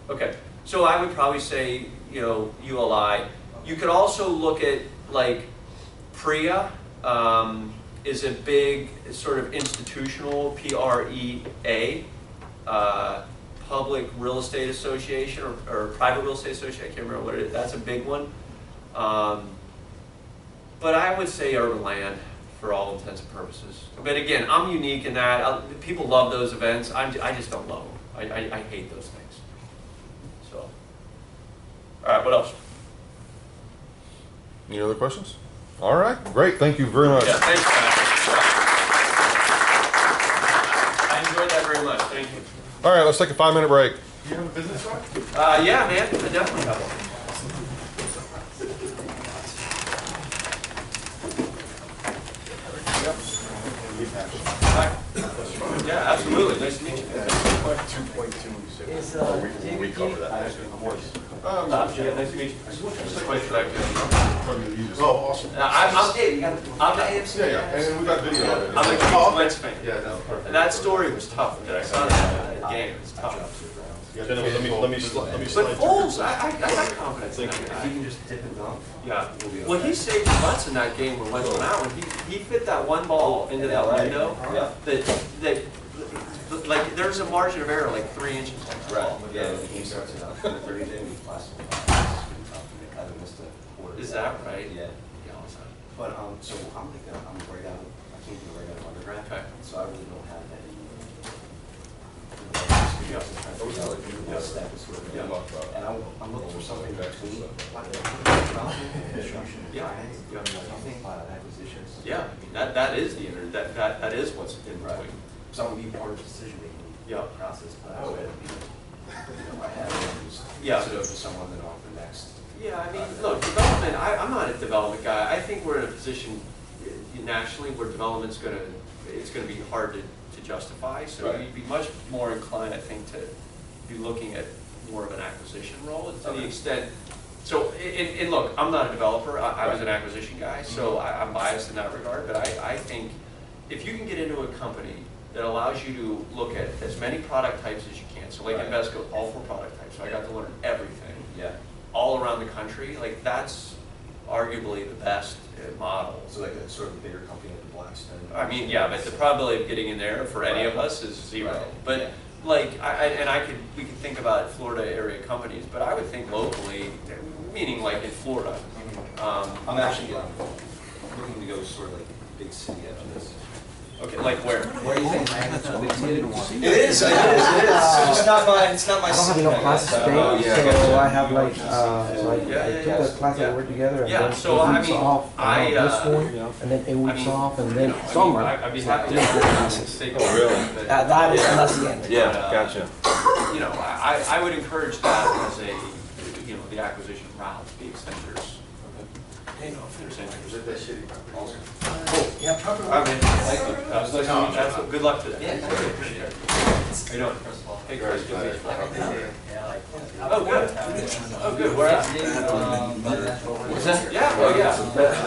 okay, so I would probably say, you know, ULI. You could also look at, like, PREA is a big sort of institutional, PREA, Public Real Estate Association, or Private Real Estate Association, I can't remember what it is. That's a big one. But I would say urban land for all intents and purposes. But again, I'm unique in that people love those events. I just don't love them. I hate those things. So, all right, what else? Any other questions? All right, great. Thank you very much. Yeah, thanks, Pat. I enjoyed that very much. Thank you. All right, let's take a 5-minute break. Do you have a business card? Yeah, man, I definitely have one. Yeah, absolutely. Nice to meet you. 2.2. We cover that. Yeah, nice to meet you. Just wait for that. Oh, awesome. I'm the AFC. Yeah, and we got video of it. I'm a Mets fan. Yeah, that's perfect. And that story was tough. That I saw that game. It was tough. Gentlemen, let me slide. But Foles, I got confidence in that guy. If he can just tip and dunk. Yeah. Well, he saved butts in that game when Wentz went out. When he fit that one ball into that window, that like there's a margin of error like 3 inches. Right. Yeah, the game starts out in the 30th inning. I missed a quarter. Is that right? Yeah. But so I'm right out. I came from right out of undergrad. Okay. So I really don't have any. And I'm looking for something between acquisitions. Yeah, that is the internet. That is what's in between. So I'm gonna be part of the decision making process, but I would be, I have to someone that offer next. Yeah, I mean, look, development. I'm not a development guy. I think we're in a position nationally where development's it's gonna be hard to justify. So you'd be much more inclined, I think, to be looking at more of an acquisition role to the extent. So, and look, I'm not a developer. I was an acquisition guy, so I'm biased in that regard. But I think if you can get into a company that allows you to look at as many product types as you can. So like Invesco, all 4 product types. So I got to learn everything. Yeah. All around the country. Like that's arguably the best model. So like a sort of bigger company like Blackstone. I mean, yeah, but the probability of getting in there for any of us is 0. But like, we could think about Florida area companies, but I would think locally, meaning like in Florida. I'm actually looking to go sort of like big city after this. Okay, like where? Where do you think Miami's a big city? It is. It's not my I don't have enough classes today, so I have like, I took the class that work together and then 8 weeks off, and then this one, and then 8 weeks off, and then summer. I'd be happy to take Oh, really? That's the end. Yeah, gotcha. You know, I would encourage that as a, the acquisition route, the extenders. You know, if there's interest. Awesome. Cool. Yeah, probably. All right, man. Thank you. That was nice to meet you. Good luck today. Yeah, Appreciate it. How you doing? Hey, Chris. Good to meet you. Oh, good. Oh, good. Where at? What's that? Yeah, oh, yeah.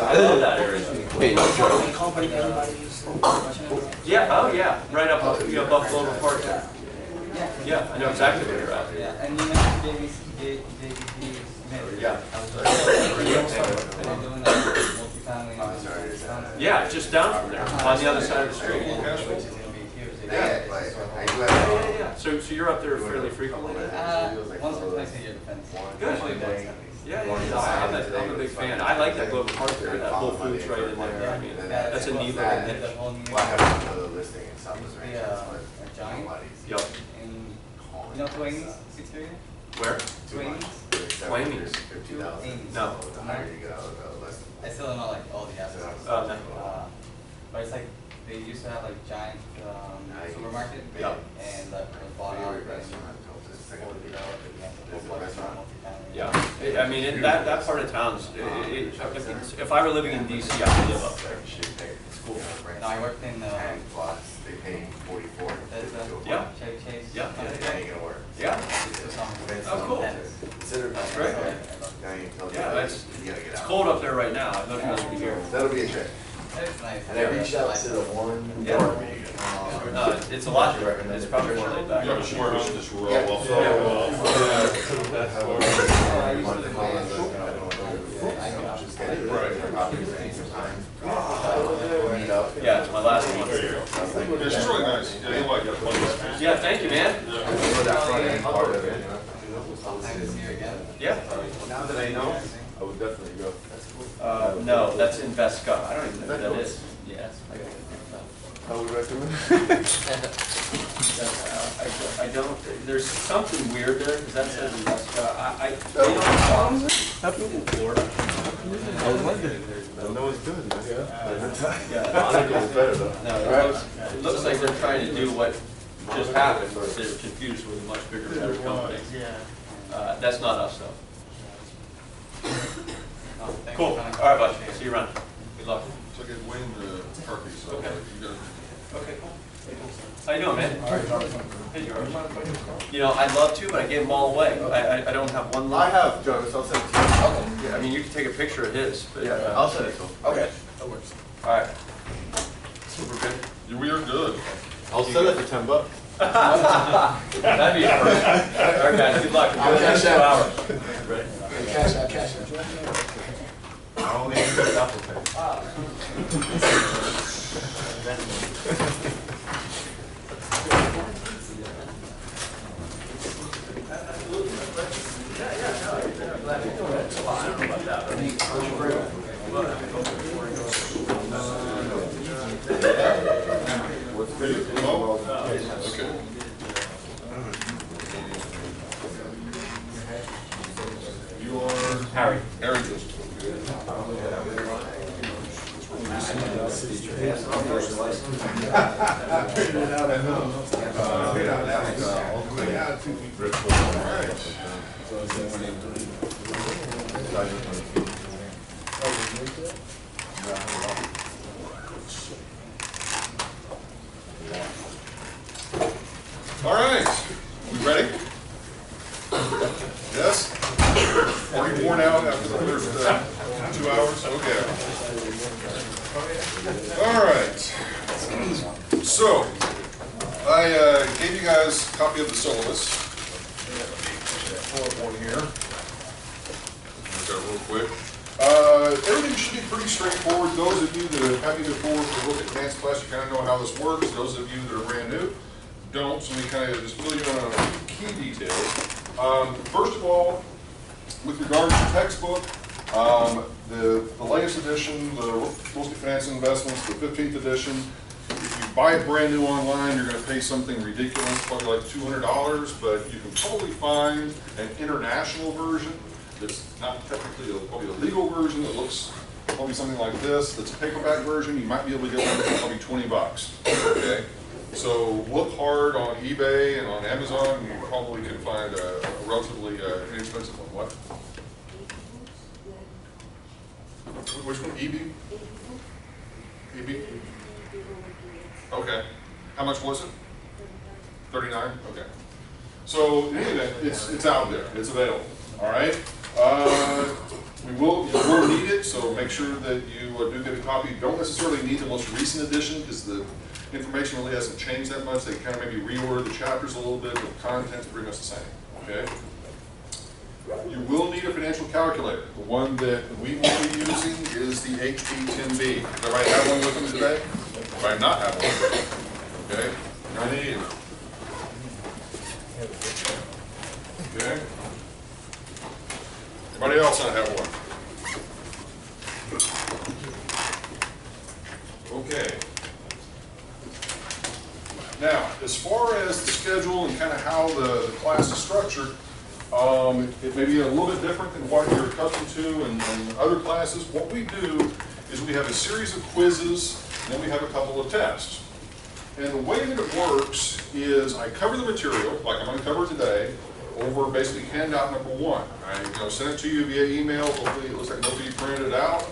I love that area. Yeah, oh, yeah. Right up, Buffalo Park there. Yeah, I know exactly where you're at. Yeah, and you mentioned JVC. Yeah. Multifamily. Yeah, just down from there, on the other side of the street. Yeah. So you're up there fairly frequently then? Once or twice a year, depends. Good. Yeah, I'm a big fan. I like that Global Park there, that Whole Foods right in there. I mean, that's a neat little niche. Well, I have another listing in South Missouri. A giant. Yep. You know Twain's Pizzeria? Where? Twain's? Twain's? 50,000. No. So higher you go, the less. I still don't know like all the assets. No. But it's like they used to have like giant supermarket, Yeah. And that was bought out and fully developed again. Yeah, I mean, that part of town's, if I were living in DC, I would live up there. It's cool. No, I worked in 10 plus, they pay 44. Yeah. Chevy Chase. Yeah. That ain't gonna work. Yeah. Oh, cool. That's great. Yeah, it's cold up there right now. I know it has to be here. That'll be a trip. It's nice. And I reached out to the one Yeah. department, No, it's a lot different. It's probably more laid back. Yeah, but sure, we should just roll off. Yeah, it's my last one. Yeah, she's really nice. Yeah, you'll like that. Yeah, thank you, man. Yeah. Now that I know, I would definitely go. No, that's Invesco. I don't even know who that is. Yeah. I would recommend. I don't, there's something weird there, because that says Invesco. In Florida. I was wondering. I know it's good. Yeah. I think it was better though. No, it looks like they're trying to do what just happened, but they're confused with a much bigger, better company. Yeah. That's not us, though. Cool. All right, bud. See you around. Good luck. So I get Wayne the turkey, so Okay. you guys. Okay, cool. How you doing, man? Hey, George. You know, I'd love to, but I gave them all away. I don't have one I left. have, Jonas. I'll send it to you. Yeah, I mean, you can take a picture of his. But, Yeah, I'll send it to him. Okay. That works. All right. Super good. We are good. I'll sell it for $10. That'd be perfect. All right, guys. Good luck. I'll cash 2 out. hours. Ready? Cash out. I only accept Apple Pay. Okay. You are Harry. Harry. All right, we ready? Yes? Are you worn out after the first 2 hours? Okay. All right. So, I gave you guys a copy of the syllabus. Pull up one here. Look at it real quick. Everything should be pretty straightforward. Those of you that have had me before for look at advanced class, you kind of know how this works. Those of you that are brand new don't, so let me kind of just fill you in on a few key details. First of all, with regard to the textbook, the latest edition, the Real Estate Finance Investments, the 15th edition, if you buy it brand new online, you're going to pay something ridiculous, probably like $200, but you can probably find an international version that's not technically probably a legal version that looks probably something like this. That's a paperback version. You might be able to get one for probably $20. Okay. So look hard on eBay and on Amazon, and you probably can find a relatively inexpensive one. What? Which one? EB? EB? Okay. How much was it? 39? Okay. So in any event, it's out there. It's available. All right. You will need it, so make sure that you do get a copy. You don't necessarily need the most recent edition because the information really hasn't changed that much. They kind of maybe reorder the chapters a little bit, but the content's pretty much the same. Okay. You will need a financial calculator. The one that we will be using is the HP10B. Does everybody have one with them today? Everybody not have one? Okay. I need it. Okay. Anybody else not have one? Okay. Now, as far as the schedule and kind of how the class is structured, it may be a little bit different than what you're accustomed to in other classes. What we do is we have a series of quizzes, and then we have a couple of tests. And the way that it works is I cover the material, like I'm going to cover today, over basically handout number 1. I send it to you via email. Hopefully it looks like nobody printed it out.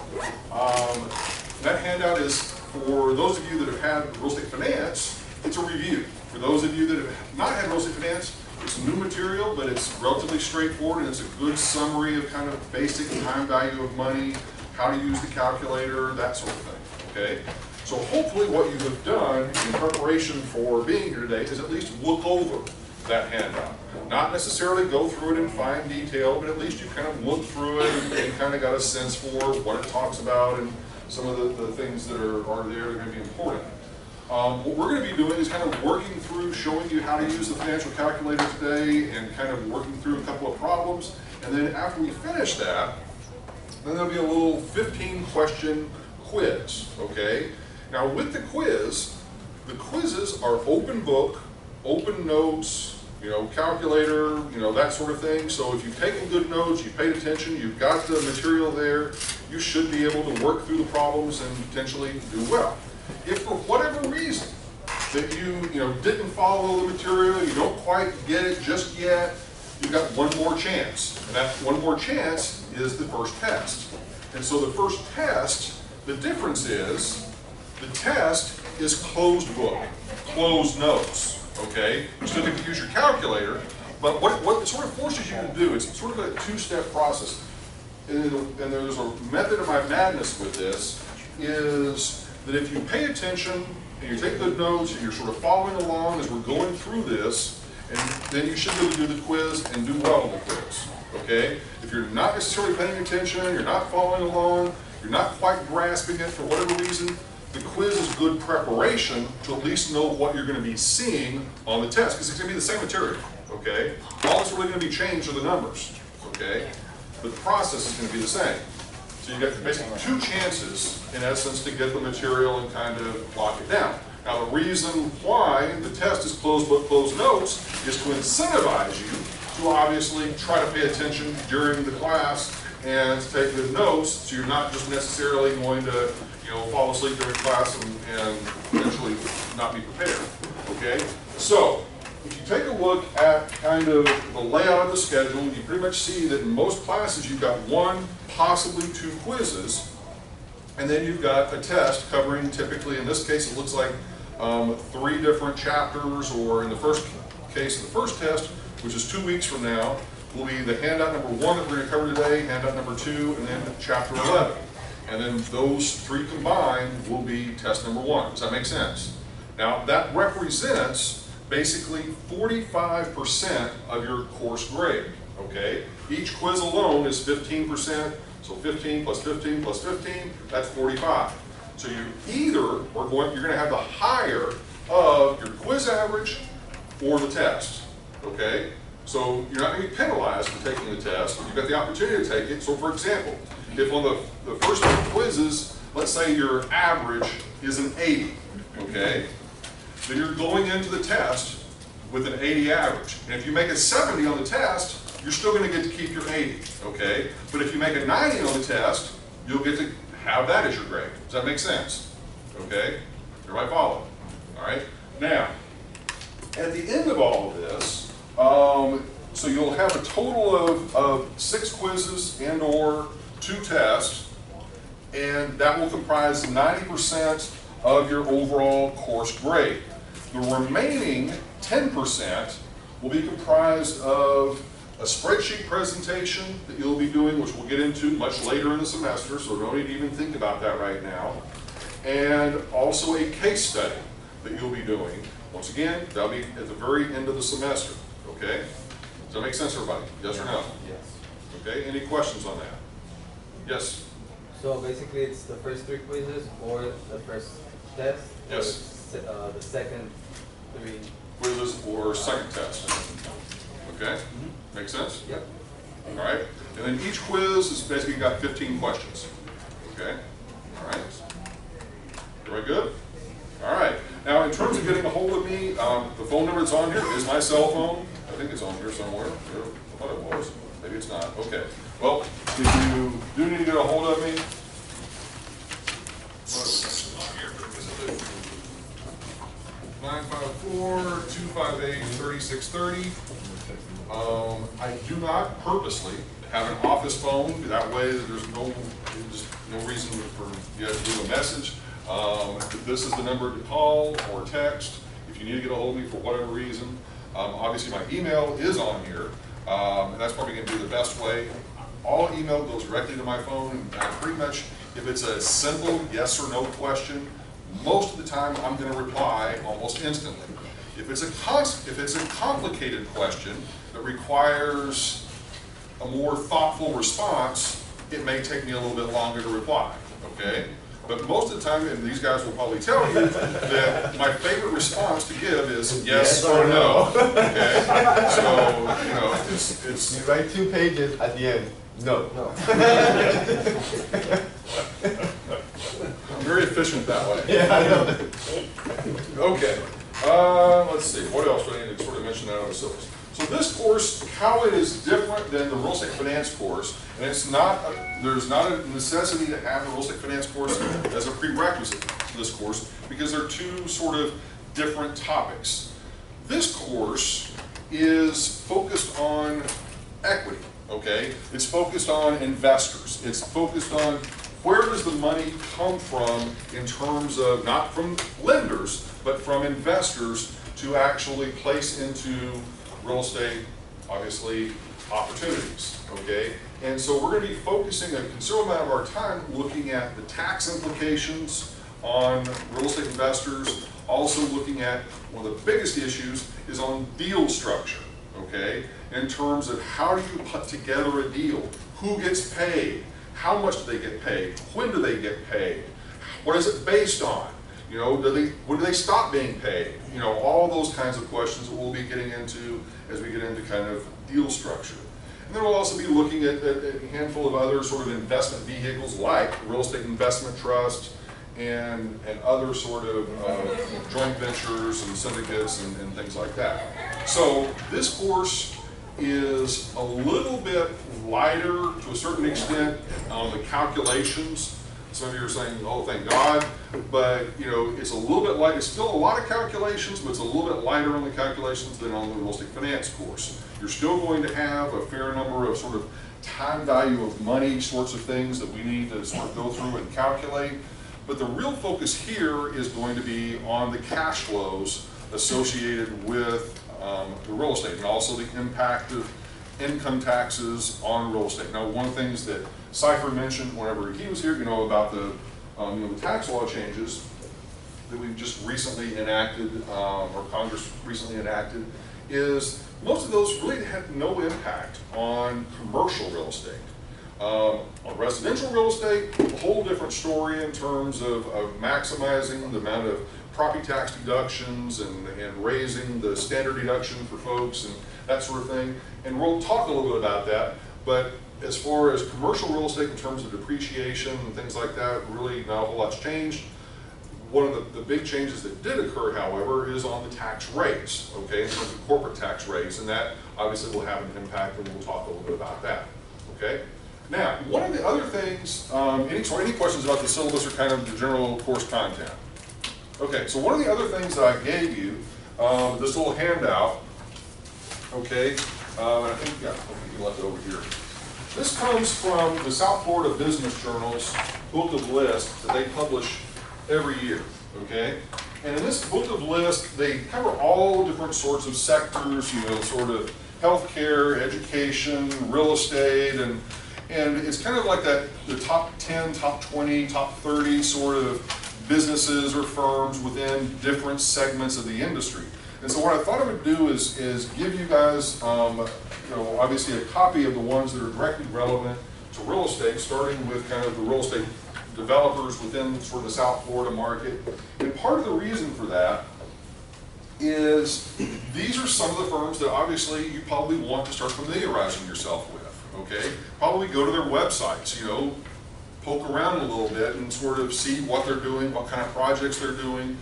That handout is for those of you that have had real estate finance. It's a review. For those of you that have not had real estate finance, it's new material, but it's relatively straightforward, and it's a good summary of kind of basic time value of money, how to use the calculator, that sort of thing. Okay. So hopefully what you have done in preparation for being here today is at least look over that handout. Not necessarily go through it in fine detail, but at least you kind of looked through it and kind of got a sense for what it talks about and some of the things that are there that are going to be important. What we're going to be doing is kind of working through, showing you how to use the financial calculator today and kind of working through a couple of problems. And then after we finish that, then there'll be a little 15-question quiz, okay? Now with the quizzes are open book, open notes, you know, calculator, you know, that sort of thing. So if you've taken good notes, you've paid attention, you've got the material there, you should be able to work through the problems and potentially do well. If for whatever reason that you didn't follow the material, you don't quite get it just yet, you've got one more chance. And that one more chance is the first test. And so the first test, the difference is, the test is closed book, closed notes. Okay, you still get to use your calculator, but what it sort of forces you to do, it's sort of a two-step process. And there's a method of my madness with this, is that if you pay attention and you take good notes and you're sort of following along as we're going through this, and then you should be able to do the quiz and do well in the quiz. Okay? If you're not necessarily paying attention, you're not following along, you're not quite grasping it for whatever reason, the quiz is good preparation to at least know what you're going to be seeing on the test, because it's going to be the same material, okay? All that's really going to be changed are the numbers, okay? But the process is going to be the same. So you've got basically two chances, in essence, to get the material and kind of lock it down. Now the reason why the test is closed book, closed notes is to incentivize you to obviously try to pay attention during the class and to take good notes, so you're not just necessarily going to fall asleep during class and eventually not be prepared, okay? So, if you take a look at kind of the layout of the schedule, you pretty much see that in most classes you've got one, possibly two quizzes, and then you've got a test covering typically, in this case it looks like 3 different chapters, or in the first case, the first test, which is 2 weeks from now, will be the handout number 1 that we're going to cover today, handout number 2, and then chapter 11. And then those 3 combined will be test number 1. Does that make sense? Now that represents basically 45% of your course grade, okay? Each quiz alone is 15%, so 15 plus 15 plus 15, that's 45. So you either you're going to have the higher of your quiz average or the test, okay? So you're not going to be penalized for taking the test. You've got the opportunity to take it. So for example, if on the first 2 quizzes, let's say your average is an 80, okay? Then you're going into the test with an 80 average. And if you make a 70 on the test, you're still going to get to keep your 80, okay? But if you make a 90 on the test, you'll get to have that as your grade. Does that make sense? Okay? Everybody follow? All right? Now, at the end of all of this, so you'll have a total of 6 quizzes and or 2 tests, and that will comprise 90% of your overall course grade. The remaining 10% will be comprised of a spreadsheet presentation that you'll be doing, which we'll get into much later in the semester, so don't need to even think about that right now, and also a case study that you'll be doing. Once again, that'll be at the very end of the semester, okay? Does that make sense, everybody? Yes or no? Yes. Okay, any questions on that? Yes? So basically it's the first 3 quizzes or the first test? Yes. Or the second 3? Quizzes or second test. Okay? Make sense? Yep. All right? And then each quiz is basically got 15 questions. Okay? All right? Very good? All right. Now, in terms of getting a hold of me, the phone number that's on here is my cell phone. I think it's on here somewhere. I thought it was. Maybe it's not. Okay. Well, if you do need to get a hold of me, what is it on here? Is it 954-258-3630. I do not purposely have an office phone. That way there's no reason for you to leave a message. This is the number to call or text if you need to get a hold of me for whatever reason. Obviously my email is on here, and that's probably going to be the best way. All email goes directly to my phone, and pretty much if it's a simple yes or no question, most of the time I'm going to reply almost instantly. If it's a complicated question that requires a more thoughtful response, it may take me a little bit longer to reply, okay? But most of the time, and these guys will probably tell you, that my favorite response to give is yes or no, okay? So, you know, it's You write 2 pages at the end. No. I'm very efficient that way. Yeah, I know. Okay, let's see, what else do I need to sort of mention out of the syllabus? So this course, how it is different than the real estate finance course, and it's not, there's not a necessity to have the real estate finance course as a prerequisite to this course, because they're 2 sort of different topics. This course is focused on equity, okay? It's focused on investors. It's focused on where does the money come from in terms of, not from lenders, but from investors to actually place into real estate, obviously, opportunities, okay? And so we're going to be focusing a considerable amount of our time looking at the tax implications on real estate investors, also looking at one of the biggest issues is on deal structure, okay? In terms of how do you put together a deal? Who gets paid? How much do they get paid? When do they get paid? What is it based on? You know, when do they stop being paid? You know, all those kinds of questions that we'll be getting into as we get into kind of deal structure. And then we'll also be looking at a handful of other sort of investment vehicles like real estate investment trust and other sort of joint ventures and syndicates and things like that. So this course is a little bit lighter to a certain extent on the calculations. Some of you are saying, oh, thank God, but you know, it's a little bit light. It's still a lot of calculations, but it's a little bit lighter on the calculations than on the real estate finance course. You're still going to have a fair number of sort of time value of money sorts of things that we need to sort of go through and calculate. But the real focus here is going to be on the cash flows associated with the real estate and also the impact of income taxes on real estate. Now, one of the things that Cypher mentioned whenever he was here, you know, about the, the tax law changes that we've just recently enacted, or Congress recently enacted, is most of those really had no impact on commercial real estate. On residential real estate, a whole different story in terms of maximizing the amount of property tax deductions and raising the standard deduction for folks and that sort of thing. And we'll talk a little bit about that, but as far as commercial real estate in terms of depreciation and things like that, really not a whole lot's changed. One of the big changes that did occur, however, is on the tax rates, okay, in terms of corporate tax rates, and that obviously will have an impact, and we'll talk a little bit about that, okay? Now, one of the other things, any questions about the syllabus or kind of the general course content? Okay, so one of the other things that I gave you, this little handout, okay, and I think, yeah, you can left it over here. This comes from the South Florida Business Journal's book of lists that they publish every year, okay? And in this book of lists, they cover all different sorts of sectors, you know, sort of healthcare, education, real estate, and it's kind of like that, the top 10, top 20, top 30 sort of businesses or firms within different segments of the industry. And so what I thought I would do is give you guys, you know, obviously a copy of the ones that are directly relevant to real estate, starting with kind of the real estate developers within sort of the South Florida market. And part of the reason for that is these are some of the firms that obviously you probably want to start familiarizing yourself with, okay? Probably go to their websites, you know, poke around a little bit and sort of see what they're doing, what kind of projects they're doing,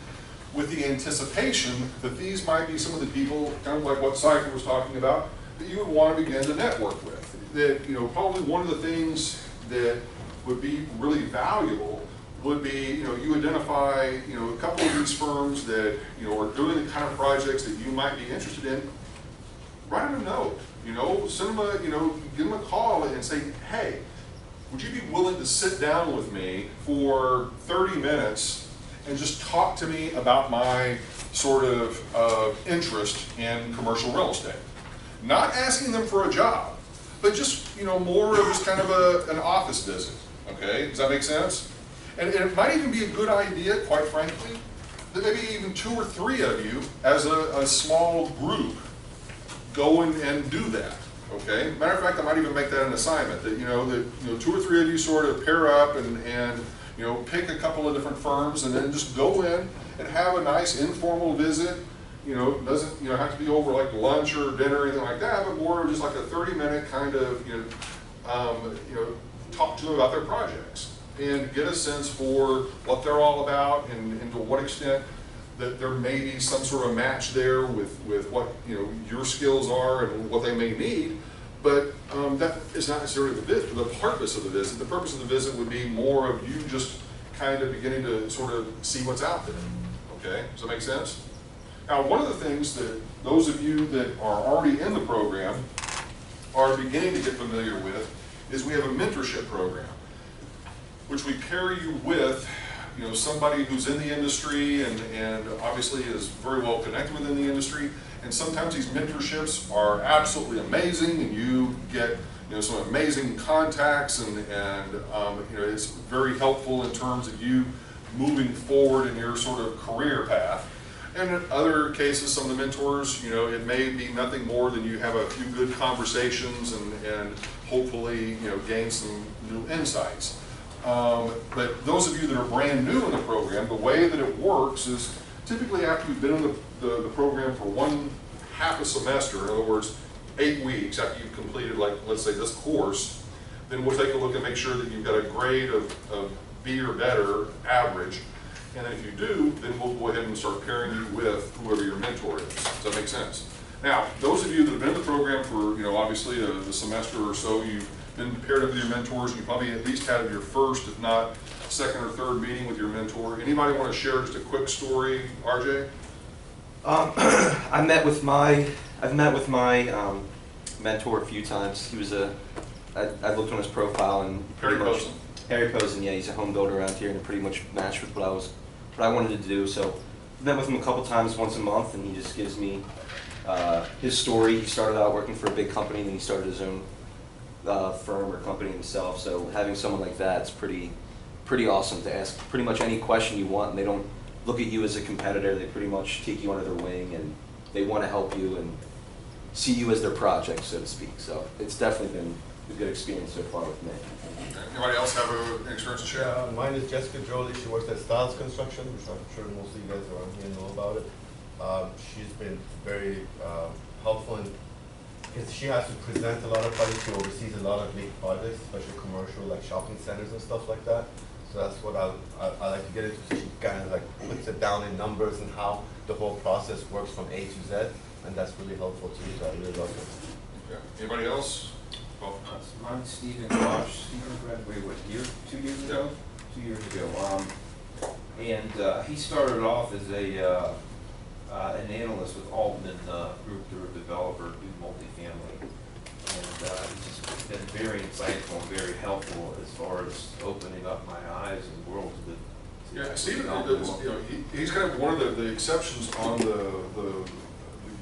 with the anticipation that these might be some of the people, kind of like what Cypher was talking about, that you would want to begin to network with. That, you know, probably one of the things that would be really valuable would be, you know, you identify, you know, a couple of these firms that, you know, are doing the kind of projects that you might be interested in. Write them a note, you know, send them a, you know, give them a call and say, hey, would you be willing to sit down with me for 30 minutes and just talk to me about my sort of interest in commercial real estate? Not asking them for a job, but just, you know, more of just kind of an office visit, okay? Does that make sense? And it might even be a good idea, quite frankly, that maybe even 2 or 3 of you, as a small group, go and do that. Okay. Matter of fact, I might even make that an assignment. That 2 or 3 of you sort of pair up and pick a couple of different firms, and then just go in and have a nice informal visit. It doesn't have to be over like lunch or dinner or anything like that, but more just like a 30-minute kind of talk to them about their projects and get a sense for what they're all about and to what extent that there may be some sort of match there with what your skills are and what they may need. But that is not necessarily the purpose of the visit. The purpose of the visit would be more of you just kind of beginning to sort of see what's out there. Okay, does that make sense? Now, one of the things that those of you that are already in the program are beginning to get familiar with is we have a mentorship program, which we pair you with somebody who's in the industry and obviously is very well connected within the industry. And sometimes these mentorships are absolutely amazing, and you get some amazing contacts, and it's very helpful in terms of you moving forward in your sort of career path. And in other cases, some of the mentors, it may be nothing more than you have a few good conversations and hopefully gain some new insights. But those of you that are brand new in the program, the way that it works is typically after you've been in the program for half a semester, in other words, 8 weeks after you've completed, like, let's say this course, then we'll take a look and make sure that you've got a grade of B or better average. And then if you do, then we'll go ahead and start pairing you with whoever your mentor is. Does that make sense? Now, those of you that have been in the program for, obviously a semester or so, you've been paired up with your mentors. You probably at least had your first, if not second or third meeting with your mentor. Anybody want to share just a quick story, RJ? I've met with my mentor a few times. He was I looked on his profile and Harry Posen, yeah, he's a home builder around here, and it pretty much matched with what I wanted to do. So I've met with him a couple times, once a month, and he just gives me his story. He started out working for a big company, and then he started his own firm or company himself. So having someone like that is pretty awesome to ask pretty much any question you want, and they don't look at you as a competitor. They pretty much take you under their wing, and they want to help you and see you as their project, so to speak. So it's definitely been a good experience so far with me. Anybody else have an experience to share? Mine is Jessica Jolie. She works at Styles Construction, which I'm sure most of you guys around here know about it. She's been very helpful because she has to present a lot of projects. She oversees a lot of big projects, especially commercial, like shopping centers and stuff like that. So that's what I like to get into. So she kind of like puts it down in numbers and how the whole process works from A to Z, and that's really helpful too. So I really love it. Okay. Anybody else? Mine's Stephen Josh. Stephen graduated, 2 years ago? 2 years ago. And he started off as an analyst with Altman Group. They're a developer, do multifamily. And he's just been very insightful and very helpful as far as opening up my eyes and world to the. Yeah, Stephen, he's kind of one of the exceptions on the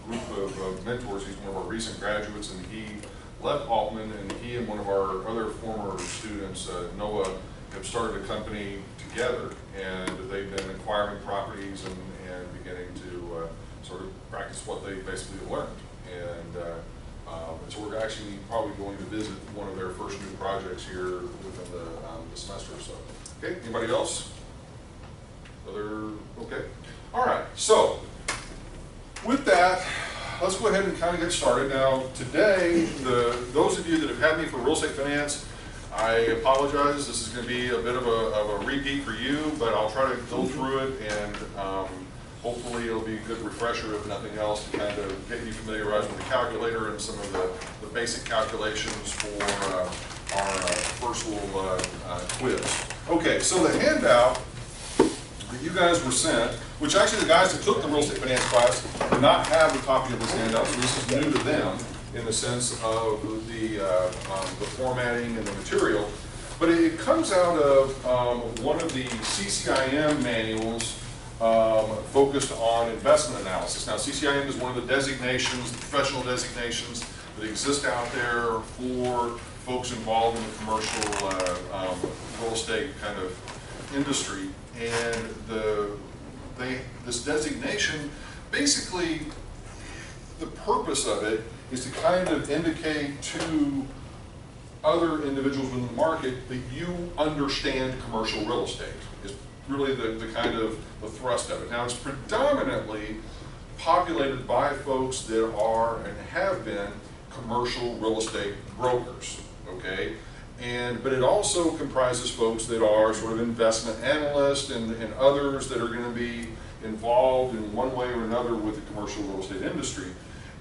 group of mentors. He's one of our recent graduates, and he left Altman, and he and one of our other former students, Noah, have started a company together, and they've been acquiring properties and beginning to sort of practice what they basically learned. And so we're actually probably going to visit one of their first new projects here within the semester or so. Okay, anybody else? Okay. All right, so with that, let's go ahead and kind of get started. Now, today, those of you that have had me for real estate finance, I apologize. This is going to be a bit of a repeat for you, but I'll try to go through it, and hopefully it'll be a good refresher, if nothing else, to kind of get you familiarized with the calculator and some of the basic calculations for our first little quiz. Okay, so the handout that you guys were sent, which actually the guys that took the real estate finance class did not have a copy of this handout, so this is new to them in the sense of the formatting and the material. But it comes out of one of the CCIM manuals focused on investment analysis. Now, CCIM is one of the designations, the professional designations that exist out there for folks involved in the commercial real estate kind of industry, and this designation, basically, the purpose of it is to kind of indicate to other individuals in the market that you understand commercial real estate, is really the kind of the thrust of it. Now, it's predominantly populated by folks that are and have been commercial real estate brokers, okay? But it also comprises folks that are sort of investment analysts and others that are going to be involved in one way or another with the commercial real estate industry.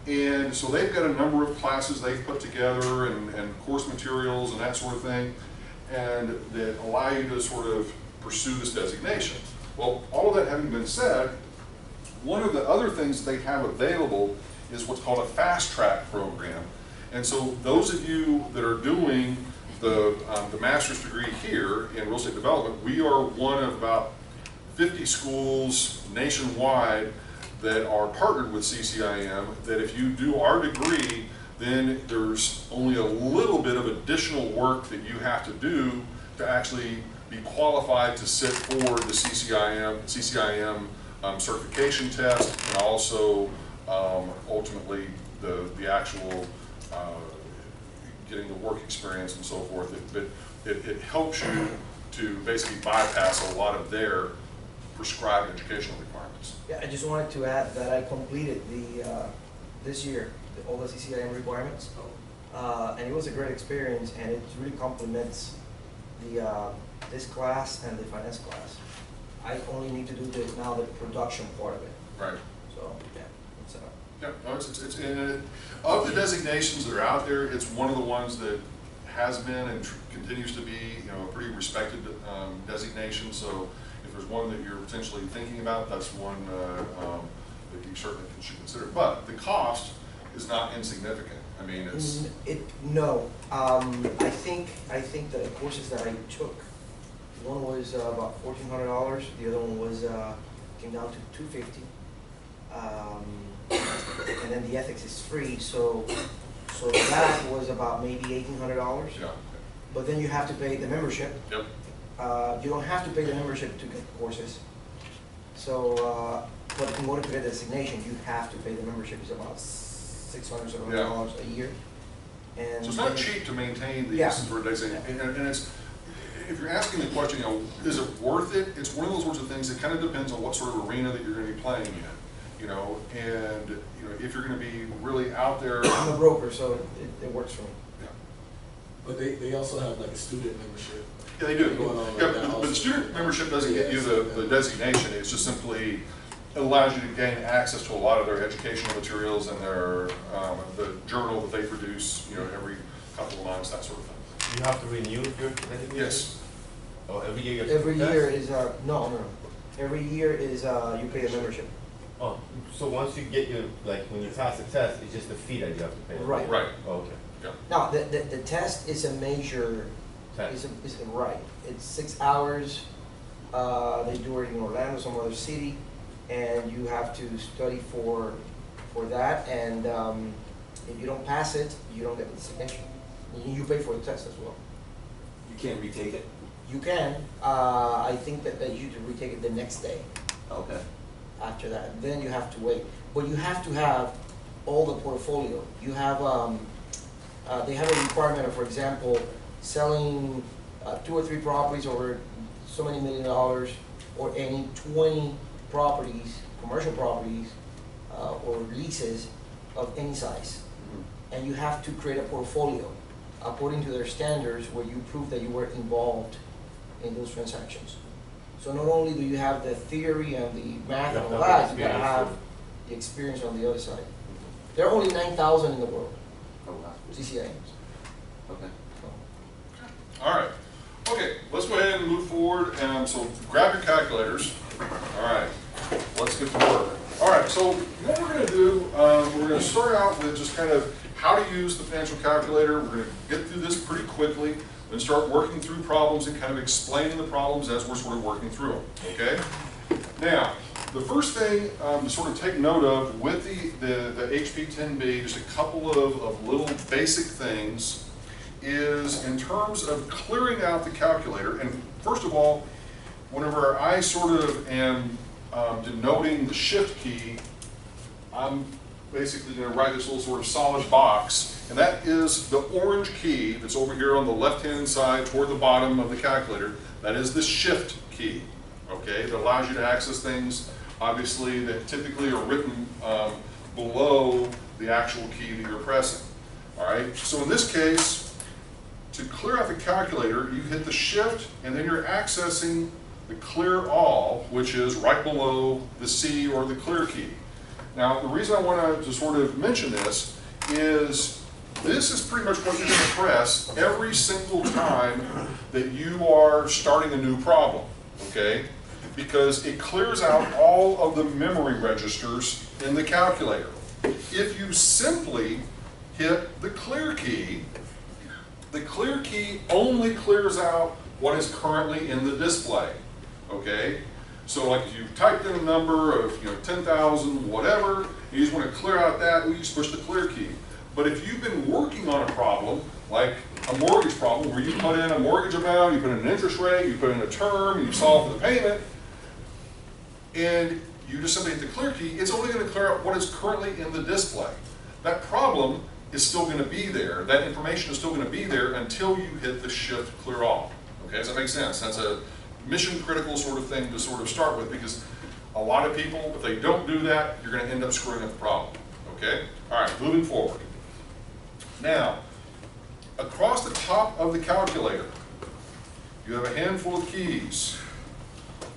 And so they've got a number of classes they've put together and course materials and that sort of thing, and that allow you to sort of pursue this designation. Well, all of that having been said, one of the other things they have available is what's called a fast track program. And so those of you that are doing the master's degree here in real estate development, we are one of about 50 schools nationwide that are partnered with CCIM, that if you do our degree, then there's only a little bit of additional work that you have to do to actually be qualified to sit for the CCIM certification test, and also ultimately the actual getting the work experience and so forth. But it helps you to basically bypass a lot of their prescribed educational requirements. Yeah, I just wanted to add that I completed this year all the CCIM requirements, and it was a great experience, and it really complements this class and the finance class. I only need to do now the production part of it. Right. So yeah, it's yeah, no, it's of the designations that are out there, it's one of the ones that has been and continues to be, you know, a pretty respected designation. So if there's one that you're potentially thinking about, that's one that you certainly should consider. But the cost is not insignificant. I mean, it's no. I think that the courses that I took, one was about $1,400. The other one was came down to $250. And then the ethics is free. So that was about maybe $1,800. Yeah. But then you have to pay the membership. Yep. You don't have to pay the membership to get the courses. So, but in order to get the designation, you have to pay the membership. It's about $600, $700 a year. And so it's not cheap to maintain these sort of designations. And it's, if you're asking the question, you know, is it worth it? It's one of those sorts of things that kind of depends on what sort of arena that you're going to be playing in. You know, and you know, if you're going to be really out there. I'm a broker, so it works for me. Yeah. But they also have like a student membership. Yeah, they do. Yeah, but the student membership doesn't get you the designation. It's just simply it allows you to gain access to a lot of their educational materials and their the journal that they produce. You know, every couple of months, that sort of thing. You have to renew your designation? Yes. Oh, every year. Every year is no. Every year is you pay a membership. Oh, so once you get your, like when you pass the test, it's just the fee that you have to pay. Right. Right. Oh, okay. Yeah. Now the test is a major. Is right. It's 6 hours. They do it in Orlando, some other city, and you have to study for that. And if you don't pass it, you don't get the designation. You pay for the test as well. You can't retake it? You can. I think that you should retake it the next day. Okay. After that, then you have to wait. But you have to have all the portfolio. You have they have a requirement of, for example, selling 2 or 3 properties over so many $1 million, or any 20 properties, commercial properties, or leases of any size. Mm-hmm. And you have to create a portfolio according to their standards where you prove that you were involved in those transactions. So not only do you have the theory and the math and all that, you gotta have the experience on the other side. There are only 9,000 in the world. Oh wow. CCIMs. Okay. All right. Okay, let's go ahead and move forward. So grab your calculators. All right, let's get to work. All right, so what we're going to do, we're going to start out with just kind of how to use the financial calculator. We're going to get through this pretty quickly, then start working through problems and kind of explaining the problems as we're sort of working through them, okay? Now, the first thing to sort of take note of with the HP 10B, just a couple of little basic things, is in terms of clearing out the calculator. And first of all, whenever I sort of am denoting the shift key, I'm basically going to write this little sort of solid box, and that is the orange key that's over here on the left-hand side toward the bottom of the calculator. That is the shift key, okay? That allows you to access things, obviously, that typically are written below the actual key that you're pressing, all right? So in this case, to clear out the calculator, you hit the shift, and then you're accessing the clear all, which is right below the C or the clear key. Now, the reason I want to sort of mention this is pretty much what you're going to press every single time that you are starting a new problem, okay? Because it clears out all of the memory registers in the calculator. If you simply hit the clear key only clears out what is currently in the display, okay? So like if you typed in a number of 10,000 whatever, you just want to clear out that, well, you just push the clear key. But if you've been working on a problem, like a mortgage problem where you put in a mortgage amount, you put in an interest rate, you put in a term, you solve for the payment, and you just simply hit the clear key, it's only going to clear out what is currently in the display. That problem is still going to be there. That information is still going to be there until you hit the shift clear all. Okay, does that make sense? That's a mission critical sort of thing to sort of start with, because a lot of people, if they don't do that, you're going to end up screwing up the problem. Okay? All right, moving forward. Now, across the top of the calculator, you have a handful of keys.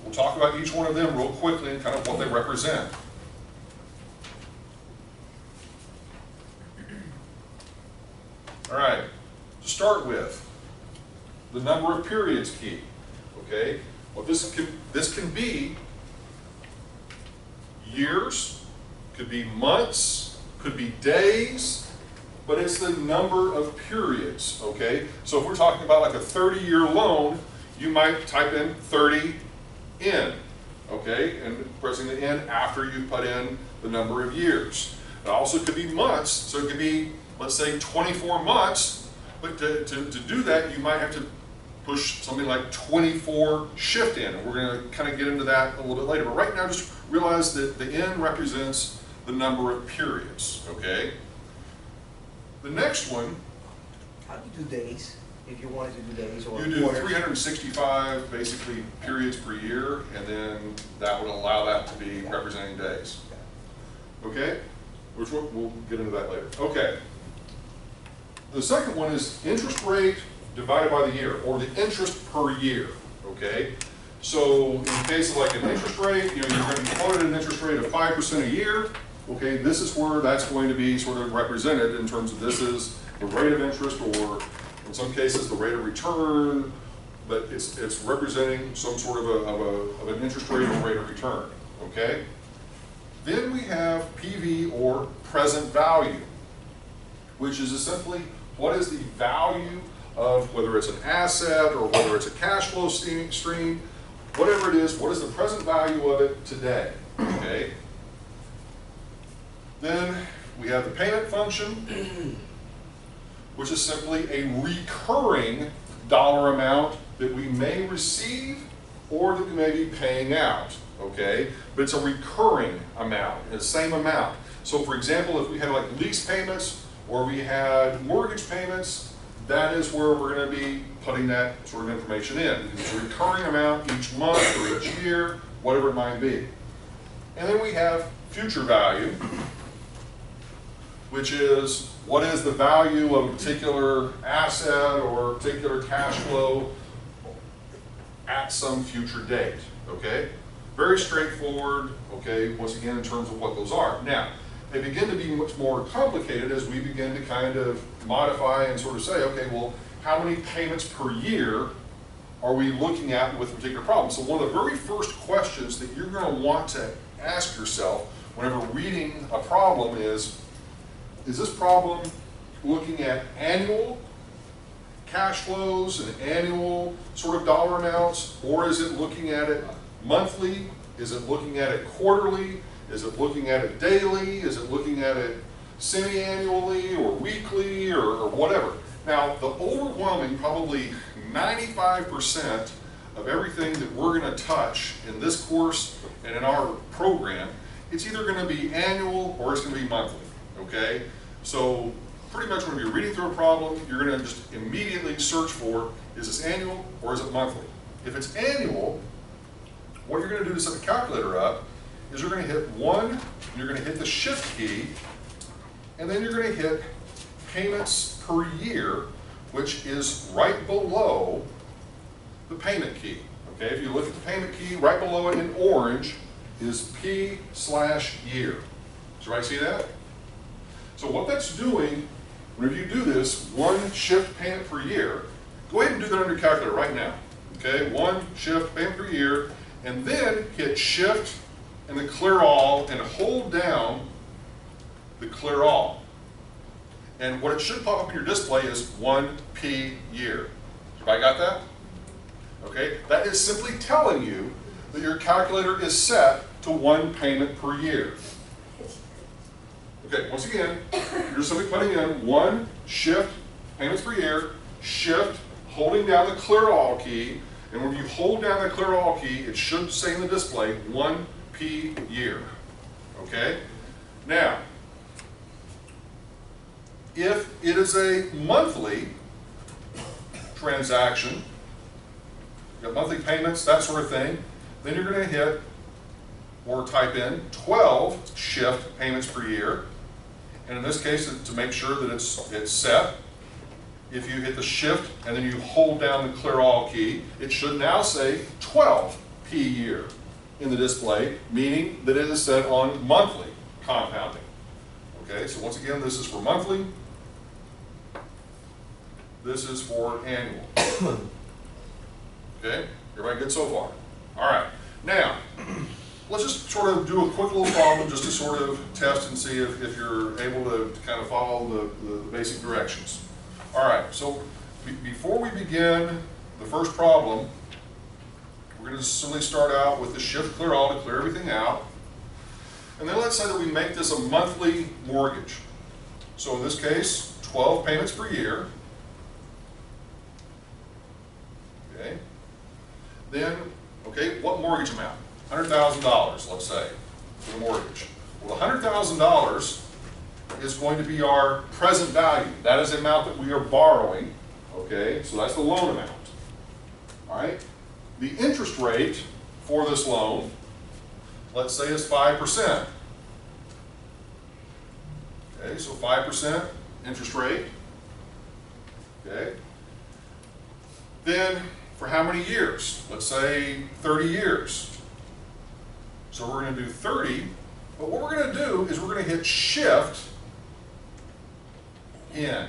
We'll talk about each one of them real quickly and kind of what they represent. All right, to start with, the number of periods key. Okay, well this can be years, could be months, could be days, but it's the number of periods. Okay, so if we're talking about like a 30-year loan, you might type in 30 in. Okay, and pressing the in after you put in the number of years. It also could be months, so it could be, let's say, 24 months, but to do that, you might have to push something like 24 shift in, and we're going to kind of get into that a little bit later. But right now, just realize that the N represents the number of periods, okay? The next one... How do you do days, if you wanted to do days? Or you do 365, basically, periods per year, and then that would allow that to be representing days. Okay? Which we'll get into that later. Okay. The second one is interest rate divided by the year, or the interest per year, okay? So in the case of like an interest rate, you're going to be quoted an interest rate of 5% a year, okay? This is where that's going to be sort of represented in terms of this is the rate of interest, or in some cases the rate of return, but it's representing some sort of an interest rate or rate of return, okay? Then we have PV, or present value, which is simply what is the value of whether it's an asset or whether it's a cash flow stream, whatever it is, what is the present value of it today, okay? Then we have the payment function, which is simply a recurring dollar amount that we may receive or that we may be paying out, okay? But it's a recurring amount, it's the same amount. So for example, if we had like lease payments or we had mortgage payments, that is where we're going to be putting that sort of information in. It's a recurring amount each month or each year, whatever it might be. And then we have future value, which is what is the value of a particular asset or a particular cash flow at some future date, okay? Very straightforward, okay, once again in terms of what those are. Now, they begin to be much more complicated as we begin to kind of modify and sort of say, okay, well, how many payments per year are we looking at with a particular problem? So one of the very first questions that you're going to want to ask yourself whenever reading a problem is this problem looking at annual cash flows and annual sort of dollar amounts, or is it looking at it monthly? Is it looking at it quarterly? Is it looking at it daily? Is it looking at it semi-annually or weekly or whatever? Now, the overwhelming, probably 95% of everything that we're going to touch in this course and in our program, it's either going to be annual or it's going to be monthly, okay? So pretty much when you're reading through a problem, you're going to just immediately search for, is this annual or is it monthly? If it's annual, what you're going to do to set the calculator up is you're going to hit 1, you're going to hit the shift key, and then you're going to hit payments per year, which is right below the payment key. Okay, if you look at the payment key, right below it in orange is P/year. Does everybody see that? So what that's doing, whenever you do this, 1 shift payment per year, go ahead and do that on your calculator right now. Okay, 1 shift payment per year, and then hit shift and the clear all and hold down the clear all. And what it should pop up in your display is 1P/year. Everybody got that? Okay, that is simply telling you that your calculator is set to 1 payment per year. Okay, once again, you're simply putting in 1 shift payments per year, shift, holding down the clear all key, and when you hold down the clear all key, it should say in the display 1P/year. Okay? Now, if it is a monthly transaction, you got monthly payments, that sort of thing, then you're going to hit or type in 12 shift payments per year. And in this case, to make sure that it's set, if you hit the shift and then you hold down the clear all key, it should now say 12P/year in the display, meaning that it is set on monthly compounding. Okay, so once again, this is for monthly. This is for annual. Okay, everybody good so far? All right, now, let's just sort of do a quick little problem just to sort of test and see if you're able to kind of follow the basic directions. All right, so before we begin the first problem, we're going to simply start out with the shift clear all to clear everything out. And then let's say that we make this a monthly mortgage. So in this case, 12 payments per year. Okay. Then, okay, what mortgage amount? $100,000, let's say, for the mortgage. Well, $100,000 is going to be our present value. That is the amount that we are borrowing. Okay, so that's the loan amount. All right. The interest rate for this loan, let's say, is 5%. Okay, so 5% interest rate. Okay. Then, for how many years? Let's say 30 years. So we're going to do 30, but what we're going to do is we're going to hit shift in.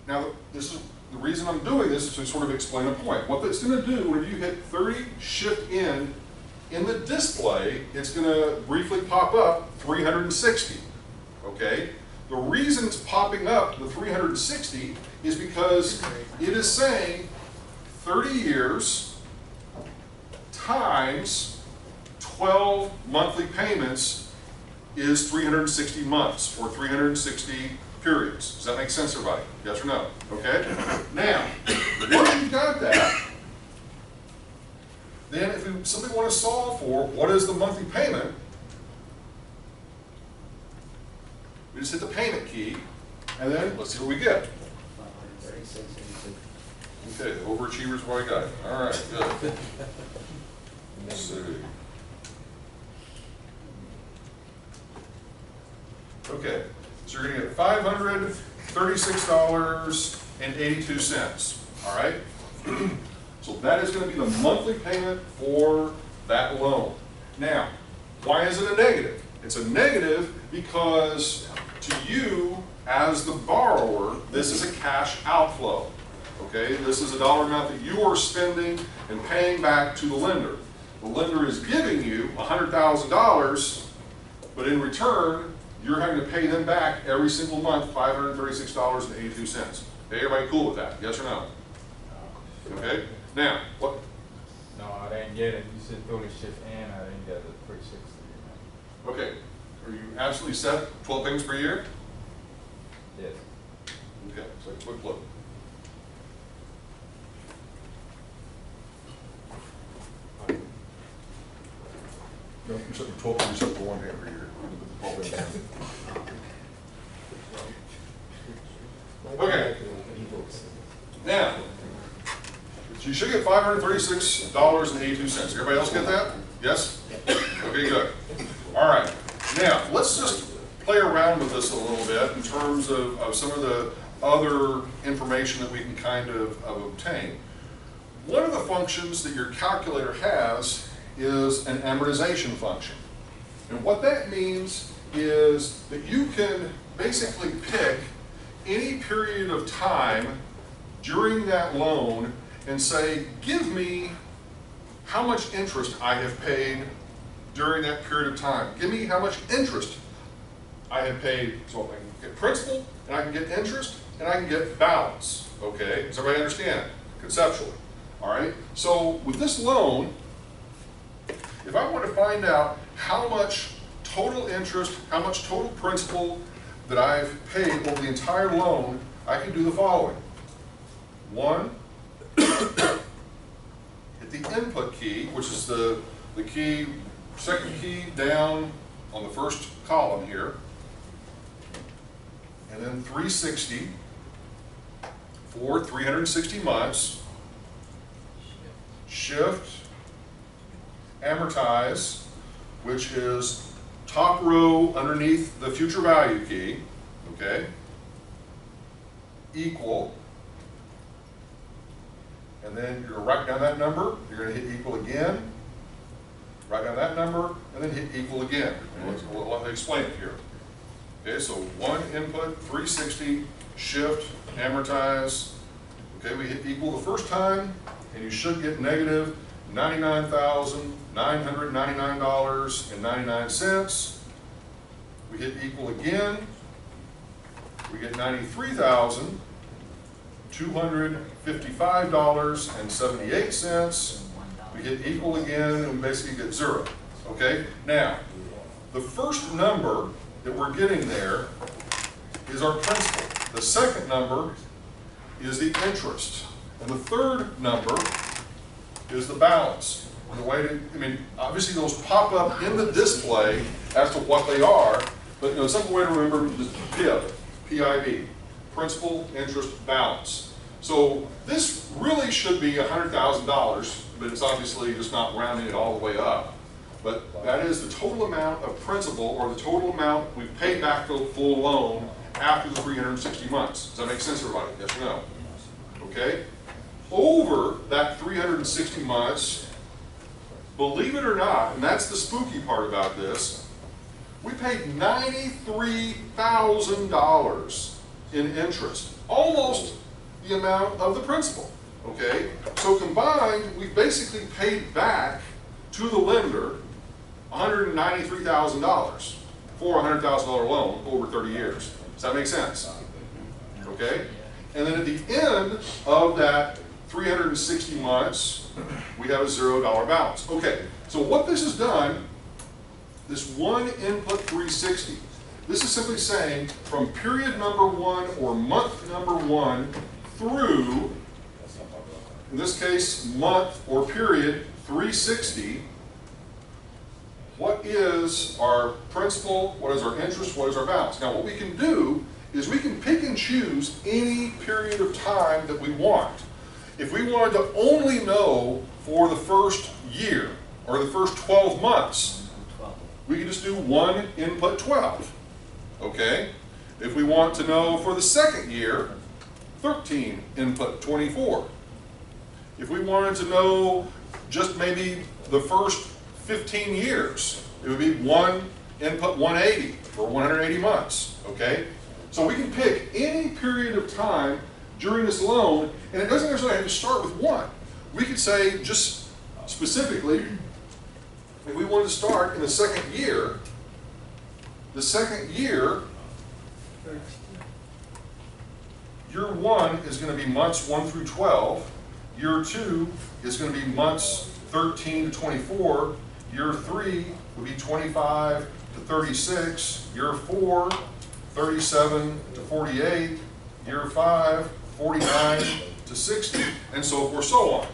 Now, this is the reason I'm doing this is to sort of explain a point. What that's going to do, whenever you hit 30 shift in the display, it's going to briefly pop up 360. Okay? The reason it's popping up the 360 is because it is saying 30 years times 12 monthly payments is 360 months, or 360 periods. Does that make sense, everybody? Yes or no? Okay? Now, once you've got that, then if we simply want to solve for what is the monthly payment, we just hit the payment key, and then let's see what we get. Okay, the overachievers have already got it. All right, good. Let's see. Okay, so you're going to get $536.82. All right? So that is going to be the monthly payment for that loan. Now, why is it a negative? It's a negative because to you, as the borrower, this is a cash outflow. Okay, this is a dollar amount that you are spending and paying back to the lender. The lender is giving you $100,000, but in return, you're having to pay them back every single month $536.82. Okay, everybody cool with that? Yes or no? Okay, now, what? No, I didn't get it. You said 30 shift in, I didn't get the 360. Okay, are you absolutely set 12 payments per year? Yes. Okay, so quick look. No, except for 12, except for one hand here. Okay. Now, so you should get $536.82. Everybody else get that? Yes? Okay, good. All right. Now, let's just play around with this a little bit in terms of some of the other information that we can kind of obtain. One of the functions that your calculator has is an amortization function. And what that means is that you can basically pick any period of time during that loan and say, give me how much interest I have paid during that period of time. Give me how much interest I have paid. So I can get principal, and I can get interest, and I can get balance. Okay, does everybody understand conceptually? All right, so with this loan, if I want to find out how much total interest, how much total principal that I've paid over the entire loan, I can do the following. One, hit the input key, which is the key, second key down on the first column here, and then 360 for 360 months, shift, amortize, which is top row underneath the future value key, okay, equal, and then you're going to write down that number, you're going to hit equal again, write down that number, and then hit equal again. Let me explain it here. Okay, so one input, 360, shift, amortize. Okay, we hit equal the first time, and you should get negative $99,999.99. We hit equal again, we get $93,255.78. We hit equal again, and we basically get 0. Okay, now, the first number that we're getting there is our principal. The second number is the interest. And the third number is the balance. And the way to, I mean, obviously those pop up in the display as to what they are, but you know, some way to remember is PIB, P-I-B, principal, interest, balance. So this really should be $100,000, but it's obviously just not rounding it all the way up. But that is the total amount of principal, or the total amount we've paid back the full loan after the 360 months. Does that make sense, everybody? Yes or no? Okay? Over that 360 months, believe it or not, and that's the spooky part about this, we paid $93,000 in interest, almost the amount of the principal. Okay? So combined, we've basically paid back to the lender $193,000 for a $100,000 loan over 30 years. Does that make sense? Okay? And then at the end of that 360 months, we have a $0 balance. Okay, so what this has done, this one input 360, this is simply saying from period number 1 or month number 1 through, in this case, month or period 360, what is our principal, what is our interest, what is our balance? Now what we can do is we can pick and choose any period of time that we want. If we wanted to only know for the first year or the first 12 months, we can just do one input 12. Okay? If we want to know for the second year, 13 input 24. If we wanted to know just maybe the first 15 years, it would be one input 180 for 180 months. Okay? So we can pick any period of time during this loan, and it doesn't necessarily have to start with 1. We could say, just specifically, if we wanted to start in the second year, year 1 is going to be months 1 through 12. Year 2 is going to be months 13 to 24. Year 3 would be 25 to 36. Year 4, 37 to 48. Year 5, 49 to 60, and so forth, so on.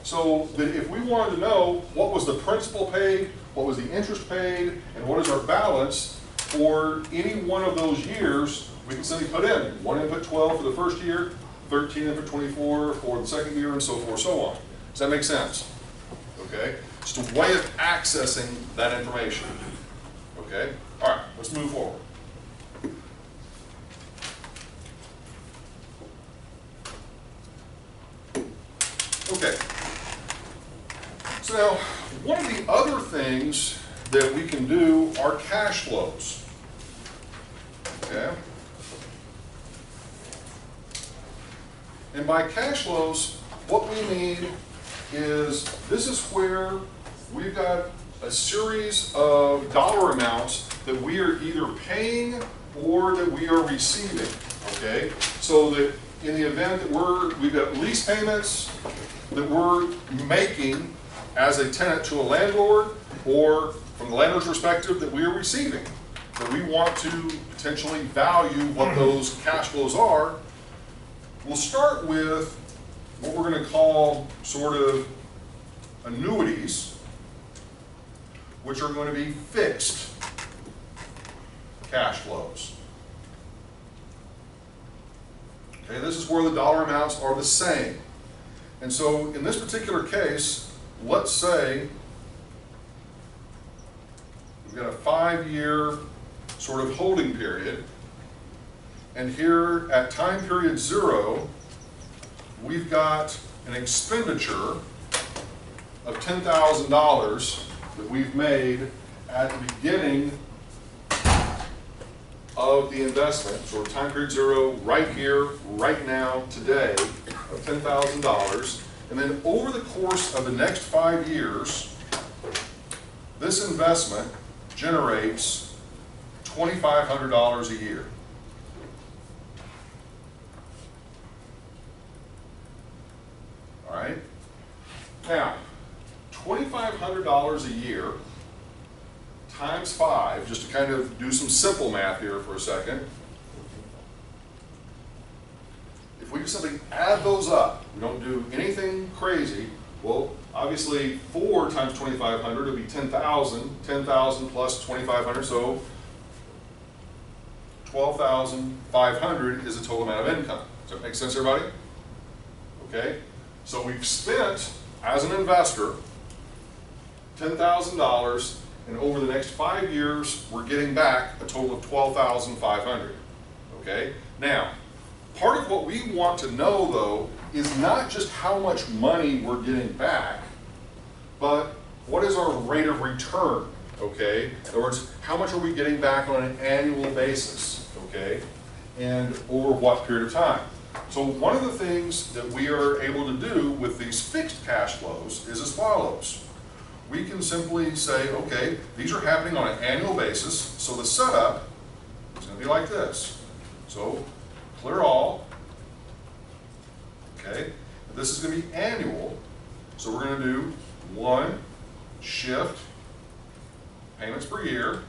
So that if we wanted to know what was the principal paid what was the interest paid, and what is our balance for any one of those years. We can simply put in 1 input 12 for the first year, 13 input 24 for the second year, and so forth, so on. Does that make sense? Okay, just a way of accessing that information. Okay, all right, let's move forward. Okay, so now one of the other things that we can do are cash flows. Okay, and by cash flows, what we mean is this is where we've got a series of dollar amounts that we are either paying or that we are receiving. Okay, so that in the event that we've got lease payments that we're making as a tenant to a landlord, or from the landlord's perspective that we are receiving, that we want to potentially value what those cash flows are. We'll start with what we're going to call sort of annuities, which are going to be fixed cash flows. Okay, this is where the dollar amounts are the same. And so in this particular case, let's say we've got a 5-year sort of holding period, and here at time period 0, we've got an expenditure of $10,000 that we've made at the beginning of the investment, so time period 0, right here, right now, today, of $10,000. And then over the course of the next 5 years, this investment generates $2,500 a year. All right? Now, $2,500 a year times 5, just to kind of do some simple math here for a second. If we just simply add those up, we don't do anything crazy, well, obviously 4 times 2,500 would be 10,000, 10,000 plus 2,500, so 12,500 is the total amount of income. Does that make sense, everybody? Okay, so we've spent, as an investor, $10,000, and over the next 5 years, we're getting back a total of $12,500. Okay, now, part of what we want to know, though, is not just how much money we're getting back, but what is our rate of return, okay? In other words, how much are we getting back on an annual basis, okay? And over what period of time? So one of the things that we are able to do with these fixed cash flows is as follows. We can simply say, okay, these are happening on an annual basis, so the setup is going to be like this. So clear all, okay? This is going to be annual, so we're going to do 1 shift payments per year,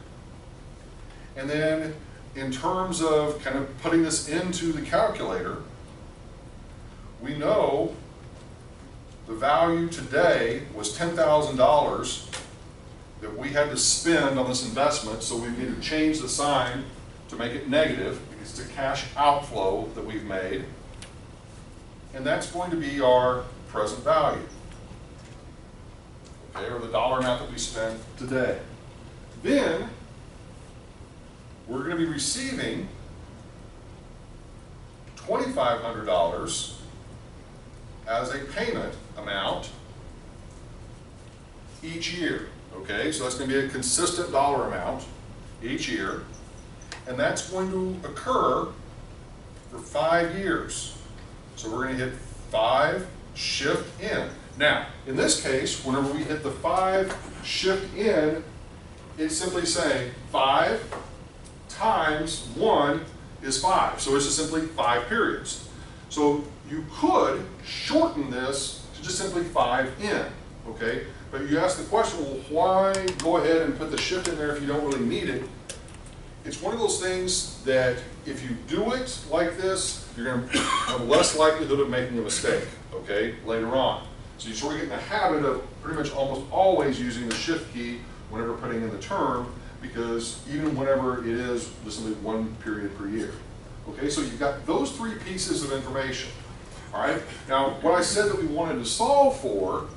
and then in terms of kind of putting this into the calculator, we know the value today was $10,000 that we had to spend on this investment, so we need to change the sign to make it negative because it's a cash outflow that we've made, and that's going to be our present value, okay, or the dollar amount that we spent today. Then we're going to be receiving $2,500 as a payment amount each year. Okay, so that's going to be a consistent dollar amount each year, and that's going to occur for 5 years. So we're going to hit 5 shift in. Now, in this case, whenever we hit the 5 shift in, it's simply saying 5 times 1 is 5. So it's just simply 5 periods. So you could shorten this to just simply 5 in, okay? But you ask the question, well, why go ahead and put the shift in there if you don't really need it? It's one of those things that if you do it like this, you're going to have less likelihood of making a mistake, okay, later on. So you sort of get in the habit of pretty much almost always using the shift key whenever putting in the term, because even whenever it is just only one period per year. Okay, so you've got those three pieces of information. All right, now what I said that we wanted to solve for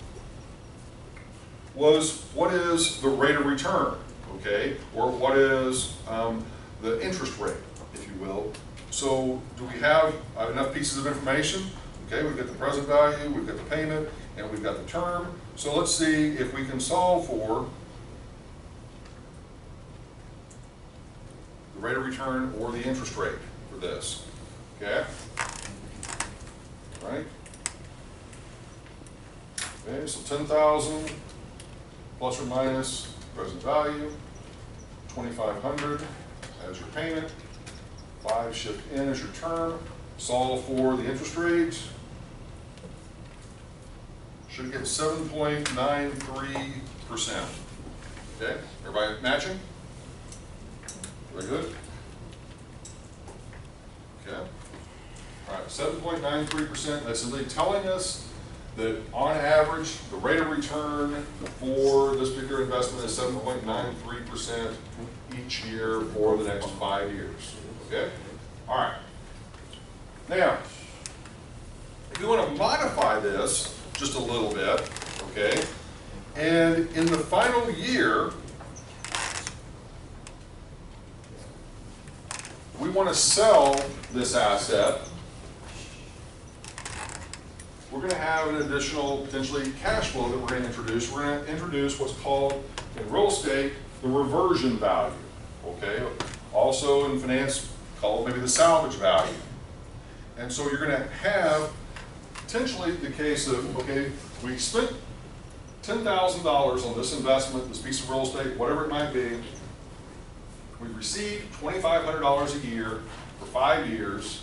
was what is the rate of return, okay, or what is the interest rate, if you will. So do we have enough pieces of information? Okay, we've got the present value, we've got the payment, and we've got the term. So let's see if we can solve for the rate of return or the interest rate for this. Okay? Right? Okay, so 10,000 plus or minus present value, 2,500 as your payment, 5 shift in as your term, solve for the interest rate. Should get 7.93%. Okay, everybody matching? Very good. Okay. All right, 7.93%. That's simply telling us that on average, the rate of return for this particular investment is 7.93% each year for the next 5 years. Okay? All right. Now, if you want to modify this just a little bit, okay, and in the final year, we want to sell this asset, we're going to have an additional potentially cash flow that we're going to introduce. We're going to introduce what's called in real estate the reversion value, okay? Also in finance, called maybe the salvage value. And so you're going to have potentially the case of, okay, we spent $10,000 on this investment, this piece of real estate, whatever it might be. We've received $2,500 a year for 5 years.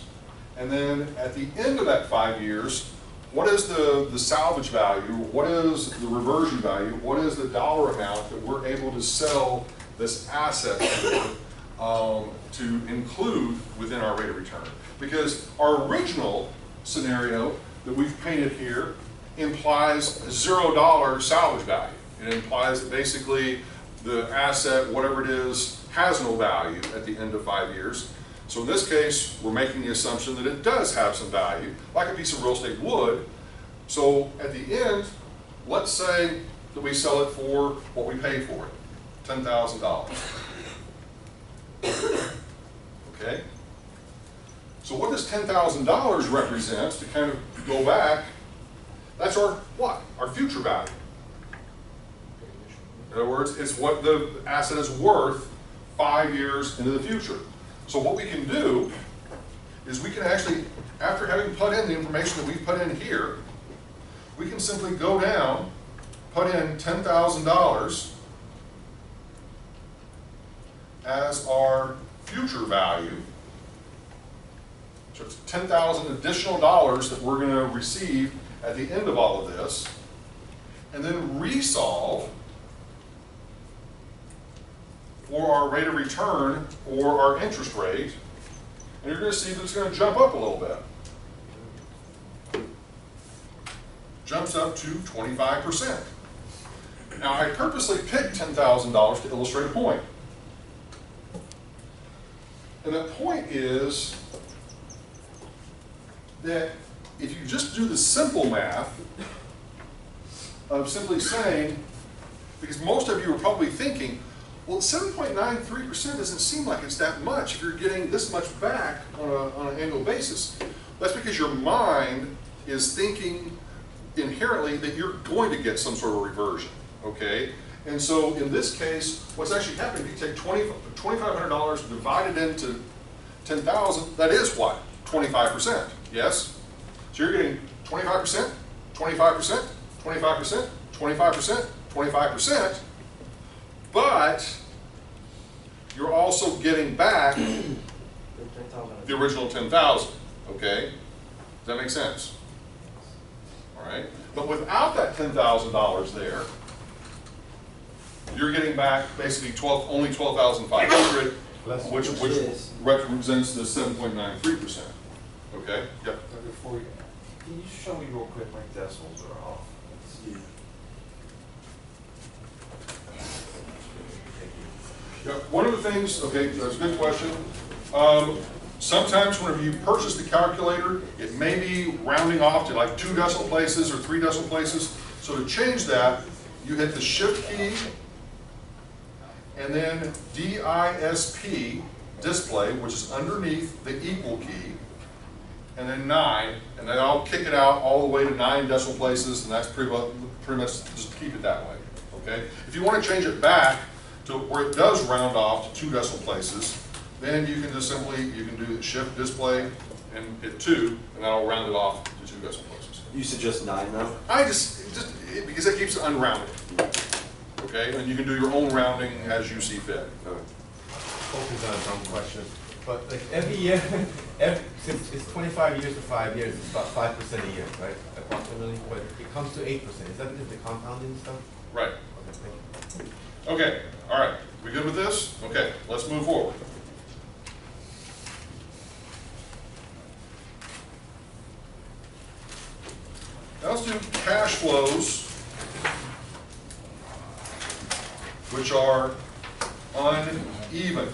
And then at the end of that 5 years, what is the salvage value? What is the reversion value? What is the dollar amount that we're able to sell this asset for, to include within our rate of return? Because our original scenario that we've painted here implies $0 salvage value. It implies that basically the asset, whatever it is, has no value at the end of 5 years. So in this case, we're making the assumption that it does have some value, like a piece of real estate would. So at the end, let's say that we sell it for what we pay for it, $10,000. Okay? So what does $10,000 represent, to kind of go back? That's our what? Our future value. In other words, it's what the asset is worth 5 years into the future. So what we can do is we can actually, after having put in the information that we've put in here, we can simply go down, put in $10,000 as our future value. So it's 10,000 additional dollars that we're going to receive at the end of all of this, and then resolve for our rate of return or our interest rate, and you're going to see that it's going to jump up a little bit. Jumps up to 25%. Now, I purposely picked $10,000 to illustrate a point. And that point is that if you just do the simple math of simply saying, because most of you are probably thinking, well, 7.93% doesn't seem like it's that much if you're getting this much back on an annual basis. That's because your mind is thinking inherently that you're going to get some sort of reversion, okay? And so in this case, what's actually happening, if you take $2,500 divided into 10,000, that is what? 25%, yes? So you're getting 25%, 25%, 25%, 25%, 25%, but you're also getting back the original 10,000, okay? Does that make sense? All right? But without that $10,000 there, you're getting back basically only 12,500, which represents the 7.93%. Okay? Yep. Before you, can you show me real quick my decimals are off? Let's see. Yeah, one of the things, okay, that's a good question. Sometimes whenever you purchase the calculator, it may be rounding off to like 2 decimal places or 3 decimal places. So to change that, you hit the Shift key and then DISP, display, which is underneath the equal key, and then 9, and then I'll kick it out all the way to 9 decimal places, and that's pretty much just keep it that way, okay? If you want to change it back to where it does round off to 2 decimal places, then you can just simply, you can do the Shift display and hit 2, and that'll round it off to 2 decimal places. You suggest 9 though? Because that keeps it unrounded, okay? And you can do your own rounding as you see fit. Focus on a dumb question, but like every year, since it's 25 years to 5 years, it's about 5% a year, right? Approximately, but it comes to 8%. Is that just the compounding stuff? Right. Okay, thank you. Okay, all right. We good with this? Okay, let's move forward. Now let's do cash flows, which are uneven.